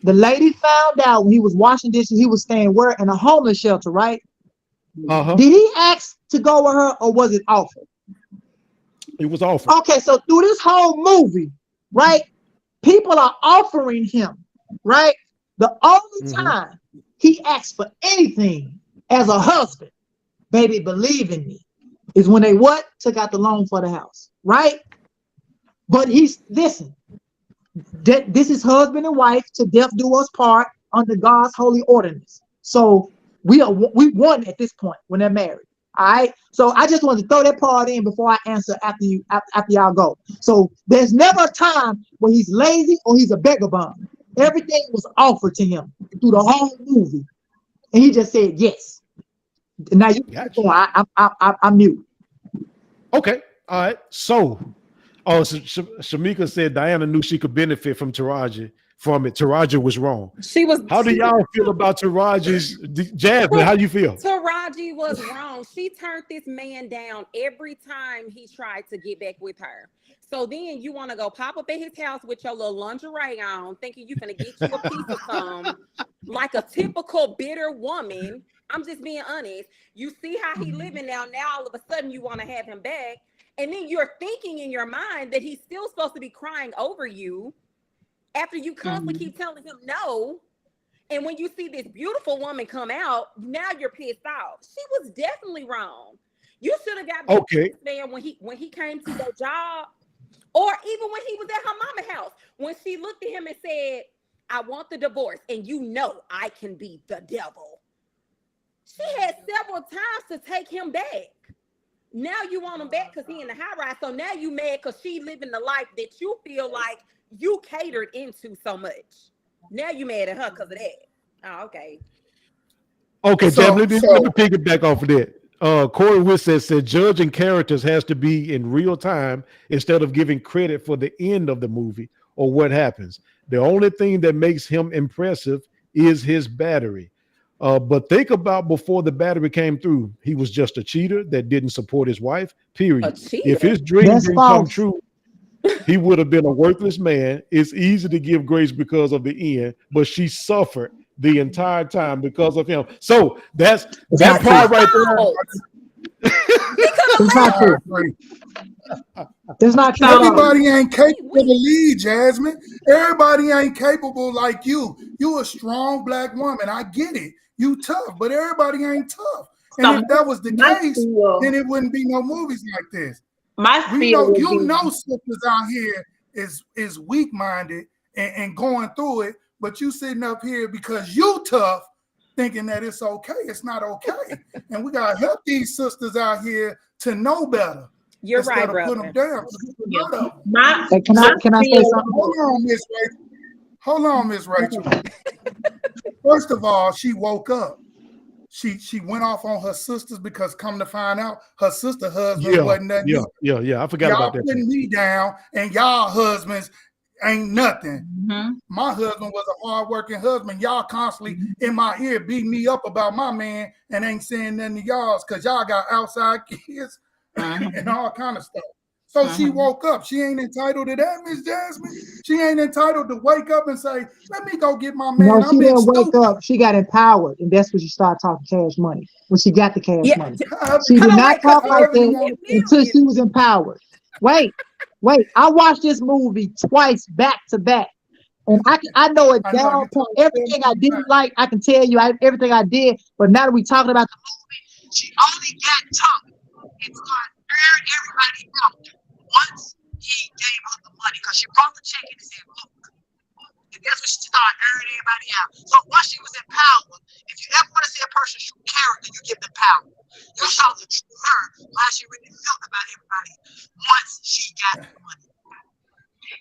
the lady found out when he was washing dishes, he was staying where? In a homeless shelter, right? Uh-huh. Did he ask to go with her or was it offered? It was awful. Okay, so through this whole movie, right? People are offering him, right? The only time he asked for anything as a husband, baby, believe in me, is when they what? Took out the loan for the house, right? But listen, this is husband and wife to death do us part under God's holy ordinance. So we won at this point when they're married. All right. So I just wanted to throw that part in before I answer after y'all go. So there's never a time when he's lazy or he's a vagabond. Everything was offered to him through the whole movie, and he just said yes. Now you Gotcha. I'm mute. Okay. All right. So Shamika said Diana knew she could benefit from Taraji. Taraji was wrong. How do y'all feel about Taraji's Jasmine? How do you feel? Taraji was wrong. She turned this man down every time he tried to get back with her. So then you want to go pop up at his house with your little lingerie on, thinking you're gonna get you a piece of some, like a typical bitter woman. I'm just being honest. You see how he living now. Now all of a sudden you want to have him back, and then you're thinking in your mind that he's still supposed to be crying over you after you constantly keep telling him no. And when you see this beautiful woman come out, now you're pissed off. She was definitely wrong. You should have got back to this man when he came to your job, or even when he was at her mama's house, when she looked at him and said, I want the divorce, and you know I can be the devil. She had several times to take him back. Now you want him back because he in the high rise. So now you mad because she living the life that you feel like you catered into so much. Now you mad at her because of that. Oh, okay. Okay, Jam, let me piggyback off of that. Corey Wissett said judging characters has to be in real time instead of giving credit for the end of the movie or what happens. The only thing that makes him impressive is his battery. But think about before the battery came through, he was just a cheater that didn't support his wife, period. If his dream didn't come true, he would have been a worthless man. It's easy to give grace because of the end, but she suffered the entire time because of him. So that part right there. It's not true. It's not true. Everybody ain't capable to lead, Jasmine. Everybody ain't capable like you. You a strong black woman. I get it. You tough, but everybody ain't tough. And if that was the case, then it wouldn't be no movies like this. You know sisters out here is weak-minded and going through it, but you sitting up here because you tough, thinking that it's okay. It's not okay. And we gotta help these sisters out here to know better. You're right, brother. Put them down. Can I say something? Hold on, Miss Rachel. First of all, she woke up. She went off on her sisters because come to find out, her sister husband wasn't nothing. Yeah. I forgot about that. Y'all putting me down, and y'all husbands ain't nothing. My husband was a hardworking husband. Y'all constantly in my ear beating me up about my man and ain't saying nothing to y'all because y'all got outside kids and all kind of stuff. So she woke up. She ain't entitled to that, Miss Jasmine. She ain't entitled to wake up and say, let me go get my man. No, she didn't wake up. She got empowered. And that's when she started talking cash money. When she got the cash money. She did not talk like that until she was empowered. Wait. I watched this movie twice back to back. And I know it down to everything I didn't like. I can tell you everything I did. But now that we're talking about the movie, she only got tough and started airing everybody out once he gave her the money. Because she brought the check and said, look. And that's when she started airing everybody out. So once she was empowered, if you ever want to see a person's true character, you give them power. You saw the true her, how she really felt about everybody once she got the money.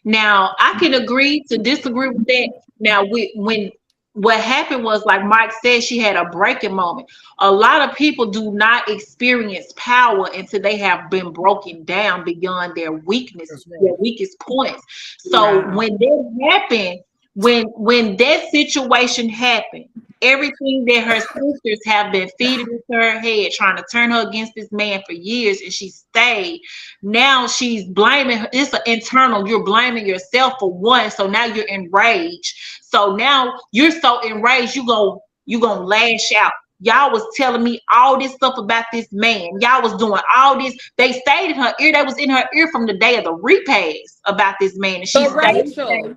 Now, I can agree to disagree with that. Now, when what happened was, like Mike said, she had a breaking moment. A lot of people do not experience power until they have been broken down beyond their weakness, Right. their weakest points. So Wow. when that happened, when that situation happened, everything that her sisters have been feeding into her head, trying to turn her against this man for years, and she stayed. Now she's blaming her. It's an internal. You're blaming yourself for one. So now you're enraged. So now you're so enraged, you gonna lash out. Y'all was telling me all this stuff about this man. Y'all was doing all this. They stayed in her ear. They was in her ear from the day of the repast about this man, and she But stayed. Rachel,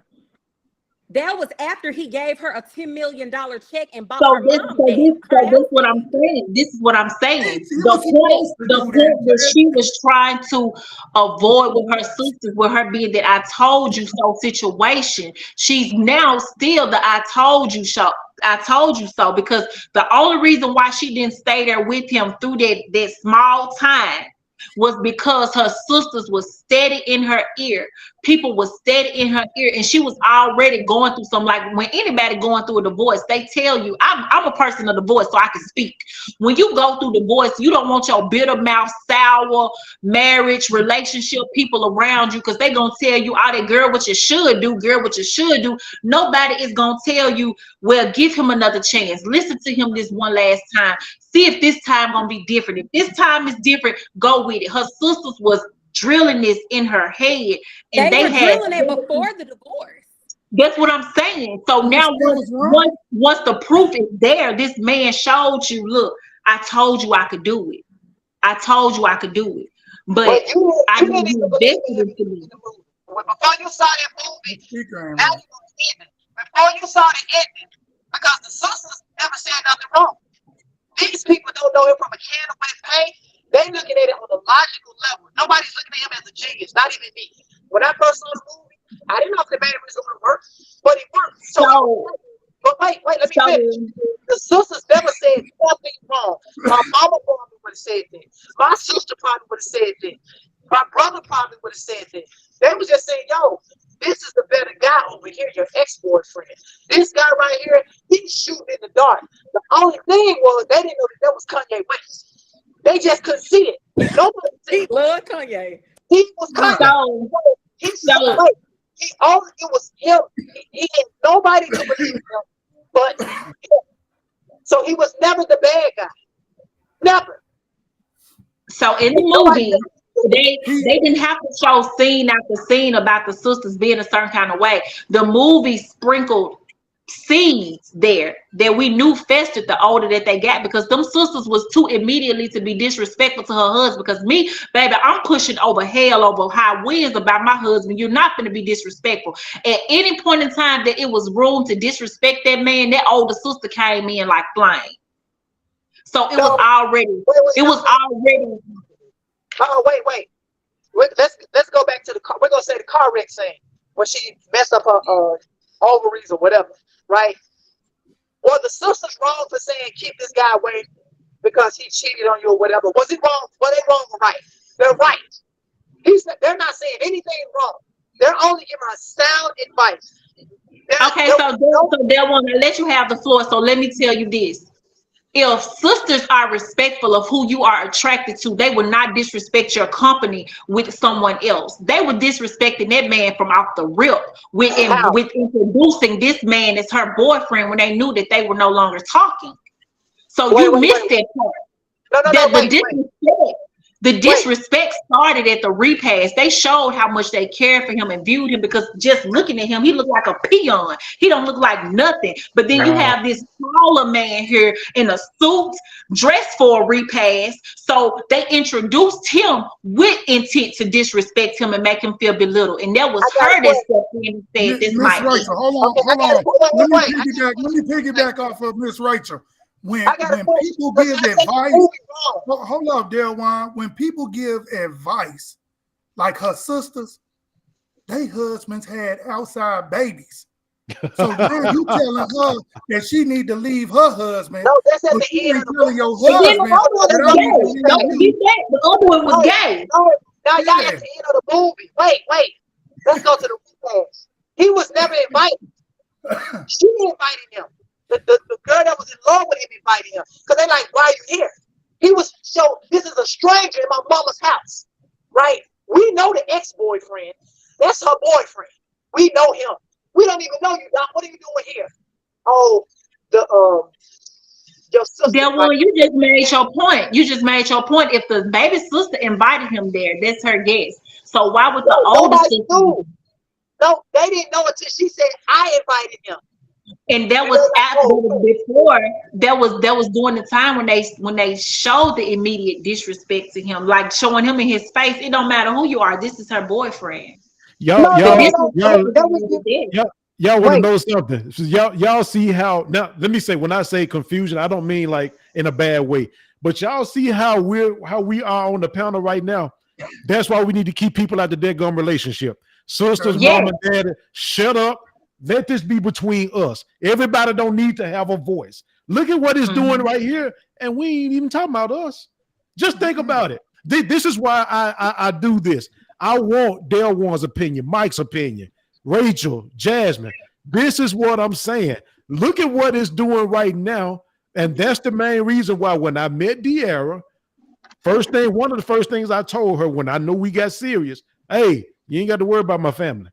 that was after he gave her a $10 million check and bought So her this, mom so back, this, so her this house what back. I'm saying. This is what I'm saying. He was supposed to The do point that, that Jed. she was trying to avoid with her sisters, with her being that I told you so situation. She's now still the I told you so. I told you so, because the only reason why she didn't stay there with him through that small time was because her sisters was steady in her ear. People was steady in her ear, and she was already going through some, like when anybody going through a divorce, they tell you, I'm a person of divorce, so I can speak. When you go through divorce, you don't want your bitter mouth, sour marriage, relationship people around you, because they gonna tell you all that, girl, what you should do, girl, what you should do. Nobody is gonna tell you, well, give him another chance. Listen to him this one last time. See if this time gonna be different. If this time is different, go with it. Her sisters was drilling this in her head, and They they were had. drilling it before the divorce. That's what I'm saying. So And now, still was wrong. once the proof is there, this man showed you, look, I told you I could do it. I told you I could do it. But But I you know didn't even you believe invested him into me. in the movie. Before you saw that The movie, speaker ain't now right. you know the ending. Before you saw the ending, because the sisters never said nothing wrong. These people don't know him from a can of wet paint. They looking at it on a logical level. Nobody's looking at him as a genius, not even me. When I first saw the movie, I didn't know if the man was going to work, but it worked. So, But wait, let me finish. The sisters never said nothing wrong. My mama probably would have said that. My sister probably would have said that. My brother probably would have said that. They was just saying, yo, this is the better guy over here, your ex-boyfriend. This guy right here, he's shooting in the dark. The only thing was they didn't know that was Kanye West. They just couldn't see it. Nobody said He loved Kanye. he was Kanye. so, He said, wait, it was him. He had nobody to believe him but him. So he was never the bad guy. Never. so in the Nobody movie, they didn't have to show scene after scene about the sisters being a certain kind of way. The movie sprinkled seeds there that we knew festered the older that they got, because them sisters was too immediately to be disrespectful to her husband. Because me, baby, I'm pushing over hell over high winds about my husband. You're not going to be disrespectful. At any point in time that it was room to disrespect that man, that older sister came in like flying. So it was already, Oh, wait. Let's go back to the car. We're gonna say the car wreck scene when she messed up her ovaries or whatever, right? Were the sisters wrong for saying keep this guy away because he cheated on you or whatever? Was it wrong? Were they wrong or right? They're right. They're not saying anything wrong. They're only giving her sound advice. okay. So they'll want to let you have the floor. So let me tell you this. If sisters are respectful of who you are attracted to, they will not disrespect your company with someone else. They were disrespecting that man from off the rip with introducing this man as her boyfriend when they knew that they were no longer talking. So you missed that part. The disrespect started at the repast. They showed how much they cared for him and viewed him, because just looking at him, he looked like a peon. He don't look like nothing. But then you have this taller man here in a suit, dressed for a repast. So they introduced him with intent to disrespect him and make him feel belittled. And that was her that stepped in and said, "This might be." Hold on. Let me piggyback off of Miss Rachel. When people give advice, hold up, Delwan. When people give advice, like her sisters, they husbands had outside babies. So now you telling her that she need to leave her husband. No, that's at But the you end ain't of the telling movie. your And then the husband other one that was I need to gay. leave Don't forget you. that. The other one was gay. No, now y'all Yeah. at the end of the movie. Wait. Let's go to the recaps. He was never invited. She invited him. The girl that was in love with him invited him. Because they like, why are you here? He was this is a stranger in my mama's house. Right? We know the ex-boyfriend. That's her boyfriend. We know him. We don't even know you, Doc. What are you doing here? Oh, your sister. That one, you just made your point. You just made your point. If the baby sister invited him there, that's her guest. So why would the older Nobody sister? knew. No, they didn't know until she said, I invited him. And that was after, before that was during the time when they showed the immediate disrespect to him, like showing him in his face. It don't matter who you are. This is her boyfriend. Y'all No, want to know something? So y'all see how now? Let me say, when I say confusion, I don't mean like in a bad way, but y'all see how we are on the panel right now. That's why we need to keep people out the dead gum relationship. Sisters, Yeah. mom and dad, shut up. Let this be between us. Everybody don't need to have a voice. Look at what it's doing right here, and we ain't even talking about us. Just think about it. This is why I do this. I want Dale Warren's opinion, Mike's opinion, Rachel, Jasmine. This is what I'm saying. Look at what it's doing right now, and that's the main reason why when I met De'Ara, one of the first things I told her when I knew we got serious, hey, you ain't got to worry about my family.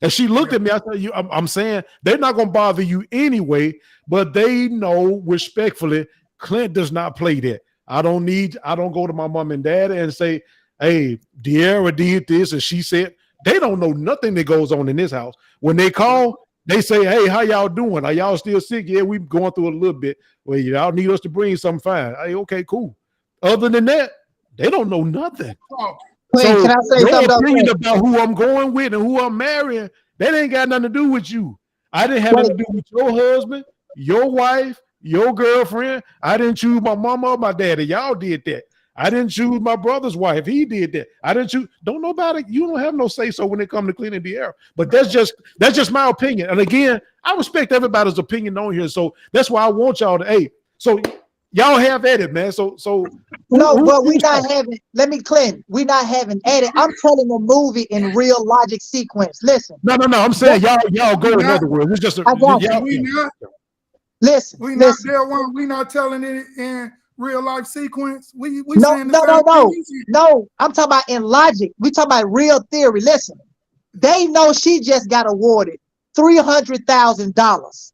And she looked at me. I said, I'm saying they're not going to bother you anyway, but they know respectfully, Clint does not play that. I don't go to my mom and dad and say, hey, De'Ara did this, and she said, they don't know nothing that goes on in this house. When they call, they say, hey, how y'all doing? Are y'all still sick? Yeah, we're going through a little bit. Well, y'all need us to bring something fine. Hey, okay, cool. Other than that, they don't know nothing. Queen, can I say your something opinion else? about who I'm going with and who I'm marrying, that ain't got nothing to do with you. I didn't have nothing to do with your husband, your wife, your girlfriend. I didn't choose my mama or my daddy. Y'all did that. I didn't choose my brother's wife. He did that. I didn't choose. Don't know about it. You don't have no say so when it comes to cleaning the air. But that's just my opinion. And again, I respect everybody's opinion on here. So that's why I want y'all to. Hey, so y'all have at it, man. So but we're not having. Let me clear. We're not having at it. I'm telling the movie in real logic sequence. Listen. No. I'm saying y'all go. In other words, it's just Listen. We Listen. not there one. We not telling it in real life sequence. We No. saying the same thing. No. I'm talking about in logic. We talking about real theory. Listen. They know she just got awarded $300,000.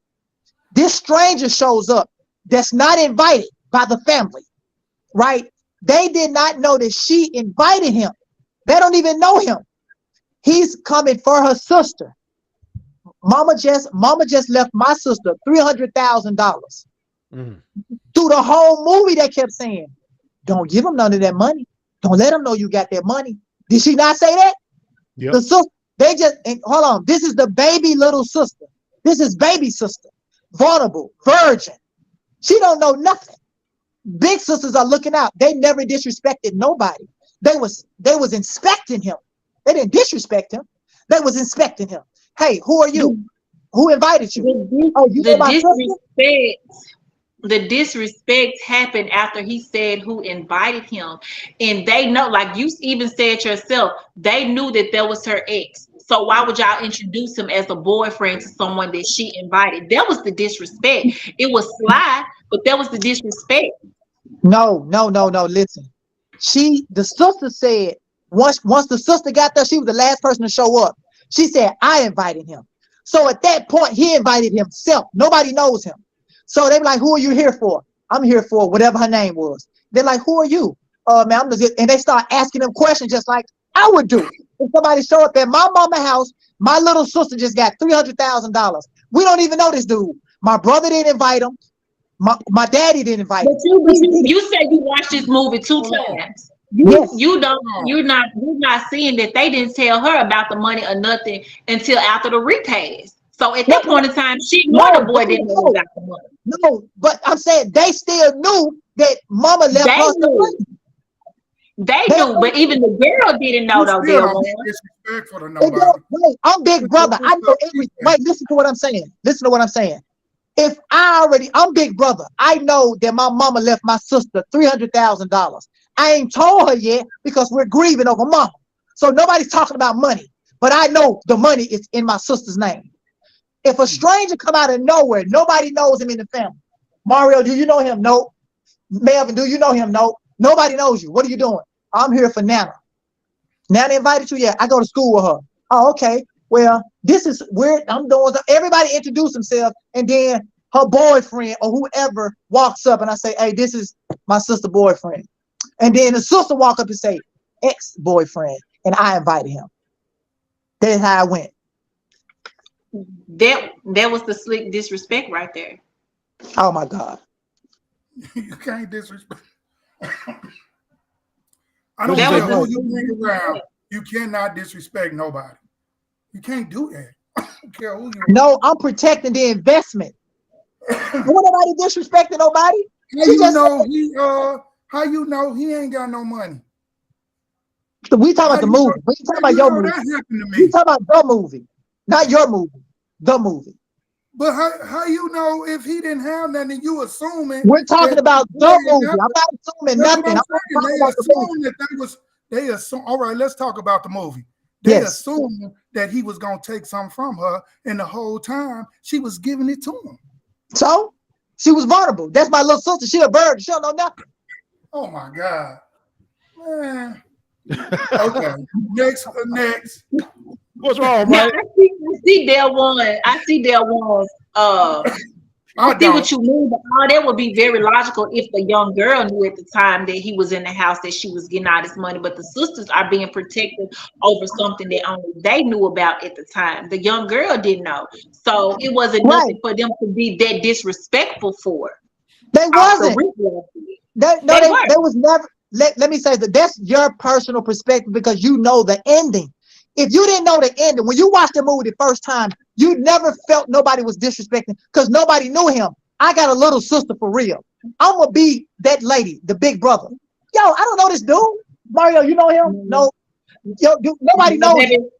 This stranger shows up that's not invited by the family, right? They did not know that she invited him. They don't even know him. He's coming for her sister. Mama just left my sister $300,000. Through the whole movie, they kept saying, "Don't give him none of that money. Don't let him know you got that money." Did she not say that? Yep. The sister, hold on. This is the baby little sister. This is baby sister, vulnerable, virgin. She don't know nothing. Big sisters are looking out. They never disrespected nobody. They was inspecting him. They didn't disrespect him. They was inspecting him. Hey, who are you? Who invited you? The disrespect happened after he said who invited him. And they know, like you even said yourself, they knew that that was her ex. So why would y'all introduce him as a boyfriend to someone that she invited? That was the disrespect. It was sly, but that was the disrespect. No. Listen. The sister said, once the sister got there, she was the last person to show up. She said, I invited him. So at that point, he invited himself. Nobody knows him. So they were like, who are you here for? I'm here for whatever her name was. They're like, who are you? Man, I'm just, and they start asking them questions just like I would do. If somebody showed up at my mama's house, my little sister just got $300,000. We don't even know this dude. My brother didn't invite him. My daddy didn't invite him. You said you watched this movie 2 times. You're not seeing that they didn't tell her about the money or nothing until after the repast. So at that point in time, she knew the boy didn't know about the money. No, but I'm saying they still knew that mama left her some money. They knew, but even the girl didn't know You though. still There don't be was. disrespectful to It nobody. don't- wait, I'm big brother. I know every. Wait, listen to what I'm saying. Listen to what I'm saying. If I'm big brother. I know that my mama left my sister $300,000. I ain't told her yet because we're grieving over mama. So nobody's talking about money. But I know the money is in my sister's name. If a stranger come out of nowhere, nobody knows him in the family. Mario, do you know him? No. Melvin, do you know him? No. Nobody knows you. What are you doing? I'm here for Nana. Nana invited you? Yeah, I go to school with her. Oh, okay. Well, this is weird. I'm doing. Everybody introduce themselves, and then her boyfriend or whoever walks up, and I say, "Hey, this is my sister boyfriend." And then the sister walk up and say, "Ex-boyfriend," and I invited him. That's how I went. That was the slick disrespect right there. Oh my God. You can't disrespect. I What don't you care say, who Mike? you bring around. You cannot disrespect nobody. You can't do that. I don't care who you. No, I'm protecting the investment. Ain't nobody disrespecting nobody. How He you just know he how you know he ain't got no money? we talking How about the you movie. know, We talking how about you your know movie. that happened to We me? talking about the movie, not your movie. The movie. But how you know if he didn't have nothing, you assuming We're talking that about they the didn't movie. have I'm it. not assuming That's what nothing. I'm I'm not saying. talking They about the movie. assumed that they assume. All right, let's talk about the movie. They Yes. assumed that he was gonna take something from her, and the whole time she was giving it to him. So she was vulnerable. That's my little sister. She a bird. She don't know nothing. Oh my God, man. Okay, next. What's wrong, Now Mike? I see there one. I see there was. I see what you mean, but all that would be very logical if the young girl knew at the time that he was in the house that she was getting all this money. But the sisters are being protected over something that only they knew about at the time. The young girl didn't know, so it wasn't Right. nothing for them to be that disrespectful for. They wasn't. They They was never. Let me say that that's your personal perspective because you know the ending. If you didn't know the ending, when you watched the movie the first time, you never felt nobody was disrespecting because nobody knew him. I got a little sister for real. I'm gonna be that lady, the big brother. Yo, I don't know this dude. Mario, you know him? No. Yo, nobody knows him.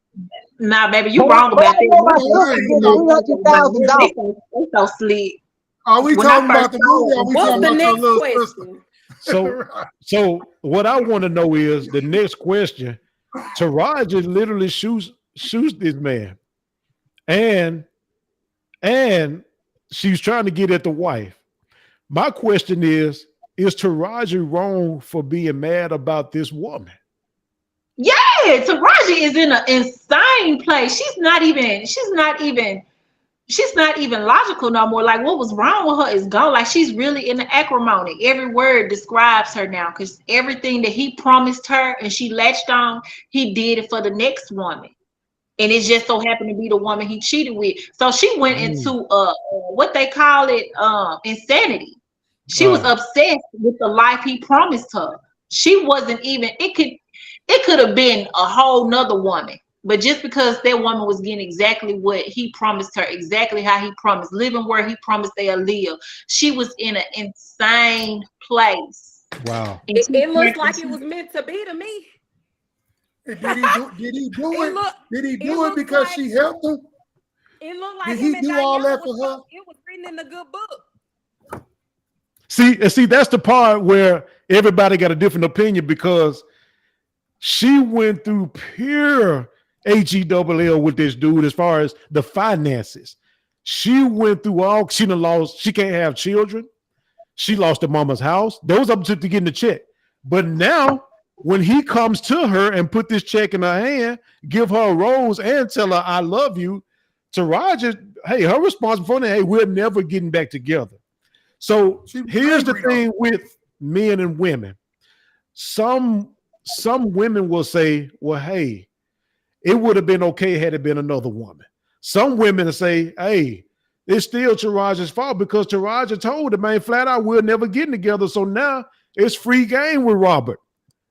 Nah, baby, you But wrong I about know my that. sister getting $300,000. They so slick. Are we When I talking about first the saw movie? it, Or are we What's talking the about your next little question? sister? So what I want to know is the next question. Taraji literally shoots this man, and she's trying to get at the wife. My question is Taraji wrong for being mad about this woman? Yeah, Taraji is in an insane place. She's not even logical no more. Like what was wrong with her is gone. Like she's really in the acrimony. Every word describes her now because everything that he promised her and she latched on, he did it for the next woman. And it just so happened to be the woman he cheated with. So she went into what they call it, insanity. She was obsessed with the life he promised her. She wasn't even, it could have been a whole nother woman. But just because that woman was getting exactly what he promised her, exactly how he promised, living where he promised they'll live, she was in an insane place. Wow. It looks like it was meant to be to me. Did he do it? Did he do it because she helped him? It looked like Did him he and do all Diana that for her? It was written in the good book. See, that's the part where everybody got a different opinion because she went through pure HELL with this dude as far as the finances. She went through all, she can't have children. She lost her mama's house. Those up to getting the check. But now, when he comes to her and put this check in her hand, give her a rose and tell her, I love you, Taraji, hey, her response before that, hey, we're never getting back together. So here's the thing with men and women. Some women will say, well, hey, it would have been okay had it been another woman. Some women will say, hey, it's still Taraji's fault because Taraji told the man flat out, we're never getting together. So now it's free game with Robert.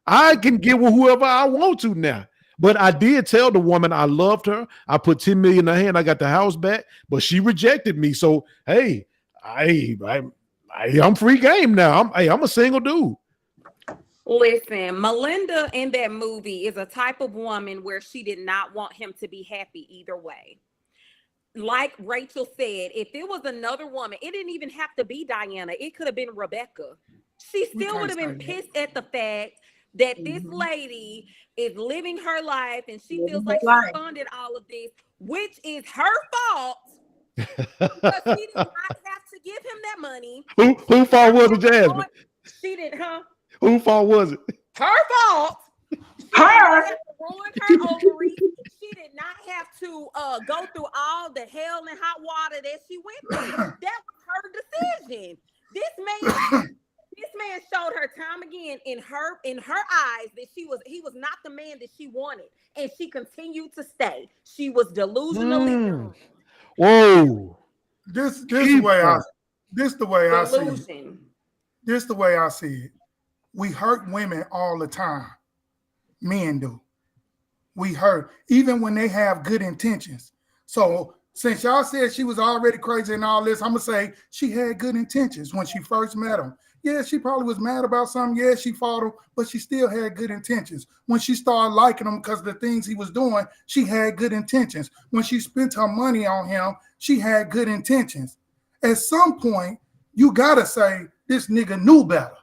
I can get with whoever I want to now. But I did tell the woman I loved her. I put $10 million in her hand. I got the house back, but she rejected me. So, hey, I'm free game now. I'm a single dude. Listen, Melinda in that movie is a type of woman where she did not want him to be happy either way. Like Rachel said, if it was another woman, it didn't even have to be Diana. It could have been Rebecca. She still would have been pissed at the fact that this lady is living her life and she feels like she funded all of this, which is her fault. Because she did not have to give him that money. Who fault was it, Jasmine? She didn't, huh? Who fault was it? Her fault. Her. Ruined her ovaries. She did not have to go through all the hell and hot water that she went through. That was her decision. This man showed her time again in her eyes that he was not the man that she wanted, and she continued to stay. She was delusionally. Whoa. This the way I see it. This the way I see it. We hurt women all the time. Men do. We hurt even when they have good intentions. So since y'all said she was already crazy and all this, I'm gonna say she had good intentions when she first met him. Yeah, she probably was mad about something. Yeah, she fought him, but she still had good intentions. When she started liking him because of the things he was doing, she had good intentions. When she spent her money on him, she had good intentions. At some point, you gotta say this nigga knew better.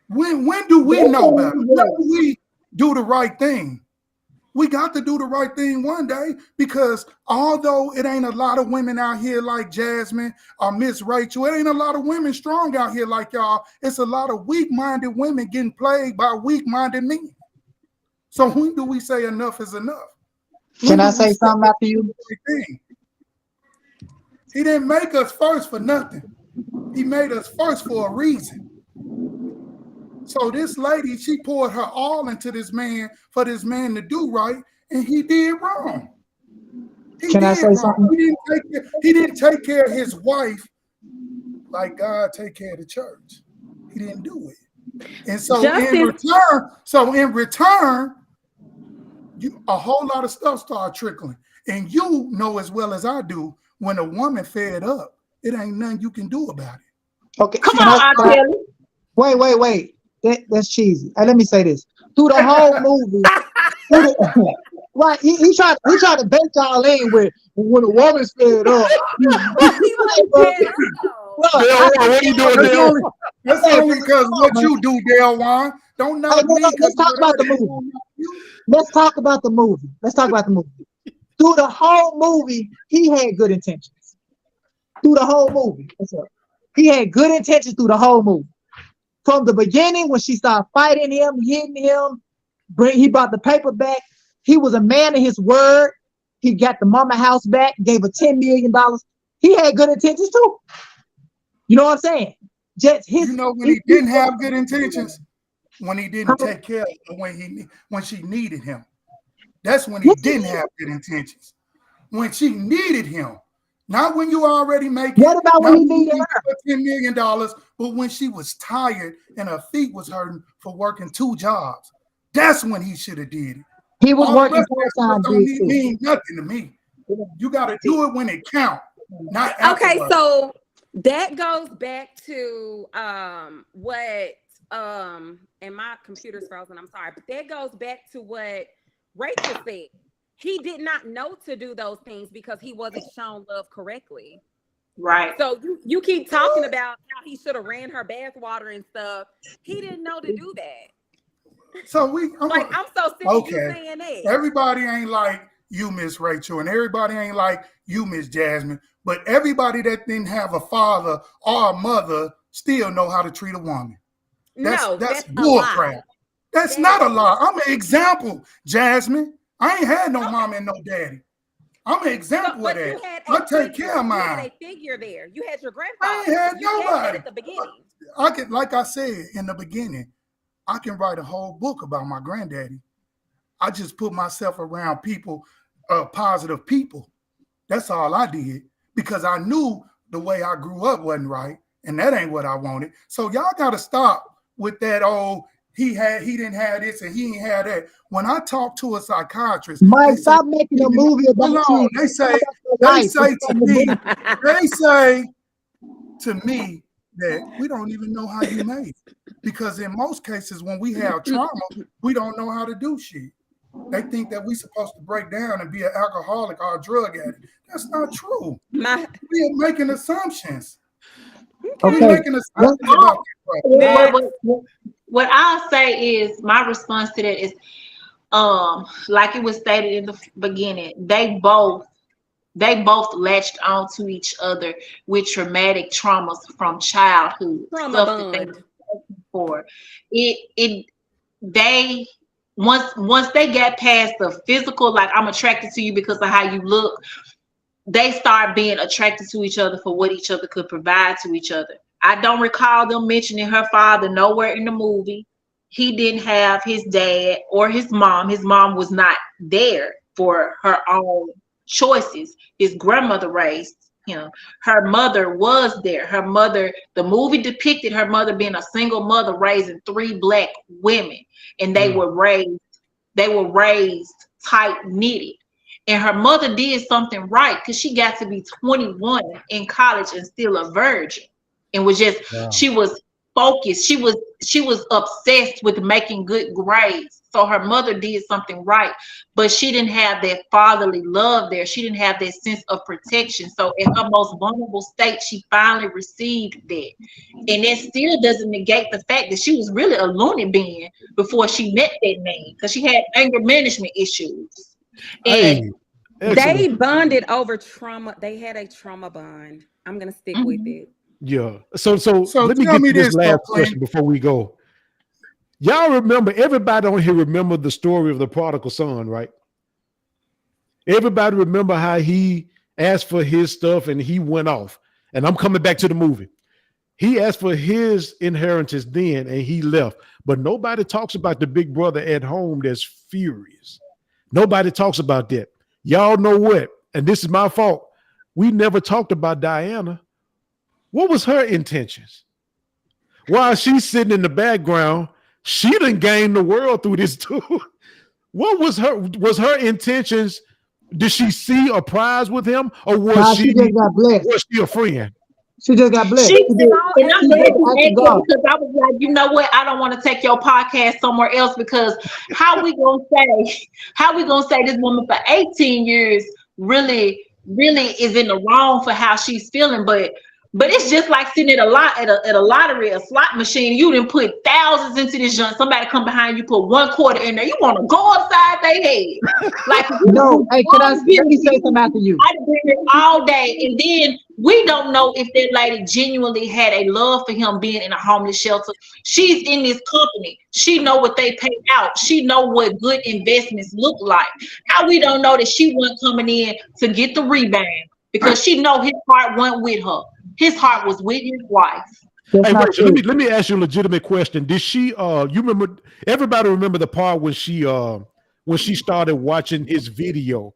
When do we know better? When do we do the right thing? We got to do the right thing one day, because although it ain't a lot of women out here like Jasmine or Miss Rachel, it ain't a lot of women strong out here like y'all. It's a lot of weak-minded women getting played by weak-minded men. So when do we say enough is enough? Can I say something after you? He didn't make us first for nothing. He made us first for a reason. So this lady, she poured her all into this man for this man to do right, and he did wrong. Can I say something? He didn't take care of his wife like God take care of the church. He didn't do it. And so in return, a whole lot of stuff started trickling. And you know as well as I do, when a woman fed up, it ain't nothing you can do about it. Okay, come on, wait. That's cheesy. Let me say this. Through the whole movie, right? He tried to bait y'all in with when a woman's fed up. What are you doing there? That's only because what you do, Del Juan. Don't knock me. Let's talk about the movie. Let's talk about the movie. Through the whole movie, he had good intentions. Through the whole movie. He had good intentions through the whole movie. From the beginning, when she started fighting him, hitting him, he brought the paper back. He was a man of his word. He got the mama house back, gave her $10 million. He had good intentions too. You know what I'm saying? When he didn't have good intentions, when he didn't take care of her when she needed him. That's when he didn't have good intentions. When she needed him. Not when you already make it. What about when he needed her? $10 million, but when she was tired and her feet was hurting for working 2 jobs. That's when he should have did it. He was working full-time. Don't mean nothing to me. You got to do it when it counts. Not okay, so that goes back to what and my computer's frozen. I'm sorry, but that goes back to what Rachel said. He did not know to do those things because he wasn't shown love correctly. Right. So you keep talking about how he should have ran her bathwater and stuff. He didn't know to do that. So I'm so sick of you saying that. Everybody ain't like you, Miss Rachel, and everybody ain't like you, Miss Jasmine. But everybody that didn't have a father or a mother still know how to treat a woman. That's bullcrap. That's not a lie. I'm an example, Jasmine. I ain't had no mama and no daddy. I'm an example of that. I take care of mine. You had a figure there. You had your grandfather. I ain't had nobody. At the beginning. Like I said in the beginning, I can write a whole book about my granddaddy. I just put myself around people, positive people. That's all I did, because I knew the way I grew up wasn't right, and that ain't what I wanted. So y'all got to stop with that he didn't have this and he ain't had that. When I talk to a psychiatrist, Mike, stop making a movie about you. They say to me, that we don't even know how you made it. Because in most cases, when we have trauma, we don't know how to do shit. They think that we're supposed to break down and be an alcoholic or a drug addict. That's not true. We are making assumptions. Okay. We're making assumptions about What I'll say is my response to that is, like it was stated in the beginning, they both latched on to each other with traumatic traumas from childhood. Trauma Stuff that they bond. for they once they get past the physical, like I'm attracted to you because of how you look, they start being attracted to each other for what each other could provide to each other. I don't recall them mentioning her father nowhere in the movie. He didn't have his dad or his mom. His mom was not there for her own choices. His grandmother raised him. Her mother was there. Her mother, the movie depicted her mother being a single mother raising 3 Black women, and they were raised tight knitted. And her mother did something right because she got to be 21 in college and still a virgin, and was just she was focused. She was obsessed with making good grades. So her mother did something right, but she didn't have that fatherly love there. She didn't have that sense of protection. So in her most vulnerable state, she finally received that. And that still doesn't negate the fact that she was really a loony being before she met that man, because she had anger management issues. And they bonded over trauma. They had a trauma bond. I'm gonna stick with it. Yeah. So let me get to this last question before we go. Y'all remember, everybody on here remember the story of the prodigal son, right? Everybody remember how he asked for his stuff and he went off. And I'm coming back to the movie. He asked for his inheritance then and he left. But nobody talks about the big brother at home that's furious. Nobody talks about that. Y'all know what? And this is my fault. We never talked about Diana. What was her intentions? While she's sitting in the background, she done gained the world through this too. What was her intentions? Did she see a prize with him, or was she just got blessed? Was she a friend? She just got blessed. And I'm glad you asked that, because I was like, you know what? I don't want to take your podcast somewhere else, because how we gonna say this woman for 18 years really is in the wrong for how she's feeling, but it's just like sitting at a lottery, a slot machine. You didn't put thousands into this junk. Somebody come behind you, put 1 quarter in there. You want to go upside their head. Like, no, hey, let me say something after you. I've been here all day, and then we don't know if that lady genuinely had a love for him being in a homeless shelter. She's in this company. She know what they pay out. She know what good investments look like. How we don't know that she wasn't coming in to get the rebound, because she know his heart went with her. His heart was with his wife. Hey, Rachel, let me ask you a legitimate question. Did she you remember, everybody remember the part when she started watching his video?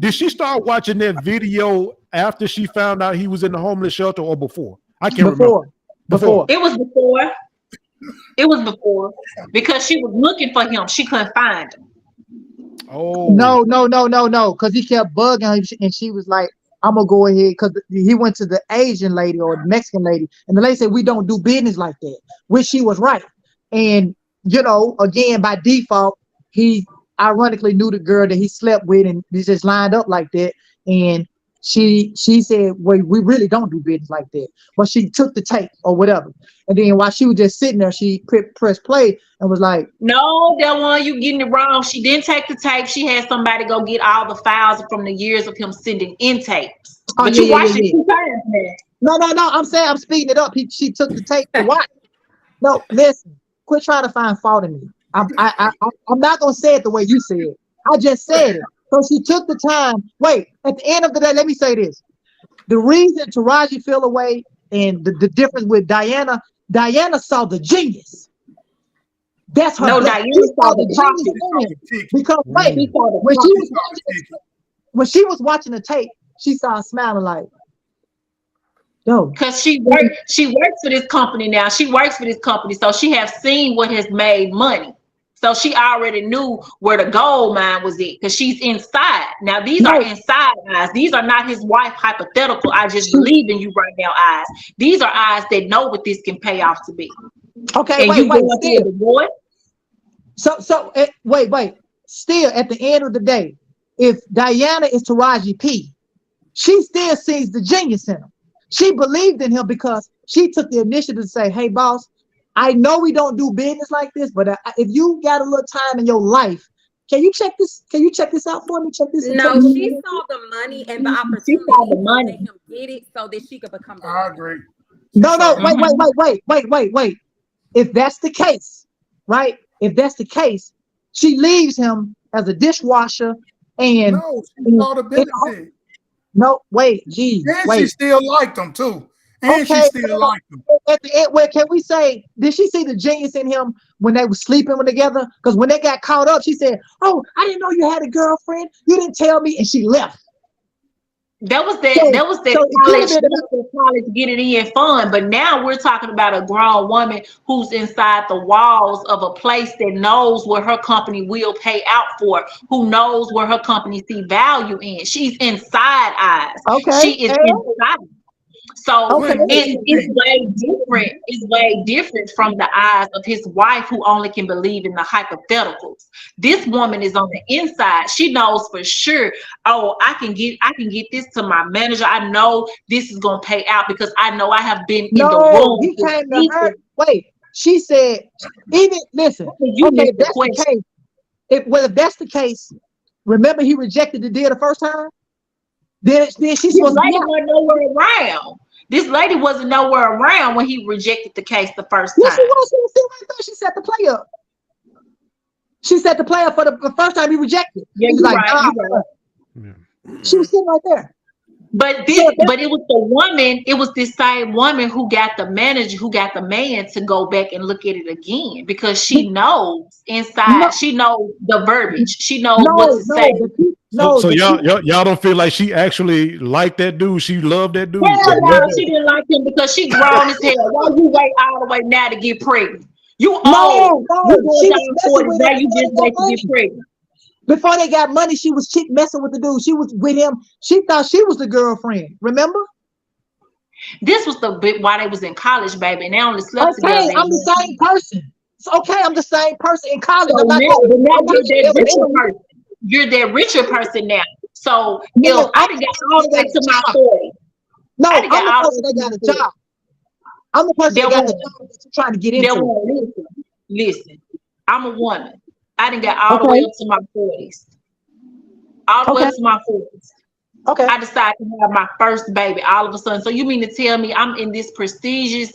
Did she start watching that video after she found out he was in the homeless shelter, or before? I can't remember. Before. It was before. It was before, because she was looking for him. She couldn't find him. Oh. No. Because he kept bugging her, and she was like, I'm gonna go ahead, because he went to the Asian lady or the Mexican lady, and the lady said, we don't do business like that, which she was right. And again, by default, he ironically knew the girl that he slept with, and he just lined up like that. And she said, well, we really don't do business like that. But she took the tape or whatever. And then while she was just sitting there, she pressed play and was like, no, that one, you getting it wrong. She didn't take the tape. She had somebody go get all the files from the years of him sending in tapes. Oh, but you watched it 2 times, man. No. I'm saying I'm speeding it up. She took the tape to watch. No, listen, quit trying to find fault in me. I'm not gonna say it the way you said it. I just said it. So she took the time. Wait, at the end of the day, let me say this. The reason Taraji fell away, and the difference with Diana saw the genius. That's her. No, Diana saw the genius. Because when she was watching the tape, she saw smiling like, yo. Because she works for this company now. She works for this company, so she has seen what has made money. So she already knew where the gold mine was at because she's inside. Now, these are inside eyes. These are not his wife hypothetical. I just believe in you right now eyes. These are eyes that know what this can pay off to be. Okay, And wait, still. The boy. So wait. Still, at the end of the day, if Diana is Taraji P, she still sees the genius in him. She believed in him because she took the initiative to say, hey, boss, I know we don't do business like this, but if you got a little time in your life, can you check this? Can you check this out for me? Check this. No, she saw the money and the opportunity. She saw the money. To let him get it so that she could become. I agree. No, wait. If that's the case, right? If that's the case, she leaves him as a dishwasher and no, she saw the benefit. No, wait, geez, and she still liked him too. And she still liked him. At the end, where can we say, did she see the genius in him when they were sleeping together? Because when they got caught up, she said, oh, I didn't know you had a girlfriend. You didn't tell me, and she left. That was that college get it in fun. But now we're talking about a grown woman who's inside the walls of a place that knows what her company will pay out for, who knows where her company see value in. She's inside eyes. Okay. She is inside. So it's way different. It's way different from the eyes of his wife, who only can believe in the hypotheticals. This woman is on the inside. She knows for sure. Oh, I can get this to my manager. I know this is gonna pay out because I know I have been in the room. He came to her. Wait, she said, even listen. If that's the case, if that's the case, remember he rejected the deal the first time. Then she's supposed to be wasn't nowhere around. This lady wasn't nowhere around when he rejected the case the first time. Yes, she was. She set the play up. She set the play up for the first time he rejected. Yeah, He's like, she was sitting right there. But it was the woman. It was this same woman who got the manager, who got the man to go back and look at it again because she knows inside. She knows the verbiage. She knows what to say. So y'all don't feel like she actually liked that dude? She loved that dude? No, she didn't like him because she grown as hell. Why you wait all the way now to get pregnant? You old. No, you now you just wait to get pregnant. Before they got money, she was messing with the dude. She was with him. She thought she was the girlfriend. Remember? This was the bit why they was in college, baby, and they only slept together. Okay, I'm the same person. It's okay, I'm the same person in college. So now you're that richer person now. So if I didn't get all the way to my 40s. No, I'm the person that got a job. I'm the person that got the job that you're trying to get into. Listen, I'm a woman. I didn't get all the way up to my 40s. All the way up to my 40s. Okay. I decided to have my first baby all of a sudden. So you mean to tell me I'm in this prestigious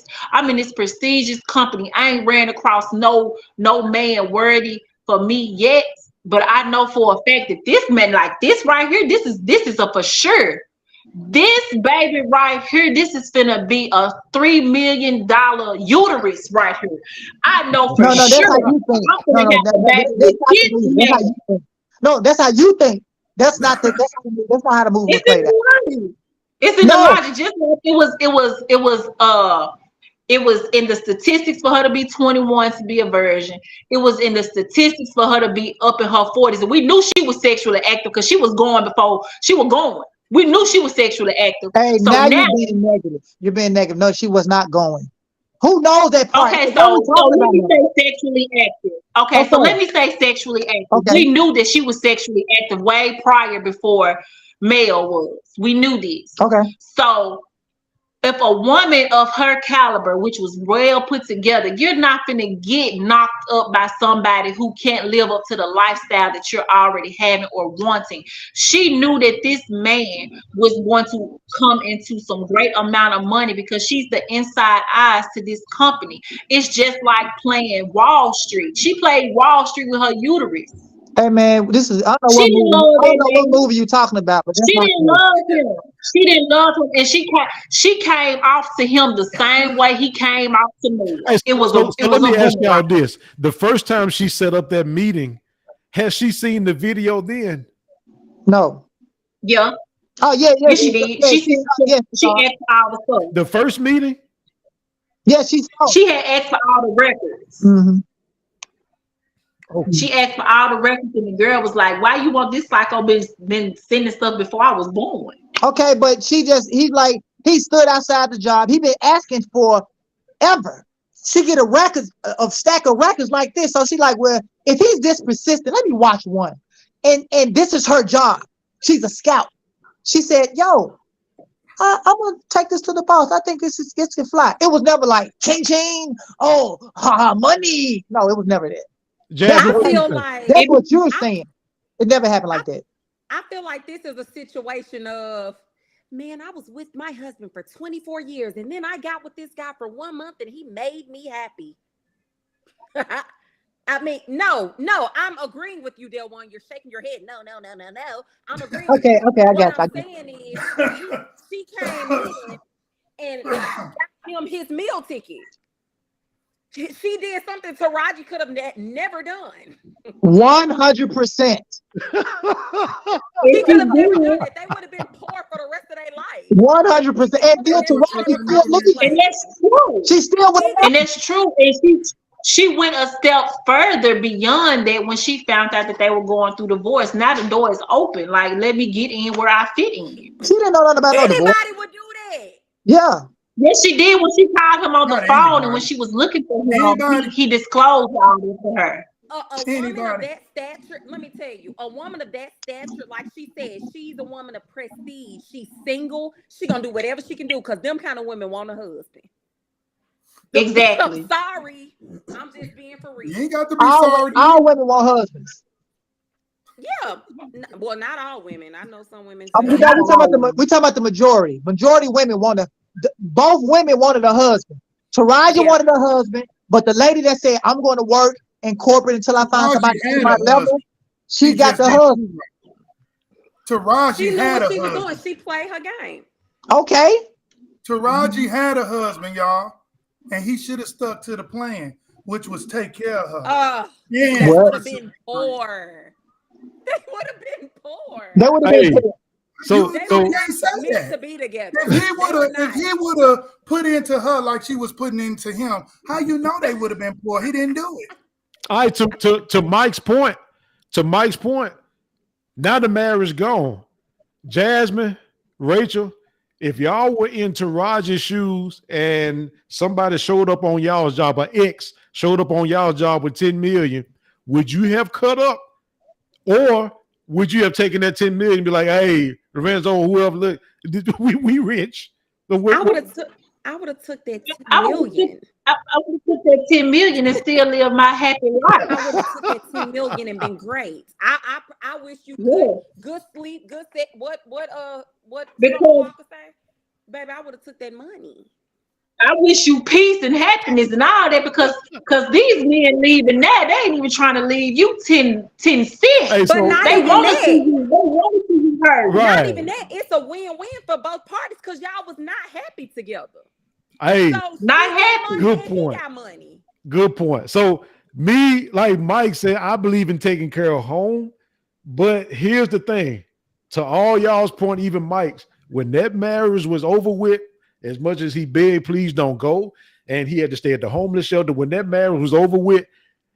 company. I ain't ran across no man worthy for me yet. But I know for a fact that this man like this right here, this is a for sure. This baby right here, this is gonna be a $3 million uterus right here. I know for sure. That's how you think. That's how you think. That's not how the movie was played out. It's in the logic. Just like it was in the statistics for her to be 21 to be a virgin. It was in the statistics for her to be up in her 40s. And we knew she was sexually active because she was going before she was going. We knew she was sexually active. Hey, so now you're being negative. You're being negative. No, she was not going. Who knows that part? Okay, so let me say sexually active. Okay, so let me say sexually active. Okay. We knew that she was sexually active way prior before Mel was. We knew this. Okay. So if a woman of her caliber, which was well put together, you're not gonna get knocked up by somebody who can't live up to the lifestyle that you're already having or wanting. She knew that this man was going to come into some great amount of money because she's the inside eyes to this company. It's just like playing Wall Street. She played Wall Street with her uterus. Hey man, I don't know what movie you're talking about, but she didn't love him. She didn't love him, and she came off to him the same way he came off to me. Let me ask y'all this: the first time she set up that meeting, has she seen the video then? No. Yeah. Oh yeah. She did. She asked for all the stuff. The first meeting. Yeah, she had asked for all the records. Mm-hmm. She asked for all the records, and the girl was like, "Why you want this psycho been sending stuff before I was born?" Okay, but he stood outside the job. He been asking for ever. She get a stack of records like this. So she like, well, if he's this persistent, let me watch one. And this is her job. She's a scout. She said, yo, I'm gonna take this to the boss. I think this can fly. It was never like ching ching. Oh, money. No, it was never that. Jasmine, I feel like that's what you're saying. It never happened like that. I feel like this is a situation of, man, I was with my husband for 24 years and then I got with this guy for 1 month and he made me happy. I mean, no, I'm agreeing with you, Del One. You're shaking your head. No. I'm agreeing with you. Okay, I got what I'm saying is she came in and got him his meal ticket. She did something Taraji could have never done. 100%. He could have never done it. They would have been poor for the rest of their life. 100%. And then Taraji still looking. And that's true. She still with And that's true. And she went a step further beyond that when she found out that they were going through divorce. Now the door is open. Like, let me get in where I fit in. She didn't know nothing about Anybody divorce. would do that. Yeah. Yes, she did when she called him on the Not phone, anybody. and when she was looking for him, he disclosed all this to her. A woman of Anybody. that stature, let me tell you, a woman of that stature, like she said, she's a woman of prestige. She's single. She gonna do whatever she can do because them kind of women want a husband. Exactly. I'm sorry. I'm just being for real. You ain't got to be sorry. All women want husbands. Yeah. Well, not all women. I know some women. We talking about the majority. Majority women both women wanted a husband. Taraji wanted a husband, but the lady that said, I'm going to work in corporate until I find somebody at my level, she got the husband. Taraji She knew had what a she was doing. husband. She played her game. Okay. Taraji had a husband, y'all, and he should have stuck to the plan, which was take care of her. They Yeah. would have been poor. They would have been poor. They would have been poor. So They so were can't say not meant that. to be together. If he would have put into her like she was putting into him, how you know they would have been poor? He didn't do it. all right, to Mike's point, now the marriage gone. Jasmine, Rachel, if y'all were in Taraji's shoes and somebody showed up on y'all's job, or X showed up on y'all's job with 10 million, would you have cut up? Or would you have taken that 10 million and be like, hey, Lorenzo, whoever, look, we rich. I would have took that 10 million. I would have took that 10 million and still live my happy life. I would have took that 10 million and been great. I wish you could. Good sleep, good set. What Because- Walker say? Baby, I would have took that money. I wish you peace and happiness and all that because these men leaving now, they ain't even trying to leave you 10 cents. Hey, But not They even want to that. see you. They want to see you hurt. Right. Not even that. It's a win-win for both parties because y'all was not happy together. Hey, So Not she got happy. money Good and he point. got money. good point. So me, like Mike said, I believe in taking care of home. But here's the thing. To all y'all's point, even Mike's, when that marriage was over with, as much as he begged, please don't go, and he had to stay at the homeless shelter, when that marriage was over with,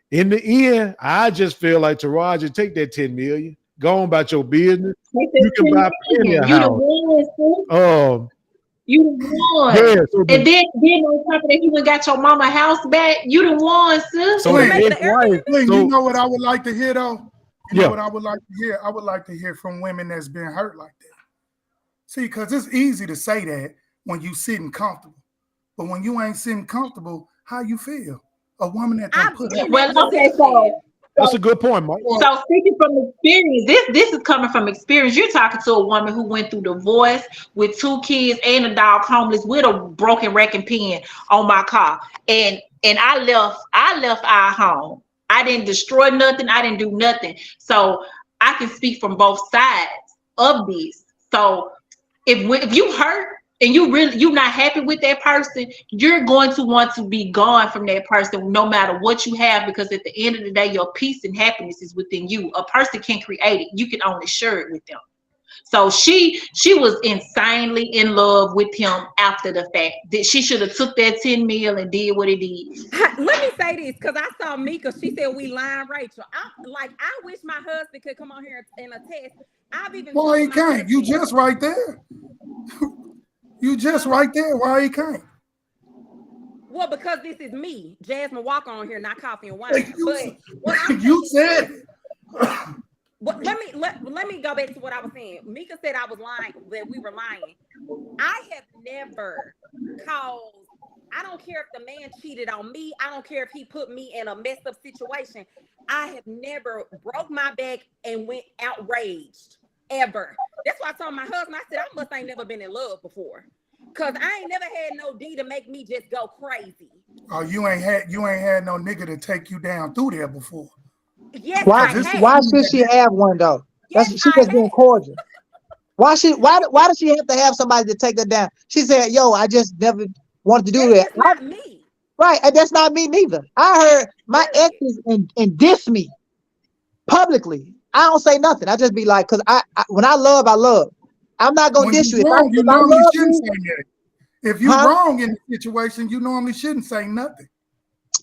in the end, I just feel like Taraji, take that 10 million, go on about your business. You can buy plenty of You the house. one, sis. You the one. Yeah, so And then on top of that, you went got your mama house back. You the one, sis. so Wait, the ex-wife, Wait, so- you know what I would like to hear though? You Yeah. know what I would like to hear? I would like to hear from women that's been hurt like that. See, because it's easy to say that when you sitting comfortable. But when you ain't sitting comfortable, how you feel? A woman that can put her Well, okay, so that's a good point, Mike. So speaking from experience, this is coming from experience. You're talking to a woman who went through divorce with 2 kids and a dog, homeless, with a broken wrecking pin on my car, and I left our home. I didn't destroy nothing. I didn't do nothing. So I can speak from both sides of this. So if you hurt and you're not happy with that person, you're going to want to be gone from that person no matter what you have, because at the end of the day, your peace and happiness is within you. A person can create it. You can only share it with them. So she was insanely in love with him after the fact. That she should have took that 10 mil and did what it did. Let me say this, because I saw Mika. She said we lying, Rachel. I wish my husband could come on here and attest. I've even Why he told my can't? You husband- just right there. You just right there. Why he can't? Well, because this is me, Jasmine Walker, on here, not coffee and wine. But what I'm You saying said. is- But let me go back to what I was saying. Mika said I was lying, that we were lying. I have never caused. I don't care if the man cheated on me. I don't care if he put me in a messed up situation. I have never broke my back and went outraged ever. That's why I told my husband. I said I must ain't never been in love before, cause I ain't never had no D to make me just go crazy. Oh, you ain't had no nigga to take you down through there before. Yes, Why? I have. Why should she have one though? Yes, She I just being have. cordial. Why does she have to have somebody to take her down? She said, "Yo, I just never wanted to do That's that." just not me. Right, and that's not me neither. I heard my exes and diss me publicly. I don't say nothing. I just be like, cause I when I love, I love. I'm not gonna When diss you you. wrong, you If I normally love shouldn't you, say nothing. If you're wrong in the situation, you normally shouldn't say nothing.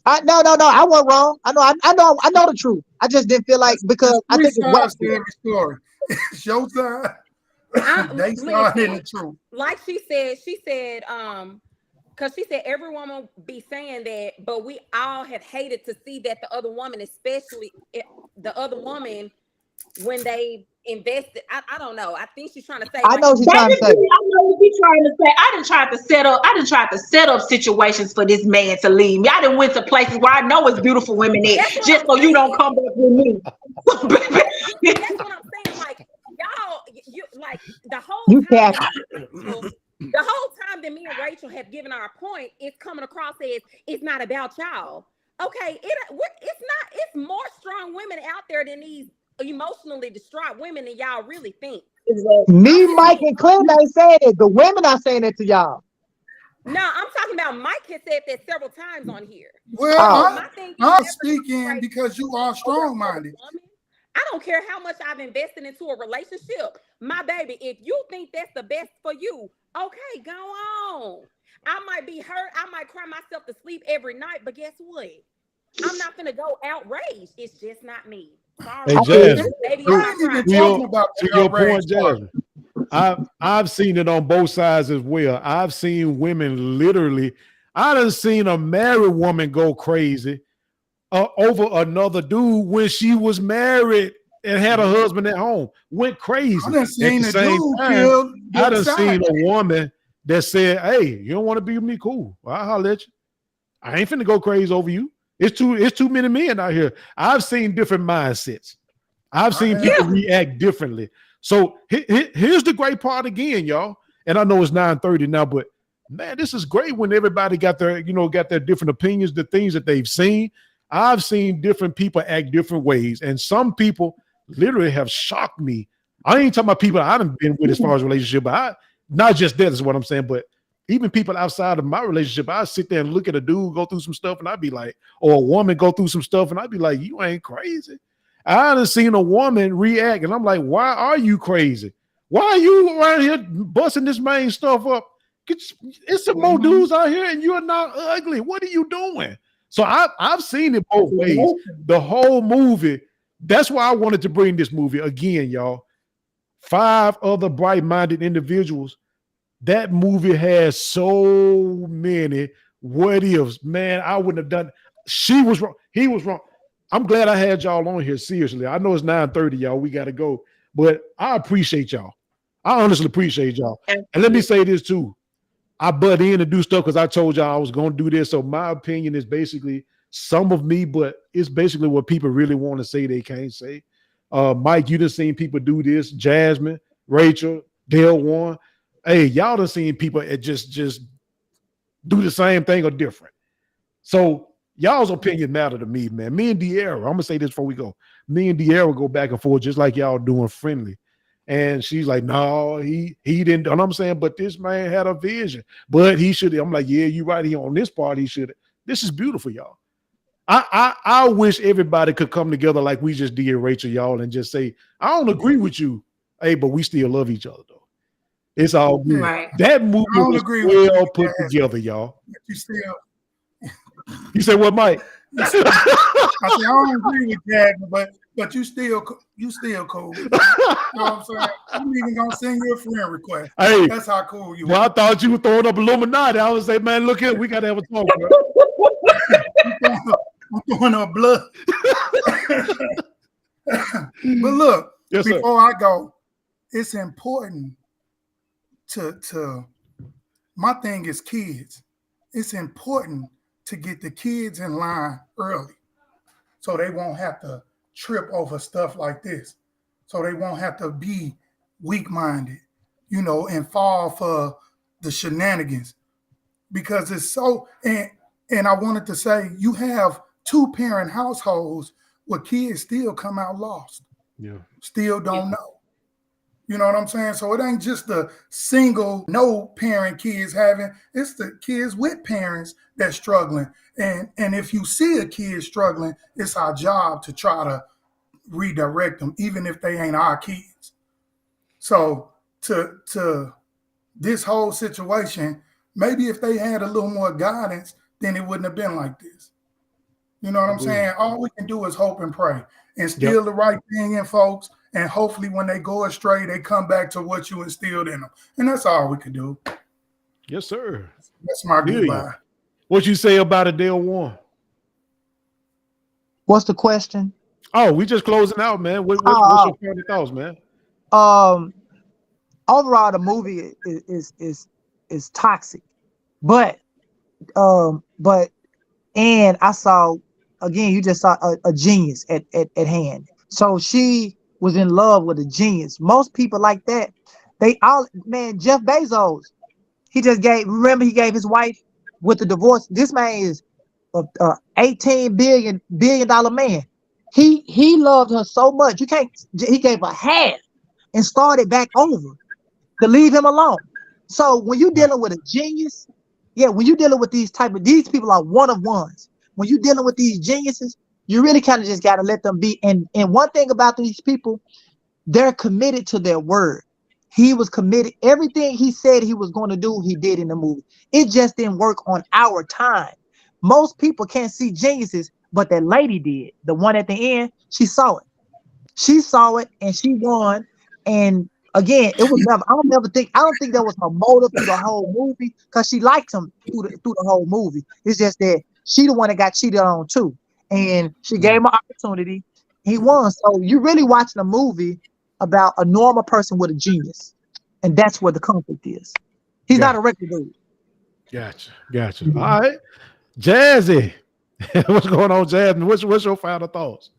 no. I wasn't wrong. I know the truth. I just didn't feel like because I think it's sides to whack. every story. It's your side. They Listen, start in the truth. like she said, because she said every woman be saying that, but we all have hated to see that the other woman, especially the other woman, when they invested. I don't know. I think she's trying to say. I know what she's trying to say. I know what she's trying to say. I didn't try to set up situations for this man to leave me. I done went to places where I know it's beautiful women at, just so you don't come back with me. That's what I'm saying. Like y'all, you like the whole time. The whole time that me and Rachel have given our point, it's coming across as it's not about y'all. Okay, it's not. It's more strong women out there than these emotionally distraught women than y'all really think. Me, Mike, and Clem ain't saying it. The women are saying it to y'all. No, I'm talking about Mike has said that several times on here. Well, I'm speaking because you are strong-minded. I don't care how much I've invested into a relationship. My baby, if you think that's the best for you, okay, go on. I might be hurt. I might cry myself to sleep every night, but guess what? I'm not going to go outraged. It's just not me. Sorry. Hey, Jasmine, to your point, Jasmine, I've seen it on both sides as well. I've seen women literally, I done seen a married woman go crazy over another dude when she was married and had a husband at home. Went crazy. I done seen at the a same dude time, kill I done seen a woman that said, "Hey, you don't want to be with me? Cool. I'll holler at you. I ain't finna go crazy over you. It's too many men out here." I've seen different mindsets. I've seen people react differently. So here's the great part again, y'all. And I know it's 9:30 now, but man, this is great when everybody got their different opinions, the things that they've seen. I've seen different people act different ways, and some people literally have shocked me. I ain't talking about people I haven't been with as far as relationship, but not just that is what I'm saying, but even people outside of my relationship, I sit there and look at a dude go through some stuff, and I'd be like, or a woman go through some stuff, and I'd be like, you ain't crazy. I done seen a woman react, and I'm like, why are you crazy? Why are you around here busting this main stuff up? It's some more dudes out here, and you're not ugly. What are you doing? So I've seen it both ways. The whole movie. That's why I wanted to bring this movie again, y'all. 5 other bright-minded individuals. That movie has so many what ifs. Man, I wouldn't have done. She was wrong. He was wrong. I'm glad I had y'all on here. Seriously, I know it's 9:30, y'all. We got to go, but I appreciate y'all. I honestly appreciate y'all. And let me say this too. I butt in to do stuff because I told y'all I was going to do this. So my opinion is basically some of me, but it's basically what people really want to say they can't say. Mike, you done seen people do this. Jasmine, Rachel, Dale Warren. Hey, y'all done seen people just do the same thing or different. So y'all's opinion matter to me, man. Me and De'Ara, I'm going to say this before we go. Me and De'Ara go back and forth just like y'all doing friendly. And she's like, no, he didn't. And I'm saying, but this man had a vision. But he should. I'm like, yeah, you're right. He on this part, he should. This is beautiful, y'all. I wish everybody could come together like we just did, Rachel, y'all, and just say, I don't agree with you, Hey, but we still love each other though. It's all good. Right. That movie I don't was agree with well you, put Jazz. together, y'all. You still, You said what, Mike? I said I don't agree with Jasmine, but you still cool. You know what I'm saying? I'm even gonna send you a friend request. Hey, That's how cool you well, are. I thought you were throwing up Illuminati. I was say, man, look here, we gotta have a talk, bro. I'm throwing up blood. But look, Yes, sir. before I go, it's important to my thing is kids. It's important to get the kids in line early so they won't have to trip over stuff like this. So they won't have to be weak-minded, and fall for the shenanigans. Because it's so and I wanted to say you have 2-parent households where kids still come out lost. Yeah. Still don't know. You know what I'm saying? So it ain't just the single no parent kids having, it's the kids with parents that's struggling. And if you see a kid struggling, it's our job to try to redirect them, even if they ain't our kids. So to this whole situation, maybe if they had a little more guidance, then it wouldn't have been like this. You know what I'm saying? All we can do is hope and pray, instill the right thing in folks, and hopefully when they go astray, they come back to what you instilled in them. And that's all we can do. Yes, sir. That's my goodbye. What you say about Adele Warren? What's the question? Oh, we just closing out, man. What's your final thoughts, man? Overall, the movie is toxic, but and I saw again. You just saw a genius at hand. So she was in love with a genius. Most people like that. Jeff Bezos. He gave his wife with the divorce. This man is a $18 billion man. He loved her so much. He gave her half and started back over to leave him alone. So when you're dealing with a genius, when you're dealing with these people are one of ones. When you're dealing with these geniuses, you really kind of just got to let them be. And one thing about these people, they're committed to their word. He was committed. Everything he said he was going to do, he did in the movie. It just didn't work on our time. Most people can't see geniuses, but that lady did. The one at the end, she saw it. She saw it and she won. And again, it was never. I don't think that was her motive through the whole movie, because she liked him through the whole movie. It's just that she the one that got cheated on too, and she gave him an opportunity. He won. So you really watching a movie about a normal person with a genius, and that's where the conflict is. He's not a record dude. Gotcha. Mm-hmm. All right, Jazzy, what's going on, Jasmine? What's your final thoughts?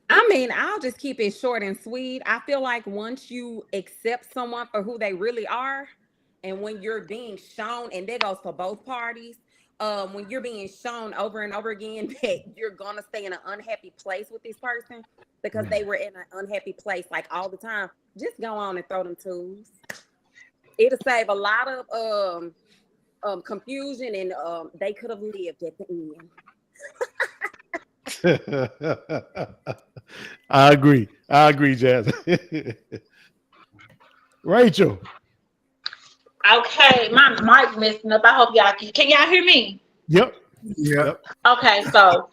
I mean, I'll just keep it short and sweet. I feel like once you accept someone for who they really are, and when you're being shown, and that goes for both parties, when you're being shown over and over again that you're gonna stay in an unhappy place with this person because they were in an unhappy place like all the time, just go on and throw them tools. It'll save a lot of confusion, and they could have lived at the end. I agree, Jazz. Rachel. Okay, my mic messing up. I hope y'all can y'all hear me? Yep. Okay, so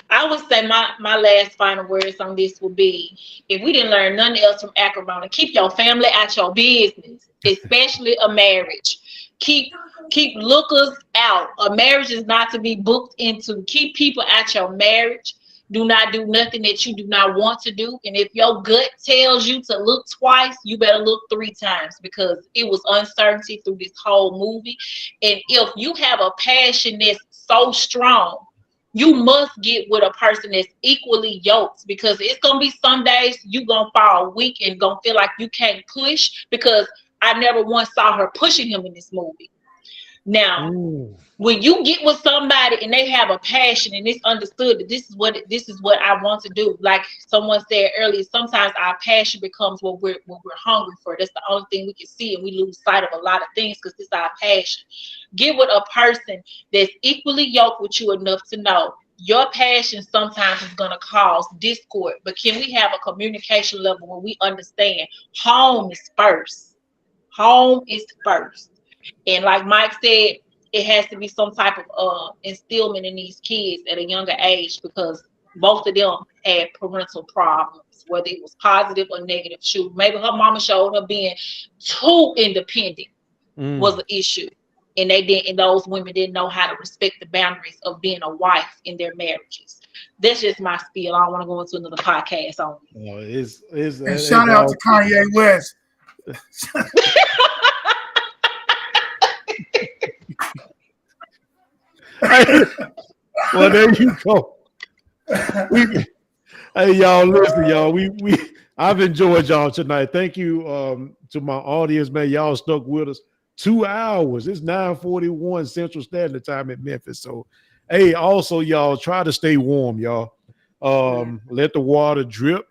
I would say my last final words on this would be, if we didn't learn nothing else from Acrimony, keep your family out your business, especially a marriage. Keep lookers out. A marriage is not to be booked into. Keep people at your marriage. Do not do nothing that you do not want to do. And if your gut tells you to look twice, you better look 3 times, because it was uncertainty through this whole movie. And if you have a passion that's so strong, you must get with a person that's equally yoked, because it's going to be some days you going to fall weak and going to feel like you can't push, because I never once saw her pushing him in this movie. Now, when you get with somebody and they have a passion and it's understood that this is what I want to do, like someone said earlier, sometimes our passion becomes what we're hungry for. That's the only thing we can see, and we lose sight of a lot of things because it's our passion. Get with a person that's equally yoked with you enough to know your passion sometimes is going to cause discord, but can we have a communication level where we understand home is first? Home is first. And like Mike said, it has to be some type of instillment in these kids at a younger age, because both of them had parental problems, whether it was positive or negative. Shoot, maybe her mama showed her being too independent was an issue. And those women didn't know how to respect the boundaries of being a wife in their marriages. That's just my spiel. I don't want to go into another podcast on it. And shout out to Kanye West. Well, there you go. Hey, y'all, listen, y'all. I've enjoyed y'all tonight. Thank you to my audience, man. Y'all stuck with us 2 hours. It's 9:41 Central Standard Time in Memphis. So, hey, also, y'all, try to stay warm, y'all. Let the water drip.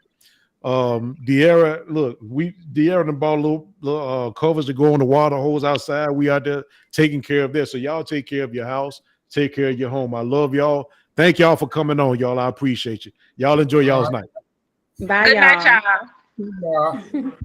De'Ara, look, De'Ara and bought little covers to go on the water hose outside. We out there taking care of that. So y'all take care of your house, take care of your home. I love y'all. Thank y'all for coming on, y'all. I appreciate you. Y'all enjoy y'all's night. Bye, Good y'all. night, y'all. Yeah.